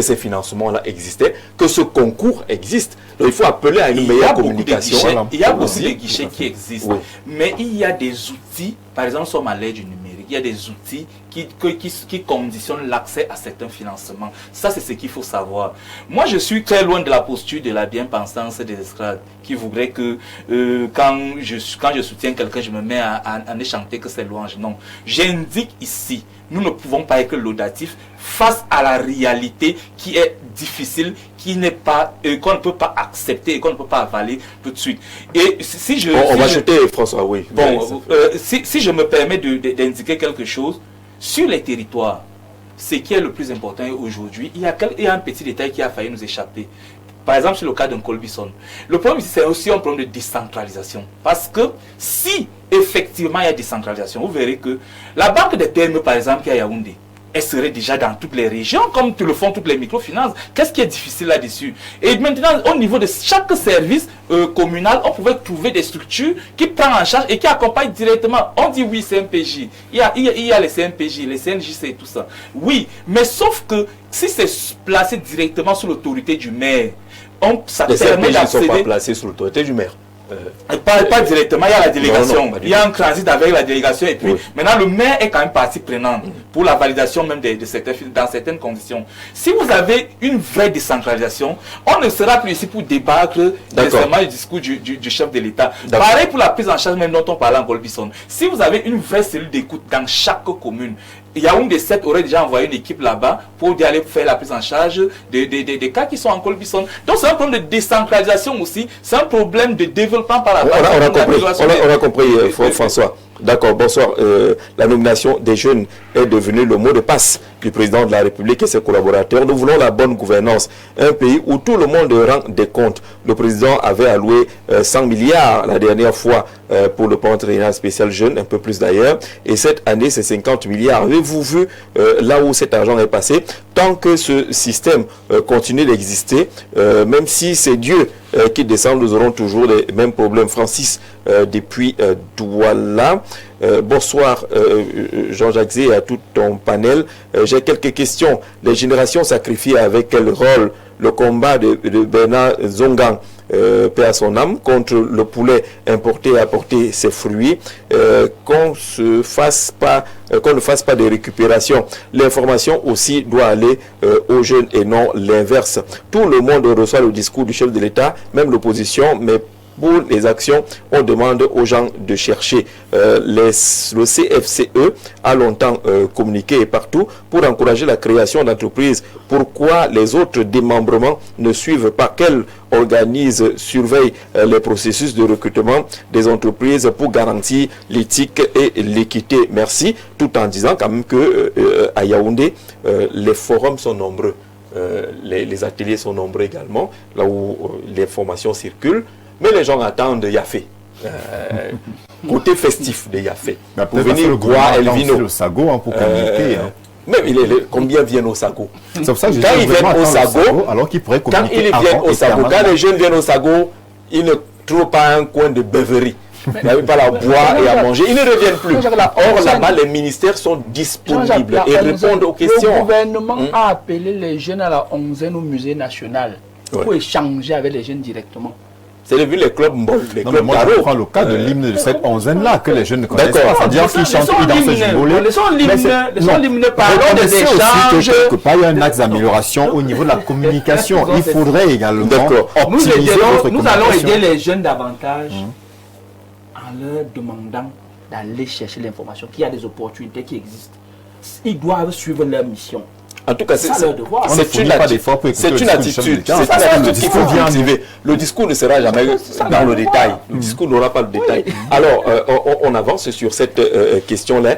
ces financements-là existaient, que ce concours existe. Donc, il faut appeler à une meilleure communication. Il y a beaucoup de guichets qui existent. Oui. Mais il y a des outils, par exemple, nous sommes à l'ère du numérique. Il y a des outils qui conditionnent l'accès à certains financements. Ça, c'est ce qu'il faut savoir. Moi, je suis très loin de la posture de la bien-pensance des esclaves qui voudrait que quand je soutiens quelqu'un, je me mets à ne chanter que ses louanges. Non. J'indique ici, nous ne pouvons pas être laudatifs face à la réalité qui est difficile, qu'on ne peut pas accepter et qu'on ne peut pas avaler tout de suite. Et on va jeter François, oui. Bon, si je me permets d'indiquer quelque chose, sur les territoires, ce qui est le plus important aujourd'hui, il y a un petit détail qui a failli nous échapper. Par exemple, sur le cas d'un Colbison. Le problème, c'est aussi un problème de décentralisation. Parce que si effectivement il y a décentralisation, vous verrez que la banque des PME, par exemple, qui est à Yaoundé, elle serait déjà dans toutes les régions, comme le font toutes les microfinances. Qu'est-ce qui est difficile là-dessus? Et maintenant, au niveau de chaque service communal, on pouvait trouver des structures qui prennent en charge et qui accompagnent directement. On dit oui, CMPJ. Il y a les CMPJ, les CNJC et tout ça. Oui, mais sauf que si c'est placé directement sous l'autorité du maire, ça les permet CMPJ ne sont pas d'accéder... placés sous l'autorité du maire. Pas directement, il y a la délégation, non, il y a un transit avec la délégation et puis oui. Maintenant le maire est quand même partie prenante pour la validation même dans certaines conditions. Si vous avez une vraie décentralisation, on ne sera plus ici pour débattre nécessairement du discours du chef de l'État. Pareil pour la prise en charge même dont on parlait en Golbison. Si vous avez une vraie cellule d'écoute dans chaque commune, Yaoundé 7 aurait déjà envoyé une équipe là-bas pour aller faire la prise en charge des cas qui sont en Colbison. Donc c'est un problème de décentralisation aussi, c'est un problème de développement par la base. On a compris, François. D'accord, bonsoir. La nomination des jeunes est devenue le mot de passe du président de la République et ses collaborateurs. Nous voulons la bonne gouvernance. Un pays où tout le monde rend des comptes. Le président avait alloué 100 milliards la dernière fois pour le plan triennal spécial jeune, un peu plus d'ailleurs. Et cette année, c'est 50 milliards. Avez-vous vu là où cet argent est passé? Tant que ce système continue d'exister, même si c'est Dieu qui descend, nous aurons toujours les mêmes problèmes. Francis, depuis Douala. Bonsoir Jean-Jacques Zé et à tout ton panel. J'ai quelques questions. Les générations sacrifiées avec quel rôle? Le combat de Bernard Zongang, paix à son âme, contre le poulet importé et apporter ses fruits, qu'on ne fasse pas de récupération. L'information aussi doit aller aux jeunes et non l'inverse. Tout le monde reçoit le discours du chef de l'État, même l'opposition, mais pour les actions, on demande aux gens de chercher. Le CFCE a longtemps communiqué partout pour encourager la création d'entreprises. Pourquoi les autres démembrements ne suivent pas? Quels organismes surveillent les processus de recrutement des entreprises pour garantir l'éthique et l'équité? Merci. Tout en disant quand même que à Yaoundé, les forums sont nombreux. Les ateliers sont nombreux également, là où l'information circule. Mais les gens attendent Yafé. côté festif déjà fait. Pour venir boire El Vino. Le Sago pour communiquer. Même combien viennent au Sago? C'est pour ça que je quand ils viennent au Sago, alors qu'ils pourraient communiquer. Quand ils viennent au Sago, quand les jeunes viennent au Sago, ils ne trouvent pas un coin de beuverie. Il n'y avait pas à boire et à manger. Ils ne reviennent plus. Or, là-bas, les ministères sont disponibles et répondent aux questions. Le gouvernement a appelé les jeunes à la 11e au musée national pour échanger avec les jeunes directement. C'est vu les clubs Mbol, les clubs moi, je prends le cas de l'hymne de cette onzaine-là que les jeunes ne connaissent pas. C'est-à-dire qu'ils chantent, ils dansent du volet. Les sons l'hymne par des échanges. Quelque part, il y a un axe d'amélioration au niveau de la communication. Il faudrait également optimiser notre communication. Nous allons aider les jeunes davantage en leur demandant d'aller chercher l'information, qu'il y a des opportunités qui existent. Ils doivent suivre leur mission. En tout cas, c'est une attitude. Le discours ne sera jamais dans le détail. Le discours n'aura pas le détail. Alors, on avance sur cette question-là.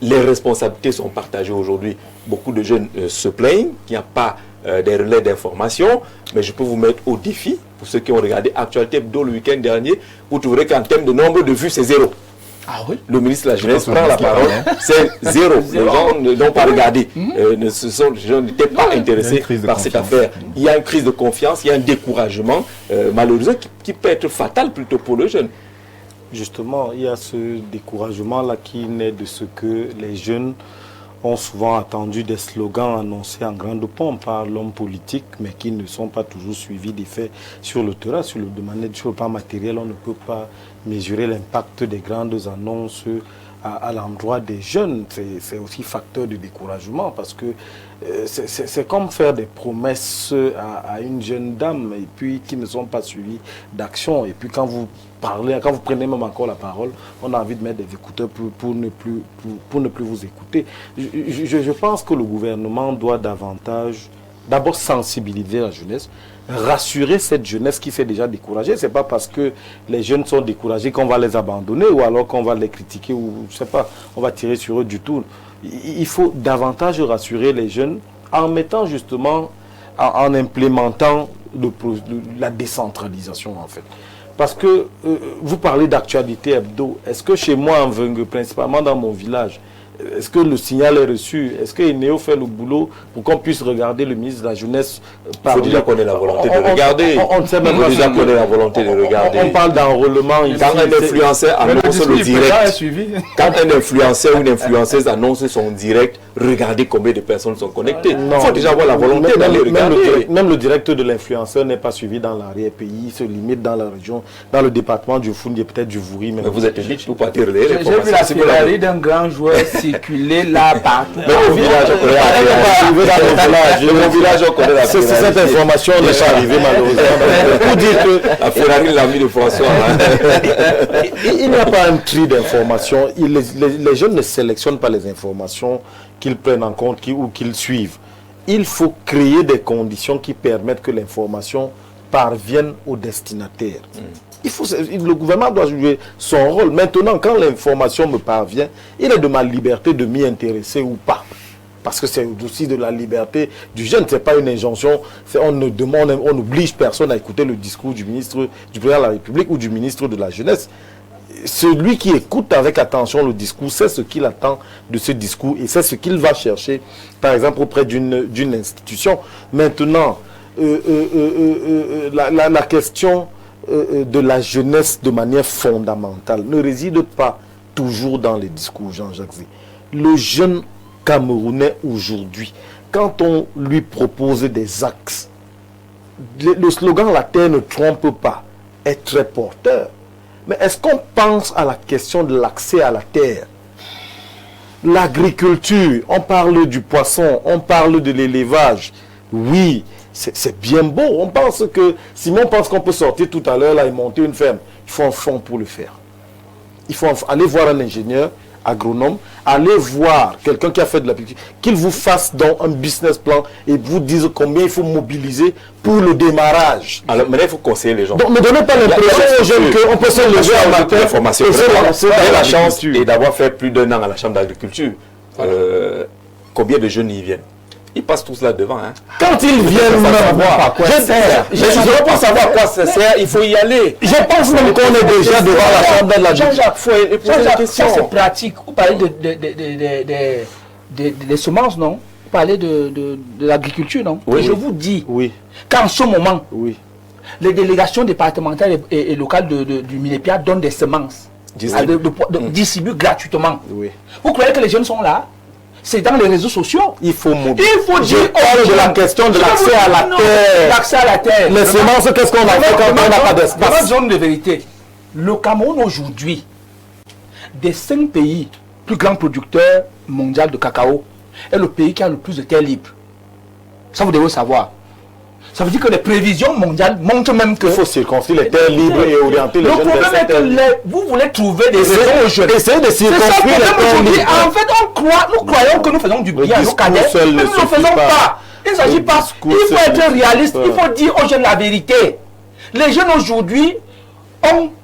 Les responsabilités sont partagées aujourd'hui. Beaucoup de jeunes se plaignent qu'il n'y a pas des relais d'information. Mais je peux vous mettre au défi, pour ceux qui ont regardé Actualité Hebdo le week-end dernier, vous trouverez qu'en termes de nombre de vues, c'est 0. Ah oui? Le ministre de la Jeunesse prend la parole, c'est 0. Les gens n'ont pas regardé. Les gens n'étaient pas intéressés par cette affaire. Il y a une crise de confiance, il y a un découragement malheureusement qui peut être fatal plutôt pour le jeune. Justement, il y a ce découragement-là qui naît de ce que les jeunes ont souvent attendu des slogans annoncés en grande pompe par l'homme politique, mais qui ne sont pas toujours suivis des faits sur le terrain, sur le plan matériel. On ne peut pas mesurer l'impact des grandes annonces à l'endroit des jeunes. C'est aussi facteur de découragement parce que c'est comme faire des promesses à une jeune dame et puis qui ne sont pas suivies d'action. Et puis quand vous prenez même encore la parole, on a envie de mettre des écouteurs pour ne plus vous écouter. Je pense que le gouvernement doit davantage, d'abord sensibiliser la jeunesse, rassurer cette jeunesse qui s'est déjà découragée. Ce n'est pas parce que les jeunes sont découragés qu'on va les abandonner ou alors qu'on va les critiquer ou je sais pas, on va tirer sur eux du tout. Il faut davantage rassurer les jeunes en mettant justement, en implémentant la décentralisation en fait. Parce que vous parlez d'actualité hebdo. Est-ce que chez moi en Vengue, principalement dans mon village, est-ce que le signal est reçu? Est-ce que Inéo fait le boulot pour qu'on puisse regarder le ministre de la Jeunesse parler? Il faut déjà connaître la volonté de regarder. On sait même déjà connaître la volonté de regarder. On parle d'enrôlement ici. Quand un influenceur annonce le direct, quand un influenceur ou une influenceuse annonce son direct, regardez combien de personnes sont connectées. Il faut déjà avoir la volonté d'aller regarder. Même le direct de l'influenceur n'est pas suivi dans l'arrière-pays. Il se limite dans la région, dans le département du Foundi et peut-être du Vouri. Mais vous êtes libre pour partir relayer les informations. J'ai vu la Ferrari d'un grand joueur circuler là partout. Mais au village, on connaît la Ferrari. Cette information n'est pas arrivée malheureusement. Pour dire que la Ferrari, l'ami de François. Il n'y a pas un tri d'informations. Les jeunes ne sélectionnent pas les informations qu'ils prennent en compte ou qu'ils suivent. Il faut créer des conditions qui permettent que l'information parvienne au destinataire. Le gouvernement doit jouer son rôle. Maintenant, quand l'information me parvient, il est de ma liberté de m'y intéresser ou pas. Parce que c'est aussi de la liberté du jeune. Ce n'est pas une injonction. On n'oblige personne à écouter le discours du président de la République ou du ministre de la Jeunesse. Celui qui écoute avec attention le discours, c'est ce qu'il attend de ce discours et c'est ce qu'il va chercher, par exemple, auprès d'une institution. Maintenant, la question de la jeunesse de manière fondamentale ne réside pas toujours dans les discours, Jean-Jacques Zé. Le jeune Camerounais aujourd'hui, quand on lui propose des axes, le slogan « La terre ne trompe pas » est très porteur. Mais est-ce qu'on pense à la question de l'accès à la terre? L'agriculture, on parle du poisson, on parle de l'élevage. Oui, c'est bien beau. On pense que, Simon pense qu'on peut sortir tout à l'heure là et monter une ferme. Il faut un fonds pour le faire. Il faut aller voir un ingénieur, agronome, aller voir quelqu'un qui a fait de l'agriculture, qu'il vous fasse donc un business plan et vous dise combien il faut mobiliser pour le démarrage. Alors, mais là, il faut conseiller les gens. Donc, ne donnez pas l'impression aux jeunes qu'on peut se lever à matin. J'ai la chance d'avoir fait plus d'1 an à la Chambre d'agriculture. Combien de jeunes y viennent? Ils passent tous là devant. Hein. Quand ils viennent savoir quoi ça sert. Je ne veux pas savoir quoi ça sert, il faut y aller. Je pense même qu'on est déjà devant la chambre de la Jean-Jacques, ça c'est pratique. Vous parlez des semences, non? Vous parlez de l'agriculture, non? Oui. Je vous dis qu'en ce moment, les délégations départementales et locales du Minépia donnent des semences. Distribuent gratuitement. Vous croyez que les jeunes sont là? C'est dans les réseaux sociaux. Il faut dire de la question de l'accès à la terre. L'accès à la terre. Les semences, qu'est-ce qu'on a fait quand on n'a pas d'espace? Dans une zone de vérité, le Cameroun aujourd'hui, des 5 pays plus grands producteurs mondiaux de cacao, est le pays qui a le plus de terres libres. Ça, vous devez savoir. Ça veut dire que les prévisions mondiales montrent même que... Il faut circonscrire les terres libres et orienter les jeunes. Le problème est que vous voulez trouver des raisons aux jeunes. Essayez de circonscrire les terres libres. En fait, nous croyons que nous faisons du bien à nos cadets, mais nous ne le faisons pas. Il ne s'agit pas... Il faut être réaliste, il faut dire aux jeunes la vérité. Les jeunes aujourd'hui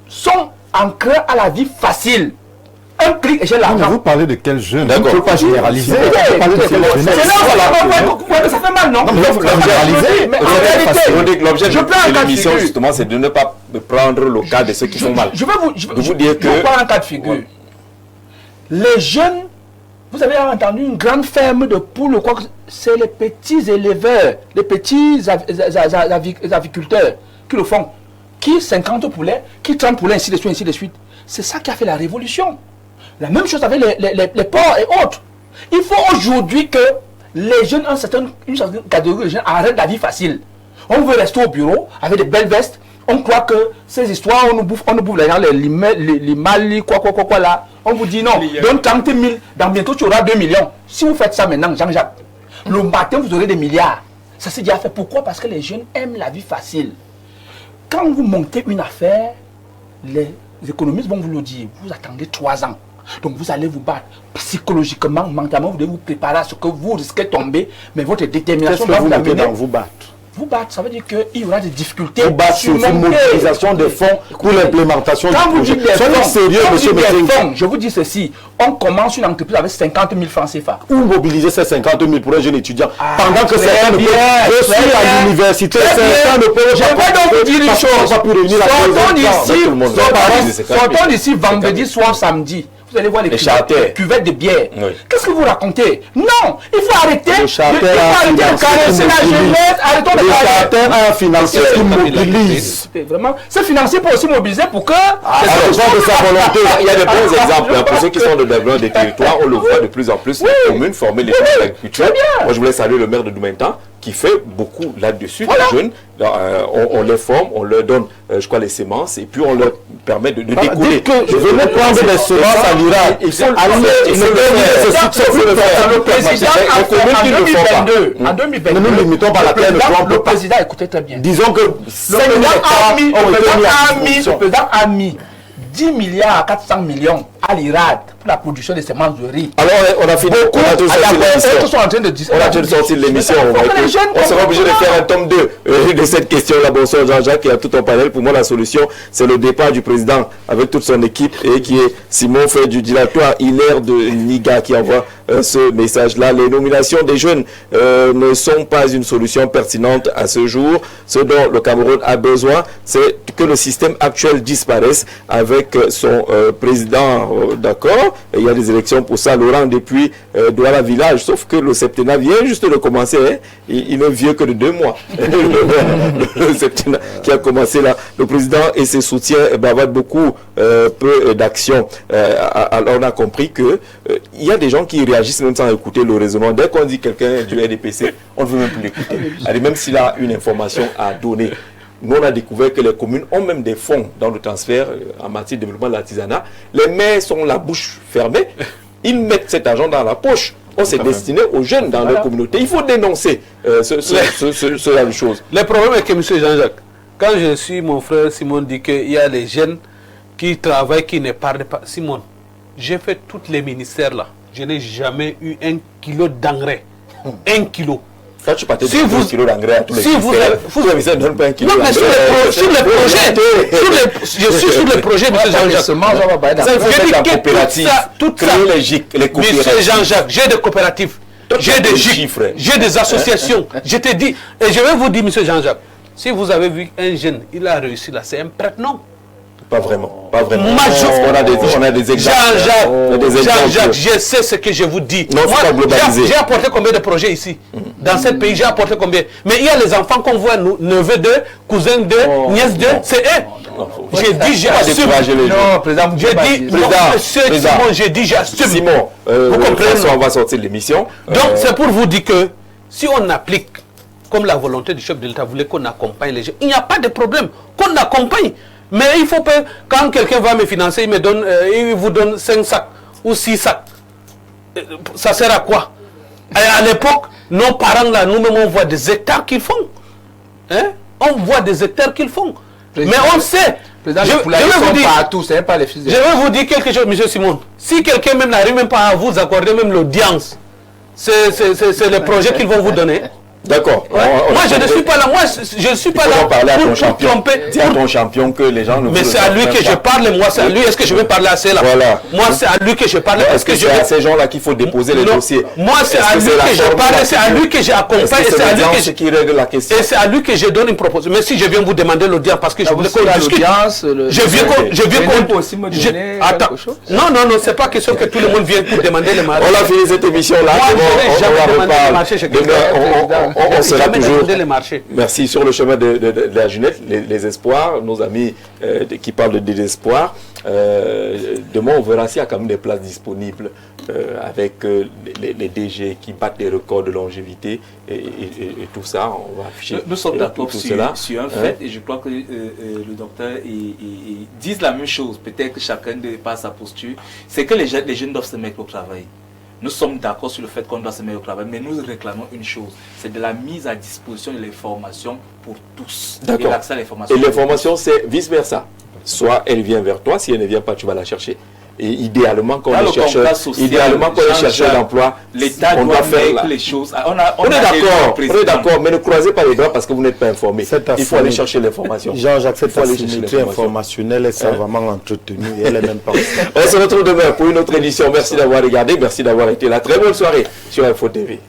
sont ancrés à la vie facile. Un clic et j'ai l'argent. Vous parlez de quels jeunes? D'accord. Il ne faut pas généraliser. C'est là où ça fait mal, non? Mais il faut généraliser. Mais en réalité, l'objet de l'émission, justement, c'est de ne pas prendre le cas de ceux qui font mal. Je vais vous dire que... Je vais prendre un cas de figure. Les jeunes, vous avez entendu une grande ferme de poules, quoi, c'est les petits éleveurs, les petits aviculteurs qui le font. Qui 50 poulets, qui 30 poulets, ainsi de suite, ainsi de suite. C'est ça qui a fait la révolution. La même chose avec les porcs et autres. Il faut aujourd'hui que les jeunes, une certaine catégorie de jeunes, arrêtent la vie facile. On veut rester au bureau avec des belles vestes. On croit que ces histoires, on nous bouffe les mali, quoi là. On vous dit non, donne 30 000, dans bientôt tu auras 2 millions. Si vous faites ça maintenant, Jean-Jacques, le matin vous aurez des milliards. Ça s'est déjà fait. Pourquoi? Parce que les jeunes aiment la vie facile. Quand vous montez une affaire, les économistes vont vous le dire. Vous attendez 3 ans. Donc vous allez vous battre psychologiquement, mentalement, vous devez vous préparer à ce que vous risquez de tomber, mais votre détermination va vous amener. Vous battre. Vous battre, ça veut dire qu'il y aura des difficultés. Vous battre sur une mobilisation des fonds pour l'implémentation du projet. Soyez sérieux, monsieur Méting. Je vous dis ceci, on commence une entreprise avec 50 000 francs CFA. Où mobiliser ces 50 000 pour un jeune étudiant pendant que certains ne peuvent. Je suis à l'université, certains ne peuvent. J'aimerais donc vous dire une chose. Sortons d'ici vendredi soir, samedi. Vous allez voir les cuvettes de bière. Qu'est-ce que vous racontez? Non, il faut arrêter. Il faut arrêter de caresser la jeunesse. Arrêtons de caresser un financier qui mobilise. Vraiment, c'est financier pour aussi mobiliser pour que... de sa volonté. Il y a de bons exemples. Pour ceux qui sont de développement des territoires, on le voit de plus en plus. Les communes former les jeunes agriculteurs. Moi, je voulais saluer le maire de Doumentan qui fait beaucoup là-dessus. Les jeunes, on les forme, on leur donne, je crois, les semences et puis on leur permet de décoller. Je venais prendre des semences à l'Irak. Il faut le président en 2022. Ne nous limitons pas à la terre. Le président, écoutez très bien. Disons que le président a mis 10 milliards à 400 millions à l'Irak pour la production de semences de riz. Alors on a fini. On a tous sorti l'émission. On sera obligé de faire un tome 2 de cette question-là. Bonsoir Jean-Jacques, il y a tout un panel. Pour moi, la solution, c'est le départ du président avec toute son équipe et qui est Simon Fay du dilatoire Hilaire de Niga qui envoie ce message-là. Les nominations des jeunes ne sont pas une solution pertinente à ce jour. Ce dont le Cameroun a besoin, c'est que le système actuel disparaisse avec son président d'accord. Il y a des élections pour ça. Laurent depuis Douala Village, sauf que le septennat vient juste de commencer. Hein. Il n'est vieux que de 2 mois. Le septennat qui a commencé là. Le président et ses soutiens bavardent beaucoup, peu d'action. Alors on a compris que il y a des gens qui réagissent même sans écouter le raisonnement. Dès qu'on dit quelqu'un du RDPC, on ne veut même plus l'écouter. Allez, même s'il a une information à donner. Nous, on a découvert que les communes ont même des fonds dans le transfert en matière de développement de l'artisanat. Les maires sont la bouche fermée. Ils mettent cet argent dans la poche. On s'est destiné aux jeunes dans leur communauté. Il faut dénoncer ce genre de choses. Le problème est que, M. Jean-Jacques, quand je suis mon frère Simon dit qu'il y a les jeunes qui travaillent, qui ne parlent pas. Simon, j'ai fait tous les ministères là. Je n'ai jamais eu 1 kilo d'engrais. 1 kilo. Quand tu partais de 1 kilo d'engrais à tous les ministères, ne donnent pas 1 kilo. Non, mais sur les projets, je suis sur les projets, M. Jean-Jacques. Ça fait la coopérative, créer les coopératives. M. Jean-Jacques, j'ai des coopératives. j'ai des chiffres, j'ai des associations. Je te dis, et je vais vous dire, monsieur Jean-Jacques, si vous avez vu un jeune, il a réussi là, c'est un prêtre, non? Pas vraiment, pas vraiment. On a des exemples. Jean-Jacques, je sais ce que je vous dis. Non, moi, j'ai apporté combien de projets ici? Dans ce pays, j'ai apporté combien? Mais il y a les enfants qu'on voit, neveux d'eux, cousins d'eux, nièces d'eux, c'est eux. J'ai dit, j'assume. Non, président, j'ai dit, j'assume. Simon, vous comprenez? On va sortir de l'émission. Donc, c'est pour vous dire que si on applique comme la volonté du chef de l'État voulait qu'on accompagne les gens, il n'y a pas de problème, qu'on accompagne. Mais il faut que, quand quelqu'un va me financer, il vous donne 5 sacs ou 6 sacs. Ça sert à quoi? À l'époque, nos parents, là, nous-mêmes, on voit des hectares qu'ils font. Hein? On voit des hectares qu'ils font. Mais on sait. Je vais vous dire quelque chose, M. Simon. Si quelqu'un même n'arrive même pas à vous accorder même l'audience, c'est le projet qu'ils vont vous donner. D'accord. Ouais. Moi, je ne suis pas là. Moi, je ne suis pas là pour tromper. Dis à ton champion que les gens ne. Mais c'est à lui que je parle. Moi, c'est à lui. Est-ce que je vais parler à ceux-là? Voilà. Moi, c'est à lui que je parle. Est-ce que c'est à ces gens-là qu'il faut déposer les dossiers? Moi, c'est à lui que je parle. C'est à lui que j'accompagne. C'est à lui qui règle la question. Et c'est à lui que je donne une proposition. Mais si je viens vous demander l'audience parce que je voulais qu'on discute. Je viens qu'on. Attends. Non, c'est pas question que tout le monde vienne pour demander les marchés. On a fini cette émission-là. On sera toujours. Merci. Sur le chemin de la jeunesse, les espoirs, nos amis qui parlent de désespoir. Demain, on verra s'il y a quand même des places disponibles avec les DG qui battent des records de longévité et tout ça. On va afficher. Nous sommes d'accord sur un fait et je crois que le docteur disent la même chose. Peut-être que chacun par sa posture. C'est que les jeunes doivent se mettre au travail. Nous sommes d'accord sur le fait qu'on doit se mettre au travail, mais nous réclamons une chose, c'est de la mise à disposition de l'information pour tous. D'accord. Et l'information, c'est vice-versa. Soit elle vient vers toi, si elle ne vient pas, tu vas la chercher. Et idéalement, quand on est chercheur d'emploi, l'État doit faire les choses. On est d'accord, mais ne croisez pas les bras parce que vous n'êtes pas informé. Il faut aller chercher l'information. Jean-Jacques, cette asymétrie informationnelle est savamment entretenue et elle est même pas. On se retrouve demain pour une autre édition. Merci d'avoir regardé, merci d'avoir été là. Très bonne soirée sur Info TV.